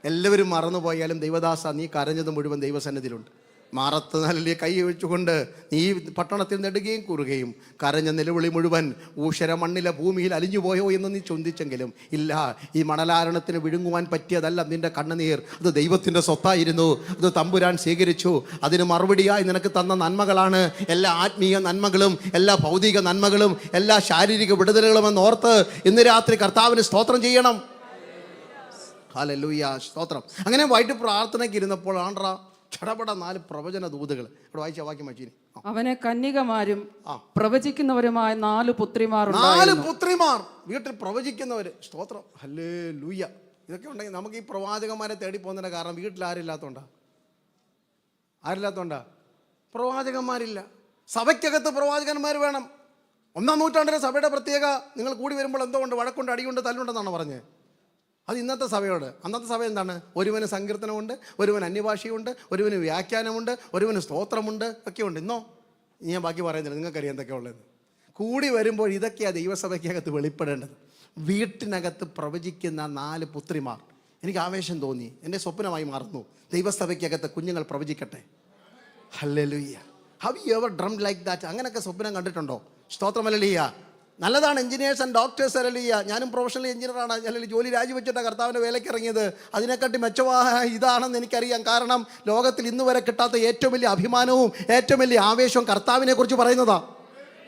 എല്ലാവരും മറന്നുപോയാലും ദൈവദാസ നീ കരഞ്ഞത് മുഴുവൻ ദൈവസന്നിധിയിലുണ്ട്. മാറത്ത് നല്ല കൈ വെച്ചുകൊണ്ട് നീ പട്ടണത്തിൽ നെടുകയും കുറുകയും കരഞ്ഞ നിലവിളി മുഴുവൻ ഊഷര മണ്ണിലെ ഭൂമിയിൽ അലിഞ്ഞുപോയോ എന്ന് നീ ചിന്തിച്ചെങ്കിലും ഇല്ല, ഈ മണലാരണത്തിന് വിഴുങ്ങുവാൻ പറ്റിയതല്ല നിന്റെ കണ്ണുനീർ. അത് ദൈവത്തിൻ്റെ സ്വത്തായിരുന്നു. അത് തമ്പുരാൻ സ്വീകരിച്ചു. അതിന് മറുപടിയായി നിനക്ക് തന്ന നന്മകളാണ് എല്ലാ ആത്മീയ നന്മകളും, എല്ലാ ഭൗതിക നന്മകളും, എല്ലാ ശാരീരിക വിടുതലുകളും എന്നോർത്ത് ഇന്ന് രാത്രി കർത്താവിന് സ്തോത്രം ചെയ്യണം. ഹല്ലേലൂയ, സ്തോത്രം. അങ്ങനെ വൈകിട്ട് പ്രാർത്ഥനയ്ക്ക് ഇരുന്നപ്പോൾ ആണ്ട്ര ചടപട 4 പ്രവചന ദൂതുകൾ. ഇവിടെ വായിച്ച വാക്യം വായിച്ചിനി. അവന് കന്യകമാരും പ്രവചിക്കുന്നവരുമായ 4 പുത്രിമാർ. 4 പുത്രിമാർ വീട്ടിൽ പ്രവചിക്കുന്നവർ. സ്തോത്രം. ഹല്ലേലൂയ. ഇതൊക്കെ ഉണ്ടെങ്കിൽ നമുക്ക് ഈ പ്രവാചകന്മാരെ തേടി പോകുന്നതിൻ്റെ കാരണം വീട്ടിൽ ആരില്ലാത്തോണ്ടാ? പ്രവാചകന്മാരില്ല. സഭയ്ക്കകത്ത് പ്രവാചകന്മാർ വേണം. 1-ാം നൂറ്റാണ്ടിലെ സഭയുടെ പ്രത്യേക നിങ്ങൾ കൂടി വരുമ്പോൾ എന്തോ ഉണ്ട്, വഴക്കുണ്ട്, അടിയുണ്ട്, തല്ലുണ്ടെന്നാണ് പറഞ്ഞത്. അത് ഇന്നത്തെ സഭയോട്. അന്നത്തെ സഭ എന്താണ്? ഒരുവന് സങ്കീർത്തനമുണ്ട്, ഒരുവന് അന്യഭാഷയുണ്ട്, ഒരുവന് വ്യാഖ്യാനമുണ്ട്, ഒരുവന് സ്തോത്രമുണ്ട്, ഒക്കെ ഉണ്ട്. ഇന്നോ ഞാൻ ബാക്കി പറയുന്നില്ല, നിങ്ങൾക്കറിയാം എന്തൊക്കെ ഉള്ളത്. കൂടി വരുമ്പോൾ ഇതൊക്കെയാണ് ദൈവസഭയ്ക്കകത്ത് വെളിപ്പെടേണ്ടത്. വീട്ടിനകത്ത് പ്രവചിക്കുന്ന 4 പുത്രിമാർ. എനിക്ക് ആവേശം തോന്നി, എൻ്റെ സ്വപ്നമായി മാറുന്നു. ദൈവസഭയ്ക്കകത്ത് കുഞ്ഞുങ്ങൾ പ്രവചിക്കട്ടെ. Hallelujah. Have you ever dreamt like that? അങ്ങനെയൊക്കെ സ്വപ്നം കണ്ടിട്ടുണ്ടോ? സ്തോത്രം. ഹല്ലേലൂയ. നല്ലതാണ്. Engineers and doctors hallelujah. ഞാനും പ്രൊഫഷണൽ എഞ്ചിനീയറാണ്. അല്ലെങ്കിൽ ജോലി രാജിവെച്ചിട്ടാണ് കർത്താവിൻ്റെ വേലയ്ക്ക് ഇറങ്ങിയത്. അതിനെക്കാട്ടി മെച്ചമായ ഇതാണെന്ന് എനിക്കറിയാം. കാരണം ലോകത്തിൽ ഇന്ന് വരെ കിട്ടാത്ത ഏറ്റവും വലിയ അഭിമാനവും ഏറ്റവും വലിയ ആവേശവും കർത്താവിനെ കുറിച്ച് പറയുന്നതാണ്.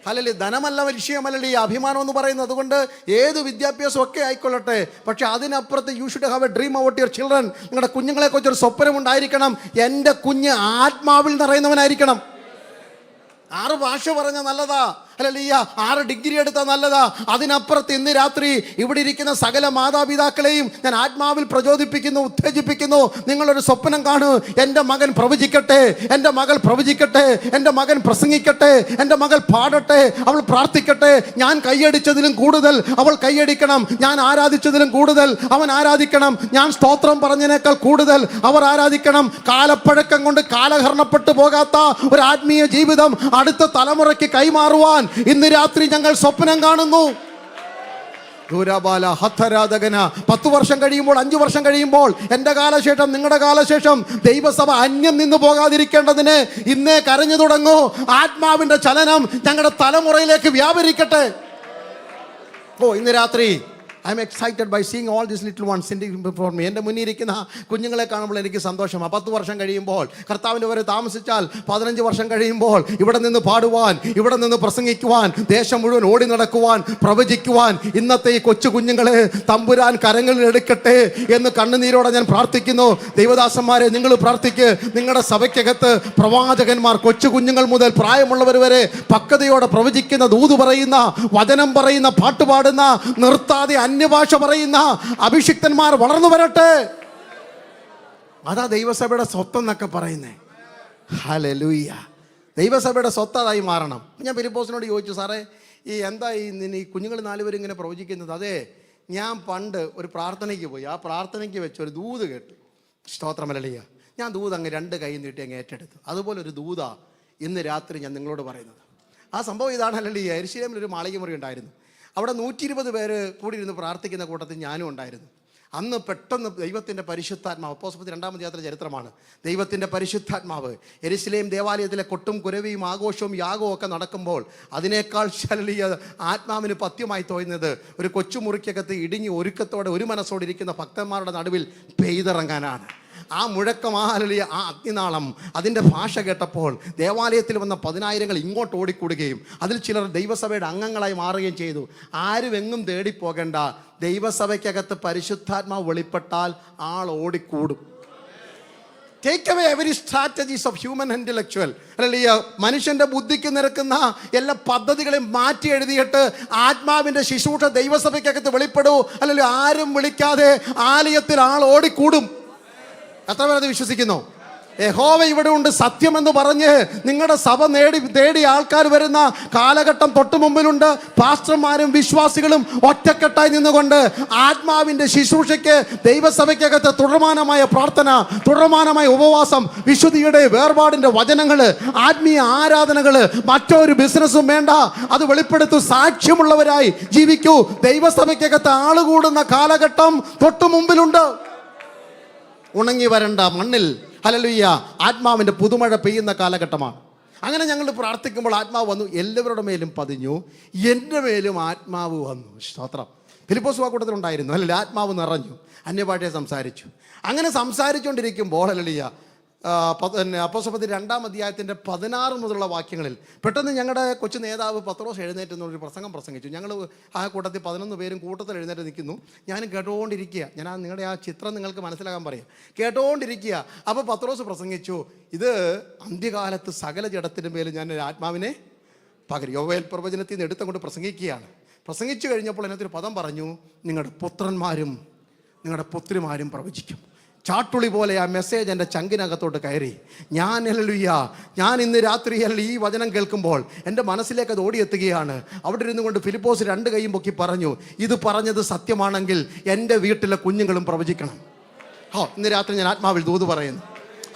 ഹല്ലേലൂയ. ധനമല്ല വിഷയമല്ലല്ലോ ഈ അഭിമാനം എന്ന് പറയുന്നത്. അതുകൊണ്ട് ഏത് വിദ്യാഭ്യാസം ഒക്കെ ആയിക്കൊള്ളട്ടെ, പക്ഷെ അതിനപ്പുറത്ത് you should have A dream about your children. നിങ്ങളുടെ കുഞ്ഞുങ്ങളെ കുറിച്ചൊരു സ്വപ്നം ഉണ്ടായിരിക്കണം. എൻ്റെ കുഞ്ഞ് ആത്മാവിൽ നിറയുന്നവനായിരിക്കണം. 6 ഭാഷ പറഞ്ഞ നല്ലതാ, ഹല്ലേലൂയ. 6 ഡിഗ്രി എടുത്താൽ നല്ലതാ. അതിനപ്പുറത്ത് ഇന്ന് രാത്രി ഇവിടെ ഇരിക്കുന്ന സകല മാതാപിതാക്കളെയും ഞാൻ ആത്മാവിൽ പ്രചോദിപ്പിക്കുന്നു, ഉത്തേജിപ്പിക്കുന്നു. നിങ്ങളൊരു സ്വപ്നം കാണൂ. എൻ്റെ മകൻ പ്രവചിക്കട്ടെ, എൻ്റെ മകൾ പ്രവചിക്കട്ടെ, എൻ്റെ മകൻ പ്രസംഗിക്കട്ടെ, എൻ്റെ മകൾ പാടട്ടെ, അവൾ പ്രാർത്ഥിക്കട്ടെ. ഞാൻ കൈയടിച്ചതിലും കൂടുതൽ അവൾ കൈയടിക്കണം. ഞാൻ ആരാധിച്ചതിലും കൂടുതൽ അവൻ ആരാധിക്കണം. ഞാൻ സ്തോത്രം പറഞ്ഞതിനേക്കാൾ കൂടുതൽ അവർ ആരാധിക്കണം. കാലപ്പഴക്കം കൊണ്ട് കാലഹരണപ്പെട്ടു പോകാത്ത ഒരു ആത്മീയ ജീവിതം അടുത്ത തലമുറയ്ക്ക് കൈമാറുവാൻ ഇന്ന് രാത്രി ഞങ്ങൾ സ്വപ്നം കാണുന്നു. ഗുരബാല ഹത്തരാധകന 10 വർഷം കഴിയുമ്പോൾ, 5 വർഷം കഴിയുമ്പോൾ, എൻ്റെ കാലശേഷം, നിങ്ങളുടെ കാലശേഷം ദൈവസഭ അന്യം നിന്ന് പോകാതിരിക്കേണ്ടതിന് ഇന്നേ കരഞ്ഞു തുടങ്ങൂ. ആത്മാവിൻ്റെ ചലനം ഞങ്ങളുടെ തലമുറയിലേക്ക് വ്യാപരിക്കട്ടെ. ഇന്ന് രാത്രി I am excited by seeing all this little ones sitting before me. എൻ്റെ മുന്നിൽ ഇരിക്കുന്ന കുഞ്ഞുങ്ങളെ കാണുമ്പോൾ എനിക്ക് സന്തോഷമാണ്. 10 വർഷം കഴിയുമ്പോൾ, കർത്താവിൻ്റെ വരെ താമസിച്ചാൽ 15 വർഷം കഴിയുമ്പോൾ ഇവിടെ നിന്ന് പാടുവാൻ, ഇവിടെ നിന്ന് പ്രസംഗിക്കുവാൻ, ദേശം മുഴുവൻ ഓടി നടക്കുവാൻ, പ്രവചിക്കുവാൻ ഇന്നത്തെ ഈ കൊച്ചു കുഞ്ഞുങ്ങളെ തമ്പുരാൻ കരങ്ങളിൽ എടുക്കട്ടെ എന്ന് കണ്ണുനീരോടെ ഞാൻ പ്രാർത്ഥിക്കുന്നു. ദൈവദാസന്മാരെ, നിങ്ങൾ പ്രാർത്ഥിക്ക്. നിങ്ങളുടെ സഭയ്ക്കകത്ത് പ്രവാചകന്മാർ, കൊച്ചു കുഞ്ഞുങ്ങൾ മുതൽ പ്രായമുള്ളവർ വരെ പക്വതയോടെ പ്രവചിക്കുന്ന, ദൂത് പറയുന്ന, വചനം പറയുന്ന, പാട്ടുപാടുന്ന, നിർത്താതെ അന്യഭാഷ പറയുന്ന അഭിഷിക്തന്മാർ വളർന്നു വരട്ടെ. അതാ ദൈവസഭയുടെ സ്വത്തെന്നൊക്കെ പറയുന്നേ. ഹല്ലേലൂയ. ദൈവസഭയുടെ സ്വത്തായി മാറണം. ഞാൻ ഫിലിപ്പോസിനോട് ചോദിച്ചു, സാറേ എന്താ ഈ കുഞ്ഞുങ്ങൾ 4 പേരും ഇങ്ങനെ പ്രവചിക്കുന്നത്? അതെ, ഞാൻ പണ്ട് ഒരു പ്രാർത്ഥനയ്ക്ക് പോയി. ആ പ്രാർത്ഥനയ്ക്ക് വെച്ച് ഒരു ദൂത് കേട്ടു. സ്തോത്രമല്ലേലൂയ. ഞാൻ ദൂത് അങ്ങ് 2 കൈ നീട്ടി അങ്ങ് ഏറ്റെടുത്തു. അതുപോലെ ഒരു ദൂതാ ഇന്ന് രാത്രി ഞാൻ നിങ്ങളോട് പറയുന്നത്. ആ സംഭവം ഇതാണ്. ഹല്ലേലൂയ. യെരുശലേമിൽ ഒരു മാളിക മുറി ഉണ്ടായിരുന്നു. അവിടെ 120 പേര് കൂടി ഇരുന്ന് പ്രാർത്ഥിക്കുന്ന കൂട്ടത്തിൽ ഞാനും ഉണ്ടായിരുന്നു. അന്ന് പെട്ടെന്ന് ദൈവത്തിൻ്റെ പരിശുദ്ധാത്മാവ്, അപ്പോസ്തലരുടെ 2-ാം അധ്യായത്തിലെ ചരിത്രമാണ്. ദൈവത്തിൻ്റെ പരിശുദ്ധാത്മാവ് യെരുശലേം ദേവാലയത്തിലെ കൊട്ടും കുരവിയും ആഘോഷവും യാഗവും ഒക്കെ നടക്കുമ്പോൾ അതിനേക്കാൾ ശല്യ ആത്മാവിന് പഥ്യമായി തോന്നുന്നത് ഒരു കൊച്ചുമുറിക്കകത്ത് ഇടുങ്ങി ഒരുക്കത്തോടെ ഒരു മനസ്സോടെ ഇരിക്കുന്ന ഭക്തന്മാരുടെ നടുവിൽ പെയ്തിറങ്ങാനാണ്. ആ മുഴക്കം, ആ അഗ്നിനാളം, അതിൻ്റെ ഭാഷ കേട്ടപ്പോൾ ദേവാലയത്തിൽ വന്ന 10,000 ഇങ്ങോട്ട് ഓടിക്കൂടുകയും അതിൽ ചിലർ ദൈവസഭയുടെ അംഗങ്ങളായി മാറുകയും ചെയ്തു. ആരും എങ്ങും തേടിപ്പോകേണ്ട. ദൈവസഭയ്ക്കകത്ത് പരിശുദ്ധാത്മാവ് വെളിപ്പെട്ടാൽ ആൾ ഓടിക്കൂടും. Take away every strategies of human intellectual. അല്ലെങ്കിൽ മനുഷ്യൻ്റെ ബുദ്ധിക്ക് നിരക്കുന്ന എല്ലാ പദ്ധതികളെയും മാറ്റി എഴുതിയിട്ട് ആത്മാവിൻ്റെ ശുശ്രൂഷ ദൈവസഭയ്ക്കകത്ത് വെളിപ്പെടൂ. അല്ലെങ്കിൽ ആരും വിളിക്കാതെ ആലയത്തിൽ ആൾ ഓടിക്കൂടും. എത്ര പേരത് വിശ്വസിക്കുന്നു? യഹോവ ഇവിടെ ഉണ്ട് സത്യമെന്ന് പറഞ്ഞ് നിങ്ങളുടെ സഭ തേടി ആൾക്കാർ വരുന്ന കാലഘട്ടം തൊട്ട് മുമ്പിലുണ്ട്. പാസ്റ്റർമാരും വിശ്വാസികളും ഒറ്റക്കെട്ടായി നിന്നുകൊണ്ട് ആത്മാവിൻ്റെ ശുശ്രൂഷയ്ക്ക് ദൈവസഭയ്ക്കകത്ത് തുടർമാനമായ പ്രാർത്ഥന, തുടർമാനമായ ഉപവാസം, വിശുദ്ധിയുടെ വേർപാടിൻ്റെ വചനങ്ങൾ, ആത്മീയ ആരാധനകൾ, മറ്റൊരു ബിസിനസ്സും വേണ്ട. അത് വെളിപ്പെടുത്തു. സാക്ഷ്യമുള്ളവരായി ജീവിക്കൂ. ദൈവസഭയ്ക്കകത്ത് ആളുകൂടുന്ന കാലഘട്ടം തൊട്ട് മുമ്പിലുണ്ട്. ഉണങ്ങി വരണ്ട മണ്ണിൽ ഹല്ലേലൂയ ആത്മാവിൻ്റെ പുതുമഴ പെയ്യുന്ന കാലഘട്ടമാണ്. അങ്ങനെ ഞങ്ങൾ പ്രാർത്ഥിക്കുമ്പോൾ ആത്മാവ് വന്നു. എല്ലാവരുടെ മേലും പതിഞ്ഞു. എൻ്റെ മേലും ആത്മാവ് വന്നു. സ്തോത്രം. ഫിലിപ്പോസ് ആ കൂട്ടത്തിലുണ്ടായിരുന്നു. അല്ലെങ്കിൽ ആത്മാവ് നിറഞ്ഞു. അന്യഭാഷയെ സംസാരിച്ചു. അങ്ങനെ സംസാരിച്ചുകൊണ്ടിരിക്കുമ്പോൾ ഹല്ലേലൂയ അപ്പോസ്തലരുടെ 2-ാം അധ്യായത്തിൻ്റെ 16 മുതലുള്ള വാക്യങ്ങളിൽ പെട്ടെന്ന് ഞങ്ങളുടെ കൊച്ചു നേതാവ് പത്രോസ് എഴുന്നേറ്റ് എന്നൊരു പ്രസംഗം പ്രസംഗിച്ചു. ഞങ്ങൾ ആ കൂട്ടത്തിൽ 11 പേരും കൂട്ടത്തിൽ എഴുന്നേറ്റ് നിൽക്കുന്നു. ഞാൻ കേട്ടുകൊണ്ടിരിക്കുക. ഞാൻ നിങ്ങളുടെ ആ ചിത്രം നിങ്ങൾക്ക് മനസ്സിലാക്കാൻ പറയാം. കേട്ടുകൊണ്ടിരിക്കുക. അപ്പോൾ പത്രോസ് പ്രസംഗിച്ചു, ഇത് അന്ത്യകാലത്ത് സകല ജഡത്തിൻ്റെ മേലും ഞാൻ ആത്മാവിനെ പകരും. യോവേൽ പ്രവചനത്തിൽ നിന്ന് എടുത്തങ്ങോട്ട് പ്രസംഗിക്കുകയാണ്. പ്രസംഗിച്ചു കഴിഞ്ഞപ്പോൾ അതിനകത്തൊരു പദം പറഞ്ഞു, നിങ്ങളുടെ പുത്രന്മാരും നിങ്ങളുടെ പുത്രിമാരും പ്രവചിക്കും. ചാട്ടുളി പോലെ ആ മെസ്സേജ് എൻ്റെ ചങ്കിനകത്തോട്ട് കയറി. ഞാൻ ഇന്ന് രാത്രി ഈ വചനം കേൾക്കുമ്പോൾ എൻ്റെ മനസ്സിലേക്ക് അത് ഓടിയെത്തുകയാണ്. അവിടെ ഇരുന്നു കൊണ്ട് ഫിലിപ്പോസ് 2 കൈയും പൊക്കി പറഞ്ഞു, ഇത് പറഞ്ഞത് സത്യമാണെങ്കിൽ എൻ്റെ വീട്ടിലെ കുഞ്ഞുങ്ങളും പ്രവചിക്കണം. ഇന്ന് രാത്രി ഞാൻ ആത്മാവിൽ ദൂത് പറയുന്നു.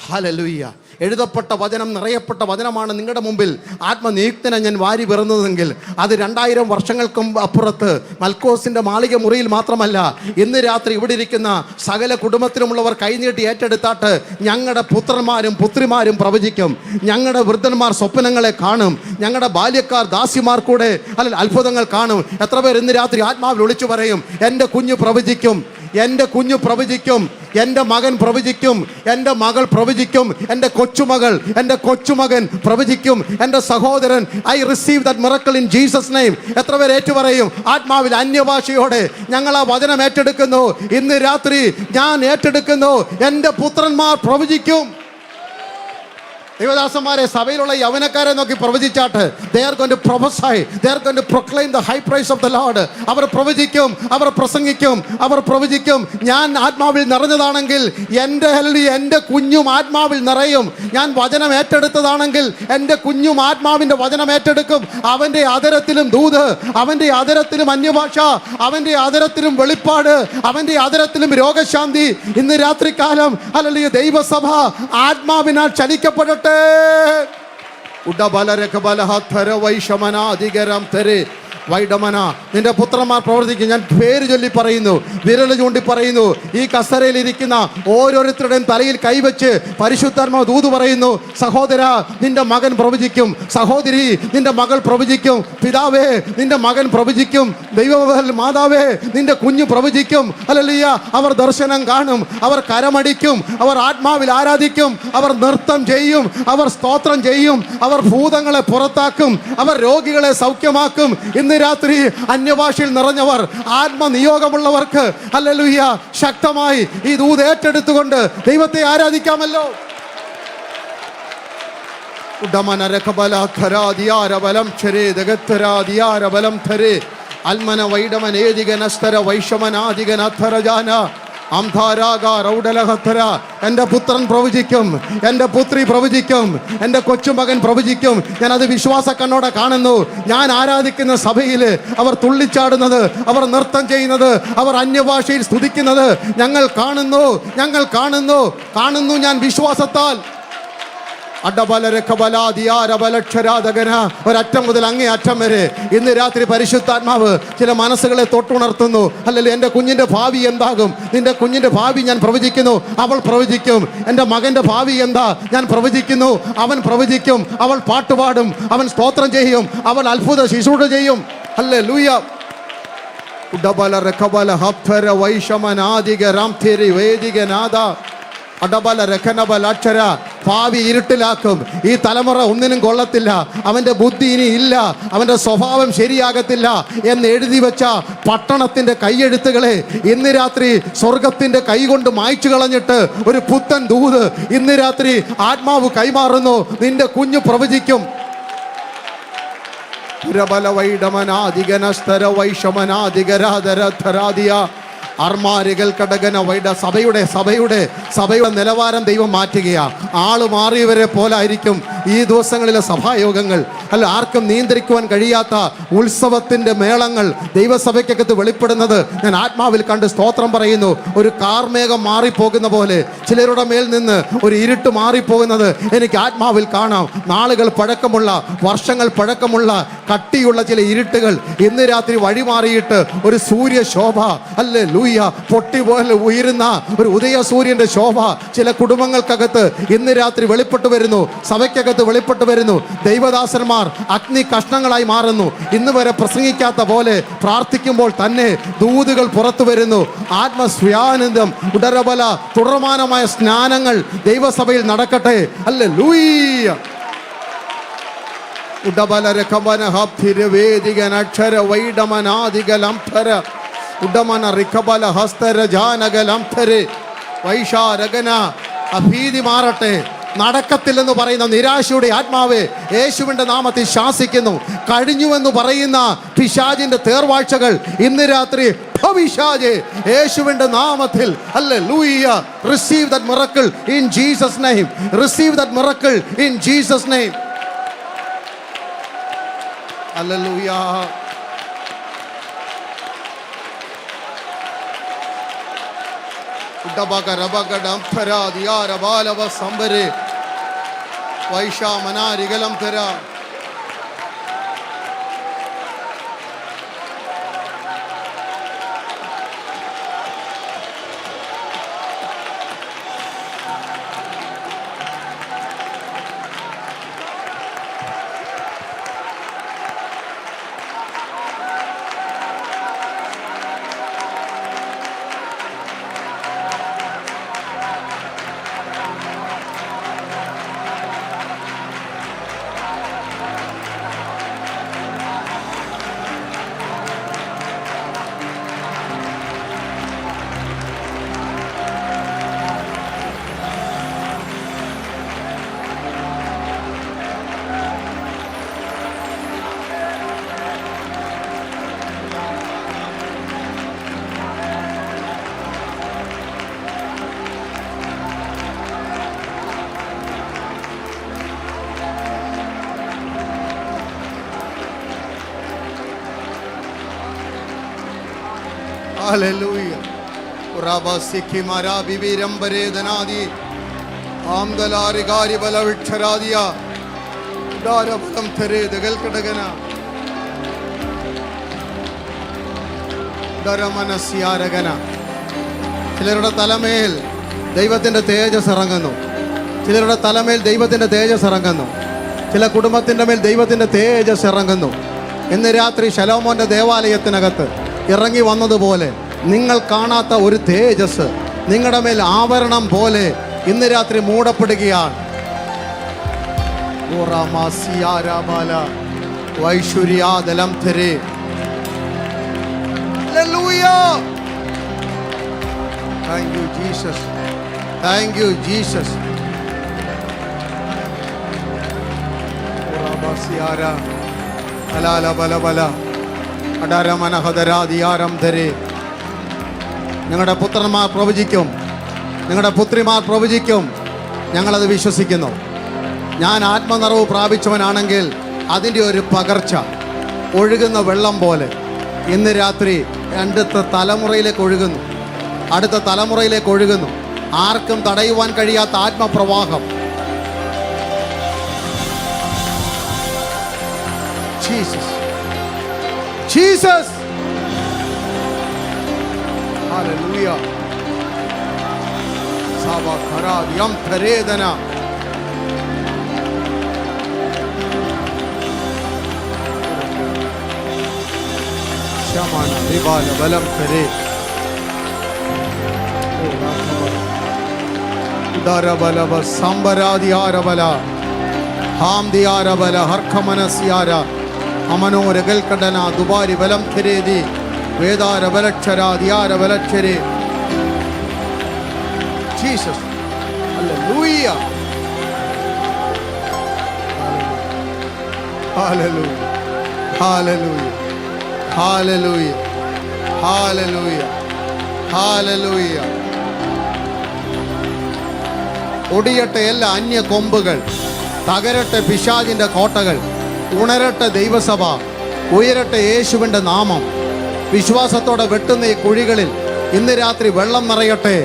ഹല്ലേലൂയ. എഴുതപ്പെട്ട വചനം, നിറയപ്പെട്ട വചനമാണ് നിങ്ങളുടെ മുമ്പിൽ ആത്മനിയുക്തനെ ഞാൻ വാരി പിറന്നതെങ്കിൽ അത് 2000 വർഷങ്ങൾക്കും അപ്പുറത്ത് മൽക്കോസിൻ്റെ മാളിക മുറിയിൽ മാത്രമല്ല, ഇന്ന് രാത്രി ഇവിടെ ഇരിക്കുന്ന സകല കുടുംബത്തിലുമുള്ളവർ കൈനീട്ടി ഏറ്റെടുത്താട്ട് ഞങ്ങളുടെ പുത്രന്മാരും പുത്രിമാരും പ്രവചിക്കും. ഞങ്ങളുടെ വൃദ്ധന്മാർ സ്വപ്നങ്ങളെ കാണും. ഞങ്ങളുടെ ബാല്യക്കാർ ദാസിമാർ കൂടെ അത്ഭുതങ്ങൾ കാണും. എത്ര പേർ ഇന്ന് രാത്രി ആത്മാവിൽ വിളിച്ചു പറയും, എൻ്റെ കുഞ്ഞു പ്രവചിക്കും, എൻ്റെ കുഞ്ഞു പ്രവചിക്കും, എൻ്റെ മകൻ പ്രവചിക്കും, എൻ്റെ മകൾ പ്രവചിക്കും, എൻ്റെ കൊച്ചുമകൾ, എൻ്റെ കൊച്ചുമകൻ പ്രവചിക്കും, എൻ്റെ സഹോദരൻ. I receive that miracle in Jesus name. എത്ര പേർ ഏറ്റുപറയും? ആത്മാവിൽ അന്യഭാഷയോടെ ഞങ്ങൾ ആ വചനം ഏറ്റെടുക്കുന്നു. ഇന്ന് രാത്രി ഞാൻ ഏറ്റെടുക്കുന്നു, എൻ്റെ പുത്രന്മാർ പ്രവചിക്കും. ദൈവദാസന്മാരെ, സഭയിലുള്ള യവനക്കാരെ നോക്കി പ്രവചിച്ചാട്ട്. They are going to prophesy. They are going to proclaim the high praise of the Lord. അവർ പ്രവചിക്കും, അവർ പ്രസംഗിക്കും, അവർ പ്രവചിക്കും. ഞാൻ ആത്മാവിൽ നിറഞ്ഞതാണെങ്കിൽ എൻ്റെ കുഞ്ഞും ആത്മാവിൽ നിറയും. ഞാൻ വചനം ഏറ്റെടുത്തതാണെങ്കിൽ എൻ്റെ കുഞ്ഞും ആത്മാവിൻ്റെ വചനം ഏറ്റെടുക്കും. അവൻ്റെ അതരത്തിലും ദൂത്, അവൻ്റെ അതരത്തിലും അന്യഭാഷ, അവൻ്റെ അതരത്തിലും വെളിപ്പാട്, അവൻ്റെ അതരത്തിലും രോഗശാന്തി. ഇന്ന് രാത്രികാലം ഹല്ലേലൂയ ദൈവസഭ ആത്മാവിനാൽ ചലിക്കപ്പെടട്ടെ. വൈഡമന നിന്റെ പുത്രന്മാർ പ്രവർത്തിക്കും. ഞാൻ പേര് ചൊല്ലി പറയുന്നു, വിരൽ ചൂണ്ടി പറയുന്നു. ഈ കസരയിൽ ഇരിക്കുന്ന ഓരോരുത്തരുടെയും തലയിൽ കൈവച്ച് പരിശുദ്ധാത്മാവ് ദൂത് പറയുന്നു. സഹോദര, നിന്റെ മകൻ പ്രവചിക്കും. സഹോദരി, നിന്റെ മകൾ പ്രവചിക്കും. പിതാവേ, നിന്റെ മകൻ പ്രവചിക്കും. മാതാവേ, നിന്റെ കുഞ്ഞു പ്രവചിക്കും. ഹല്ലേലൂയ. അവർ ദർശനം കാണും, അവർ കരമടിക്കും, അവർ ആത്മാവിൽ ആരാധിക്കും, അവർ നൃത്തം ചെയ്യും, അവർ സ്തോത്രം ചെയ്യും, അവർ ഭൂതങ്ങളെ പുറത്താക്കും, അവർ രോഗികളെ സൗഖ്യമാക്കും. ഇന്ന് രാത്രി അന്യഭാഷയിൽ നിറഞ്ഞവർ, ആത്മനിയോഗമുള്ളവർക്ക് ഹല്ലേലൂയ ശക്തമായി ഈ ദൂത് ഏറ്റെടുത്തുകൊണ്ട് ദൈവത്തെ ആരാധിക്കാമല്ലോ. അൽമന വൈഡമൻ ഏതികനസ്തര വൈഷമനാധികനധരജാന എൻ്റെ പുത്രൻ പ്രവചിക്കും, എൻ്റെ പുത്രി പ്രവചിക്കും, എൻ്റെ കൊച്ചുമകൻ പ്രവചിക്കും. ഞാനത് വിശ്വാസ കണ്ണോടെ കാണുന്നു. ഞാൻ ആരാധിക്കുന്ന സഭയിൽ അവർ തുള്ളിച്ചാടുന്നത്, അവർ നൃത്തം ചെയ്യുന്നത്, അവർ അന്യഭാഷയിൽ സ്തുതിക്കുന്നത് ഞങ്ങൾ കാണുന്നു. ഞാൻ വിശ്വാസത്താൽ. ഒരറ്റം മുതൽ അങ്ങേ അറ്റം വരെ ഇന്ന് രാത്രി പരിശുദ്ധാത്മാവ് ചില മനസ്സുകളെ തൊട്ടുണർത്തുന്നു. അല്ലെങ്കിൽ എൻ്റെ കുഞ്ഞിൻ്റെ ഭാവി എന്താകും? നിന്റെ കുഞ്ഞിൻ്റെ ഭാവി ഞാൻ പ്രവചിക്കുന്നു, അവൾ പ്രവചിക്കും. എൻ്റെ മകൻ്റെ ഭാവി എന്താ? ഞാൻ പ്രവചിക്കുന്നു, അവൻ പ്രവചിക്കും. അവൾ പാട്ടുപാടും, അവൻ സ്തോത്രം ചെയ്യും, അവൾ അത്ഭുത ശുശ്രൂഷ ചെയ്യും. ഹല്ലേലൂയ. ഭാവി ഇരുട്ടിലാക്കും. ഈ തലമുറ ഒന്നിനും കൊള്ളത്തില്ല, അവന്റെ ബുദ്ധി ഇനി ഇല്ല, അവന്റെ സ്വഭാവം ശരിയാകത്തില്ല എന്ന് എഴുതി വെച്ച പട്ടണത്തിന്റെ കൈയെഴുത്തുകളെ ഇന്ന് രാത്രി സ്വർഗത്തിന്റെ കൈ കൊണ്ട് മായ്ച്ചു കളഞ്ഞിട്ട് ഒരു പുത്തൻ ദൂത് ഇന്ന് രാത്രി ആത്മാവ് കൈമാറുന്നു. നിന്റെ കുഞ്ഞു പ്രവചിക്കും. അർമാരികൾ കടകന വൈഡ. സഭയുടെ നിലവാരം ദൈവം മാറ്റുകയാ. ആള് മാറിയവരെ പോലായിരിക്കും ഈ ദിവസങ്ങളിലെ സഭായോഗങ്ങൾ. അല്ല, ആർക്കും നിയന്ത്രിക്കുവാൻ കഴിയാത്ത ഉത്സവത്തിന്റെ മേളങ്ങൾ ദൈവസഭയ്ക്കകത്ത് വെളിപ്പെടുന്നത് ഞാൻ ആത്മാവിൽ കണ്ട് സ്തോത്രം പറയുന്നു. ഒരു കാർമേഘം മാറിപ്പോകുന്ന പോലെ ചിലരുടെ മേൽ നിന്ന് ഒരു ഇരുട്ട് മാറിപ്പോകുന്നത് എനിക്ക് ആത്മാവിൽ കാണാം. നാളുകൾ പഴക്കമുള്ള, വർഷങ്ങൾ പഴക്കമുള്ള കട്ടിയുള്ള ചില ഇരുട്ടുകൾ ഇന്ന് രാത്രി വഴിമാറിയിട്ട് ഒരു സൂര്യശോഭ, അല്ലേ ലൂയ, പൊട്ടി പോലെ ഉയരുന്ന ഒരു ഉദയ സൂര്യന്റെ ശോഭ ചില കുടുംബങ്ങൾക്കകത്ത് ഇന്ന് രാത്രി വെളിപ്പെട്ടു വരുന്നു. സഭയ്ക്കകത്ത് വെളിപ്പെട്ടു വരുന്നു. ദൈവദാസന്മാർ അഗ്നി കഷ്ണങ്ങളായി മാറുന്നു. ഇന്ന് വരെ പ്രസംഗിക്കാത്ത പോലെ പ്രാർത്ഥിക്കുമ്പോൾ തന്നെ ദൂതുകൾ പുറത്തു വരുന്നു. ആത്മസ്വയാനന്ദം, ഉടരബല, തുടർമാനമായ സ്നാനങ്ങൾ ദൈവസഭയിൽ നടക്കട്ടെ. ഹല്ലേലൂയ. ഉടബലരകമന ഹബ്ധിരവേദികനക്ഷര വൈഡമനാദികലംഫര ഉടമന റിക്കബല ഹസ്തര ജാനകലംഫരെ വൈശാരകന. അഭീതി മാറട്ടെ. നടക്കത്തില്ലെന്ന് പറയുന്ന നിരാശയുടെ ആത്മാവെ യേശുവിന്റെ നാമത്തിൽ ശാസിക്കുന്നു. കഴിഞ്ഞുവെന്ന് പറയുന്ന പിശാചിന്റെ തേർവാഴ്ചകൾ ഇന്ന് രാത്രി പിശാചേ യേശുവിന്റെ നാമത്തിൽ hallelujah. Receive that miracle in Jesus name. Receive that miracle in Jesus name. Hallelujah. വൈഷാമനാരികലം തര. Hallelujah. Uraba sikhi mara bivirambare danadi amdalari gari bala vitcharadia dara balam thare dagal kadagana ധരമനസ്യാരകന. ചിലരുടെ തലമേൽ ദൈവത്തിൻ്റെ തേജസ് ഇറങ്ങുന്നു. ചിലരുടെ തലമേൽ ദൈവത്തിൻ്റെ തേജസ് ഇറങ്ങുന്നു. ചില കുടുംബത്തിൻ്റെ മേൽ ദൈവത്തിൻ്റെ തേജസ് ഇറങ്ങുന്നു. ഇന്ന് രാത്രി ശലോമോന്റെ ദേവാലയത്തിനകത്ത് ഇറങ്ങി വന്നതുപോലെ നിങ്ങൾ കാണാത്ത ഒരു തേജസ് നിങ്ങളുടെ മേൽ ആവരണം പോലെ ഇന്ന് രാത്രി മൂടപ്പെടുകയാണ്. വൈശുര്യാദലം ധരേ. Hallelujah. Thank you, Jesus. Thank you, Jesus. Urabasiara alala bala bala adaramana hadaraadiyaram ധരേ. നിങ്ങളുടെ പുത്രന്മാർ പ്രവചിക്കും, നിങ്ങളുടെ പുത്രിമാർ പ്രവചിക്കും. ഞങ്ങളത് വിശ്വസിക്കുന്നു. ഞാൻ ആത്മനിറവ് പ്രാപിച്ചവനാണെങ്കിൽ അതിൻ്റെ ഒരു പകർച്ച ഒഴുകുന്ന വെള്ളം പോലെ ഇന്ന് രാത്രി അടുത്ത തലമുറയിലേക്ക് ഒഴുകുന്നു, അടുത്ത തലമുറയിലേക്ക് ഒഴുകുന്നു. ആർക്കും തടയുവാൻ കഴിയാത്ത ആത്മപ്രവാഹം. Jesus, Jesus, hallelujah. സവഖരാദ്യം ധരേദന. ശമന വിബാല ബലം ധരേ. ഉദാരബലബ സംബരാദിയാരബല ഹാംദിയാരബല ഹർഖമനസ്യാര അമനോരകൽക്കടന ദുബാരി ബലം ധരേതി വേദാരബലക്ഷരാദിയാരബലക്ഷരേ. Jesus, hallelujah, hallelujah, hallelujah, hallelujah, hallelujah, hallelujah. ഒടിയട്ടെ എല്ലാ അന്യ കൊമ്പുകൾ, തകരട്ടെ പിശാചിന്റെ കോട്ടകൾ, ഉണരട്ടെ ദൈവസഭ, ഉയരട്ടെ യേശുവിൻ്റെ നാമം. വിശ്വാസത്തോടെ വെട്ടുന്ന ഈ കുഴികളിൽ ഇന്ന് രാത്രി വെള്ളം നിറയട്ടെ.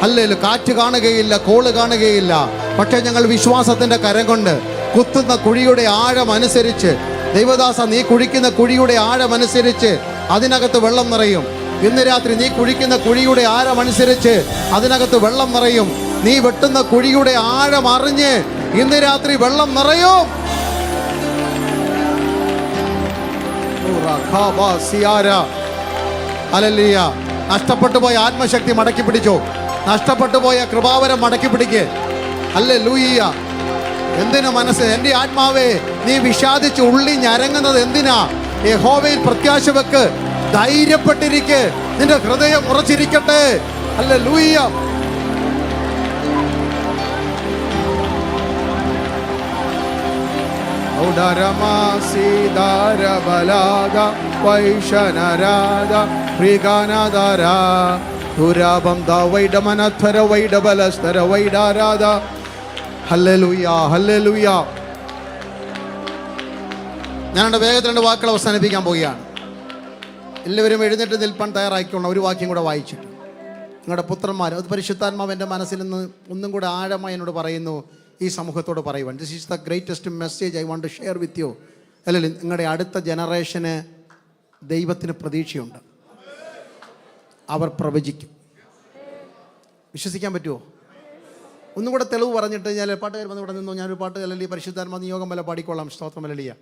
ഹല്ലേലൂയ. കാറ്റ് കാണുകയില്ല, കോള് കാണുകയില്ല, പക്ഷെ ഞങ്ങൾ വിശ്വാസത്തിൻ്റെ കരം കൊണ്ട് കുത്തുന്ന കുഴിയുടെ ആഴം അനുസരിച്ച്, ദൈവദാസ നീ കുഴിക്കുന്ന കുഴിയുടെ ആഴം അനുസരിച്ച് അതിനകത്ത് വെള്ളം നിറയും. ഇന്ന് രാത്രി നീ കുഴിക്കുന്ന കുഴിയുടെ ആഴം അനുസരിച്ച് അതിനകത്ത് വെള്ളം നിറയും. നീ വെട്ടുന്ന കുഴിയുടെ ആഴം അറിഞ്ഞ് ഇന്ന് രാത്രി വെള്ളം നിറയും. ഹല്ലേലൂയ. നഷ്ടപ്പെട്ടു പോയ ആത്മശക്തി മടക്കി പിടിച്ചോ. നഷ്ടപ്പെട്ടു പോയ കൃപാവരം മടക്കി പിടിക്ക്. ഹല്ലേലൂയ. എന്തിനു മനസ്സ്, എൻ്റെ ആത്മാവേ നീ വിഷാദിച്ച് ഉള്ളി ഞരങ്ങുന്നത് എന്തിനാ? യഹോവയിൽ പ്രത്യാശ വെക്ക്, ധൈര്യപ്പെട്ടിരിക്ക്, നിന്റെ ഹൃദയം ഉറച്ചിരിക്കട്ടെ. ഹല്ലേലൂയ. ൗഡരമാസിദാരബലാദ വൈഷനരാദ പ്രിഗാനദര ദുരാബം ദ വൈഡമനധര വൈഡബലസ്തര വൈഡാരാദ. Hallelujah, hallelujah. ഞാനെൻ്റെ വേഗത്തിൽ രണ്ട് വാക്കുകൾ അവസാനിപ്പിക്കാൻ പോവുകയാണ്. എല്ലാവരും എഴുന്നേറ്റ് നിൽപ്പാൻ തയ്യാറാക്കിക്കൊള്ള ഒരു വാക്യം കൂടെ വായിച്ചിട്ട് നിങ്ങളുടെ പുത്രന്മാർ, അത് പരിശുദ്ധാത്മാവ് എൻ്റെ മനസ്സിൽ നിന്ന് ഒന്നും കൂടെ ആഴമായി എന്നോട് പറയുന്നു ഈ സമൂഹത്തോട് പറയുവാൻ. This is the greatest message I want to share with you. അല്ലെങ്കിൽ നിങ്ങളുടെ അടുത്ത ജനറേഷന് ദൈവത്തിന് പ്രതീക്ഷയുണ്ട്. അവർ പ്രവചിക്കും. വിശ്വസിക്കാൻ പറ്റുമോ? ഒന്നും കൂടെ തെളിവ് പറഞ്ഞിട്ട് ഞാൻ പാട്ടുകാർ വന്ന് ഇവിടെ നിന്നോ, ഞാനൊരു പാട്ട് അല്ലെങ്കിൽ പരിശുദ്ധാത്മാ നിയോഗം വല്ല പാടിക്കൊള്ളാം. സ്തോത്രം ഹല്ലേലൂയ.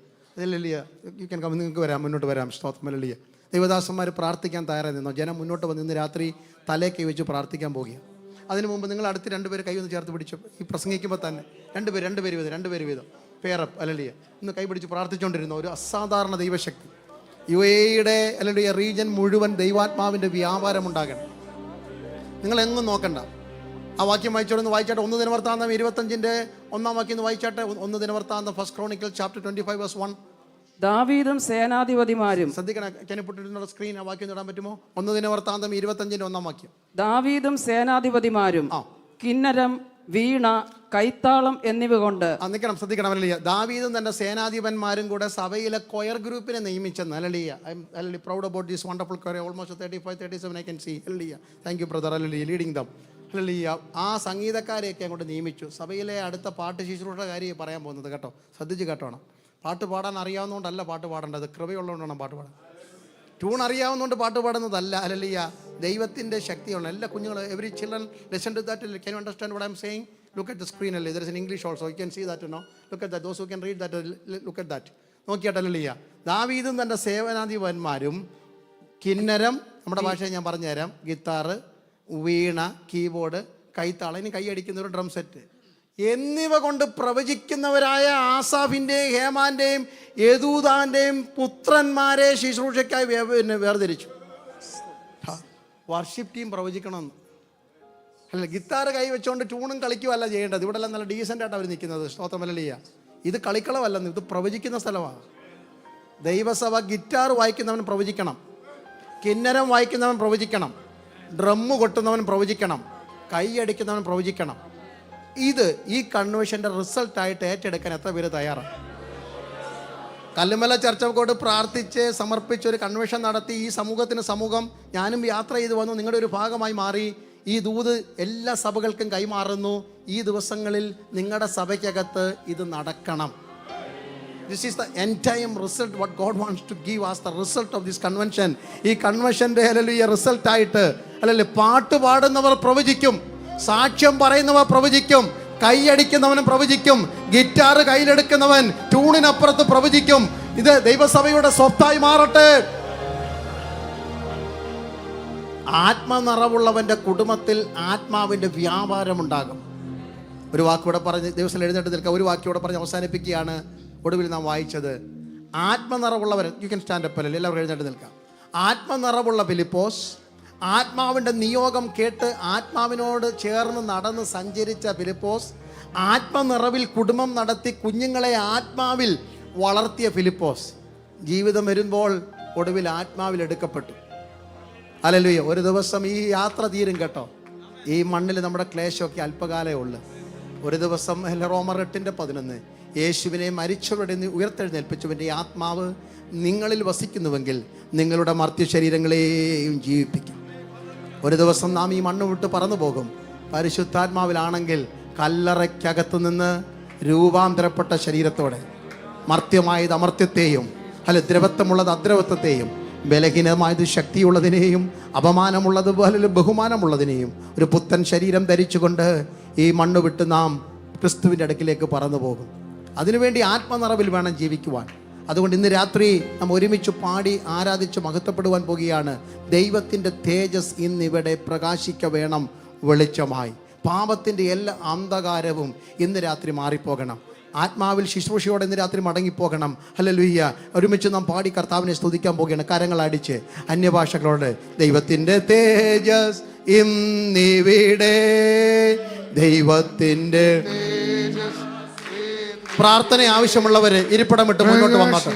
ഹല്ലേലൂയ. You can come. നിങ്ങൾക്ക് വരാം, മുന്നോട്ട് വരാം. സ്തോത്രം ഹല്ലേലൂയ. ദൈവദാസന്മാർ പ്രാർത്ഥിക്കാൻ തയ്യാറായി നിന്നോ. ജനം മുന്നോട്ട് വന്ന് ഇന്ന് രാത്രി തലേക്ക് വെച്ച് പ്രാർത്ഥിക്കാൻ പോകുകയാണ്. അതിനു മുമ്പ് നിങ്ങൾ അടുത്ത് രണ്ടുപേര് കൈ ഒന്ന് ചേർത്ത് പിടിച്ചു. ഈ പ്രസംഗിക്കുമ്പോൾ തന്നെ രണ്ടുപേര് വീതം പേരപ്പ് ഹല്ലേലൂയ ഇന്ന് കൈ പിടിച്ച് പ്രാർത്ഥിച്ചുകൊണ്ടിരുന്ന ഒരു അസാധാരണ ദൈവശക്തി UAE-യുടെ ഹല്ലേലൂയ റീജൻ മുഴുവൻ ദൈവാത്മാവിൻ്റെ വ്യാപാരം ഉണ്ടാകണം. നിങ്ങളെങ്ങും നോക്കണ്ട. ആ വാക്യം വായിച്ചോടൊന്ന് വായിച്ചാട്ടെ. 1 ദിനവൃത്താന്തം 25-ന്റെ 1-ാം വാക്യം ഒന്ന് വായിച്ചാട്ടെ. 1 ദിനവൃത്താന്തം ഫസ്റ്റ് ക്രോണിക്കൽ ചാപ്റ്റർ 25:1. ദാവീദും സേനാധിപതിമാരും. ശ്രദ്ധിക്കണം, കനിപ്പെട്ടിട്ടുള്ള സ്ക്രീൻ ആ വാക്യം ഇടാൻ പറ്റുമോ? 1 ദിനവൃത്താന്തം 25-ന്റെ 1-ാം വാക്യം. ദാവീദും സേനാധിപതിമാരും കിന്നരം, വീണ, കൈത്താളം എന്നിവ കൊണ്ട്. നിൽക്കണം, ശ്രദ്ധിക്കണം. ഹല്ലേലൂയ. ദാവീദും തന്റെ സേനാധിപന്മാരും കൂടെ സഭയിലെ കൊയർ ഗ്രൂപ്പിനെ നിയമിച്ചെന്ന്. Hallelujah. I am hallelujah proud about this wonderful coir. Almost 35-37 I can see. Hallelujah. Thank you brother. Hallelujah. Leading dum. Hallelujah. ആ സംഗീതക്കാരെയൊക്കെ അങ്ങോട്ട് നിയമിച്ചു. സഭയിലെ അടുത്ത പാട്ട് ശുശ്രൂഷയുടെ കാര്യം പറയാൻ പോകുന്നത് കേട്ടോ. ശ്രദ്ധിച്ച് കേട്ടോണം. പാട്ട് പാടാൻ അറിയാവുന്നതുകൊണ്ടല്ല പാട്ട് പാടേണ്ടത്, കൃപയുള്ളതുകൊണ്ടാണ് പാട്ട് പാടാൻ. ട്യൂൺ അറിയാവുന്നതുകൊണ്ട് പാട്ട് പാടുന്നതല്ല. ഹല്ലേലൂയ. ദൈവത്തിൻ്റെ ശക്തിയാണ്. എല്ലാ കുഞ്ഞുങ്ങളും, every children listen to that. Can you understand what I'm saying? Look at the screen. There is an English also. You can see that, you know. Look at that. Those who can read that, look at that. നോക്കിയാട്ടെ. Hallelujah. ദാവീദും തൻ്റെ സേവനാധിപന്മാരും കിന്നരം, നമ്മുടെ ഭാഷയിൽ ഞാൻ പറഞ്ഞുതരാം, guitar, വീണ, keyboard, കൈത്താളം, ഇനി കൈയടിക്കുന്ന ഒരു drum set എന്നിവ കൊണ്ട് പ്രവചിക്കുന്നവരായ ആസാഫിൻ്റെയും ഹേമാൻ്റെയും യദൂദാൻ്റെയും പുത്രന്മാരെ ശുശ്രൂഷയ്ക്കായി വേർതിരിച്ചു. വർഷിപ്പ് ടീം പ്രവചിക്കണമെന്ന്. അല്ല, ഗിത്താറ് കൈ വെച്ചുകൊണ്ട് ട്യൂണും കളിക്കുകയല്ല ചെയ്യേണ്ടത്. ഇവിടെ എല്ലാം നല്ല ഡീസൻ്റായിട്ട് അവർ നിൽക്കുന്നത്. സ്തോത്രം. ഹല്ലേലൂയ. ഇത് കളിക്കളമല്ലെന്ന്, ഇത് പ്രവചിക്കുന്ന സ്ഥലമാണ്. ദൈവസഭ ഗിറ്റാർ വായിക്കുന്നവൻ പ്രവചിക്കണം, കിന്നരം വായിക്കുന്നവൻ പ്രവചിക്കണം, ഡ്രമ്മ് കൊട്ടുന്നവൻ പ്രവചിക്കണം, കൈയടിക്കുന്നവൻ പ്രവചിക്കണം. ഇത് ഈ കൺവെൻഷൻ്റെ റിസൾട്ടായിട്ട് ഏറ്റെടുക്കാൻ എത്ര പേര് തയ്യാറാണ്? കല്ലുമല ചർച്ച കോഡ് പ്രാർത്ഥിച്ച് സമർപ്പിച്ച് ഒരു കൺവെൻഷൻ നടത്തി ഈ സമൂഹത്തിന് സമൂഹം ഞാനും യാത്ര ചെയ്ത് വന്നു, നിങ്ങളുടെ ഒരു ഭാഗമായി മാറി. ഈ ദൂത് എല്ലാ സഭകൾക്കും കൈമാറുന്നു. ഈ ദിവസങ്ങളിൽ നിങ്ങളുടെ സഭയ്ക്കകത്ത് ഇത് നടക്കണം. This is the end time result what God wants to give us, the result of this convention. ഈ കൺവെൻഷൻ്റെ ഹല്ലേലൂയ റിസൾട്ട് ആയിട്ട് അല്ലല്ലേ, പാട്ട് പാടുന്നവർ പ്രവചിക്കും, സാക്ഷ്യം പറയുന്നവർ പ്രവചിക്കും, കൈയടിക്കുന്നവനും പ്രവചിക്കും, ഗിറ്റാർ കയ്യിലെടുക്കുന്നവൻ ട്യൂണിനപ്പുറത്ത് പ്രവചിക്കും. ഇത് ദൈവസഭയുടെ സ്വത്തായി മാറട്ടെ. ആത്മനിറവുള്ളവന്റെ കുടുംബത്തിൽ ആത്മാവിന്റെ വ്യാപാരമുണ്ടാകും. ഒരു വാക്കിവിടെ പറഞ്ഞ് ദിവസം എഴുന്നേറ്റ് നിൽക്കുക. ഒരു വാക്കിയോടെ പറഞ്ഞ് അവസാനിപ്പിക്കുകയാണ്. ഒടുവിൽ നാം വായിച്ചത് ആത്മനിറവുള്ളവർ. You can stand up. അല്ലേ, എല്ലാവരും എഴുന്നേറ്റ് നിൽക്കാം. ആത്മനിറവുള്ള ഫിലിപ്പോസ്, ആത്മാവിൻ്റെ നിയോഗം കേട്ട് ആത്മാവിനോട് ചേർന്ന് നടന്ന് സഞ്ചരിച്ച ഫിലിപ്പോസ്, ആത്മനിറവിൽ കുടുംബം നടത്തി കുഞ്ഞുങ്ങളെ ആത്മാവിൽ വളർത്തിയ ഫിലിപ്പോസ്, ജീവിതം വരുമ്പോൾ ഒടുവിൽ ആത്മാവിൽ എടുക്കപ്പെട്ടു. ഹല്ലേലൂയ. ഒരു ദിവസം ഈ യാത്ര തീരും കേട്ടോ. ഈ മണ്ണിൽ നമ്മുടെ ക്ലേശമൊക്കെ അല്പകാലമേ ഉള്ളു. ഒരു ദിവസം റോമർ 8:11 യേശുവിനെ മരിച്ചവരുടെ ഉയർത്തെഴുന്നേൽപ്പിച്ചവൻ്റെ ആത്മാവ് നിങ്ങളിൽ വസിക്കുന്നുവെങ്കിൽ നിങ്ങളുടെ മർത്യ ശരീരങ്ങളെയും ജീവിപ്പിക്കും. ഒരു ദിവസം നാം ഈ മണ്ണ് വിട്ട് പറന്നു പോകും. പരിശുദ്ധാത്മാവിലാണെങ്കിൽ കല്ലറയ്ക്കകത്ത് നിന്ന് രൂപാന്തരപ്പെട്ട ശരീരത്തോടെ മർത്യമായത് അമർത്യത്തെയും അല്ല ദ്രവത്വമുള്ളത് അദ്രവത്വത്തെയും ബലഹീനമായത് ശക്തിയുള്ളതിനെയും അപമാനമുള്ളത് ബഹുമാനമുള്ളതിനെയും ഒരു പുത്തൻ ശരീരം ധരിച്ചുകൊണ്ട് ഈ മണ്ണ് വിട്ട് നാം ക്രിസ്തുവിൻ്റെ അടുക്കിലേക്ക് പറന്നു പോകും. അതിനുവേണ്ടി ആത്മനിറവിൽ വേണം ജീവിക്കുവാൻ. അതുകൊണ്ട് ഇന്ന് രാത്രി നാം ഒരുമിച്ച് പാടി ആരാധിച്ച് മഹത്വപ്പെടുവാൻ പോകുകയാണ്. ദൈവത്തിൻ്റെ തേജസ് ഇന്നിവിടെ പ്രകാശിക്ക വേണം വെളിച്ചമായി. പാപത്തിൻ്റെ എല്ലാ അന്ധകാരവും ഇന്ന് രാത്രി മാറിപ്പോകണം. ആത്മാവിൽ ശുശ്രൂഷയോടെ ഇന്ന് രാത്രി മടങ്ങിപ്പോകണം. ഹല്ലേലൂയ. ഒരുമിച്ച് നാം പാടി കർത്താവിനെ സ്തുതിക്കാൻ പോകുകയാണ്. കരങ്ങൾ അടിച്ച് അന്യഭാഷകളോട് ദൈവത്തിൻ്റെ തേജസ് ഇന്നിവിടെ, ദൈവത്തിൻ്റെ പ്രാർത്ഥന ആവശ്യമുള്ളവര് ഇരിപ്പിടം വിട്ട് മുന്നോട്ട് വന്നോട്ടെ.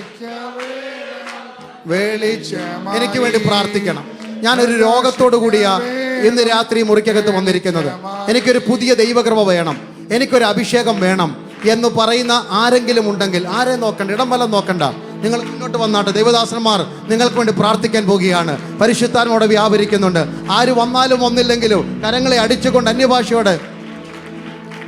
എനിക്ക് വേണ്ടി പ്രാർത്ഥിക്കണം. ഞാനൊരു രോഗത്തോടു കൂടിയാ ഇന്ന് രാത്രി മുറിക്കകത്ത് വന്നിരിക്കുന്നത്. എനിക്കൊരു പുതിയ ദൈവകൃപ വേണം, എനിക്കൊരു അഭിഷേകം വേണം എന്ന് പറയുന്ന ആരെങ്കിലും ഉണ്ടെങ്കിൽ ആരെ നോക്കണ്ട, ഇടം വല്ലം നോക്കണ്ട, നിങ്ങൾ മുന്നോട്ട് വന്നാട്ടെ. ദൈവദാസന്മാർ നിങ്ങൾക്ക് വേണ്ടി പ്രാർത്ഥിക്കാൻ പോകുകയാണ്. പരിശുദ്ധാത്മാവോടെ വ്യാപരിക്കുന്നുണ്ട്. ആര് വന്നാലും വന്നില്ലെങ്കിലും കരങ്ങളെ അടിച്ചുകൊണ്ട് അന്യഭാഷയോടെ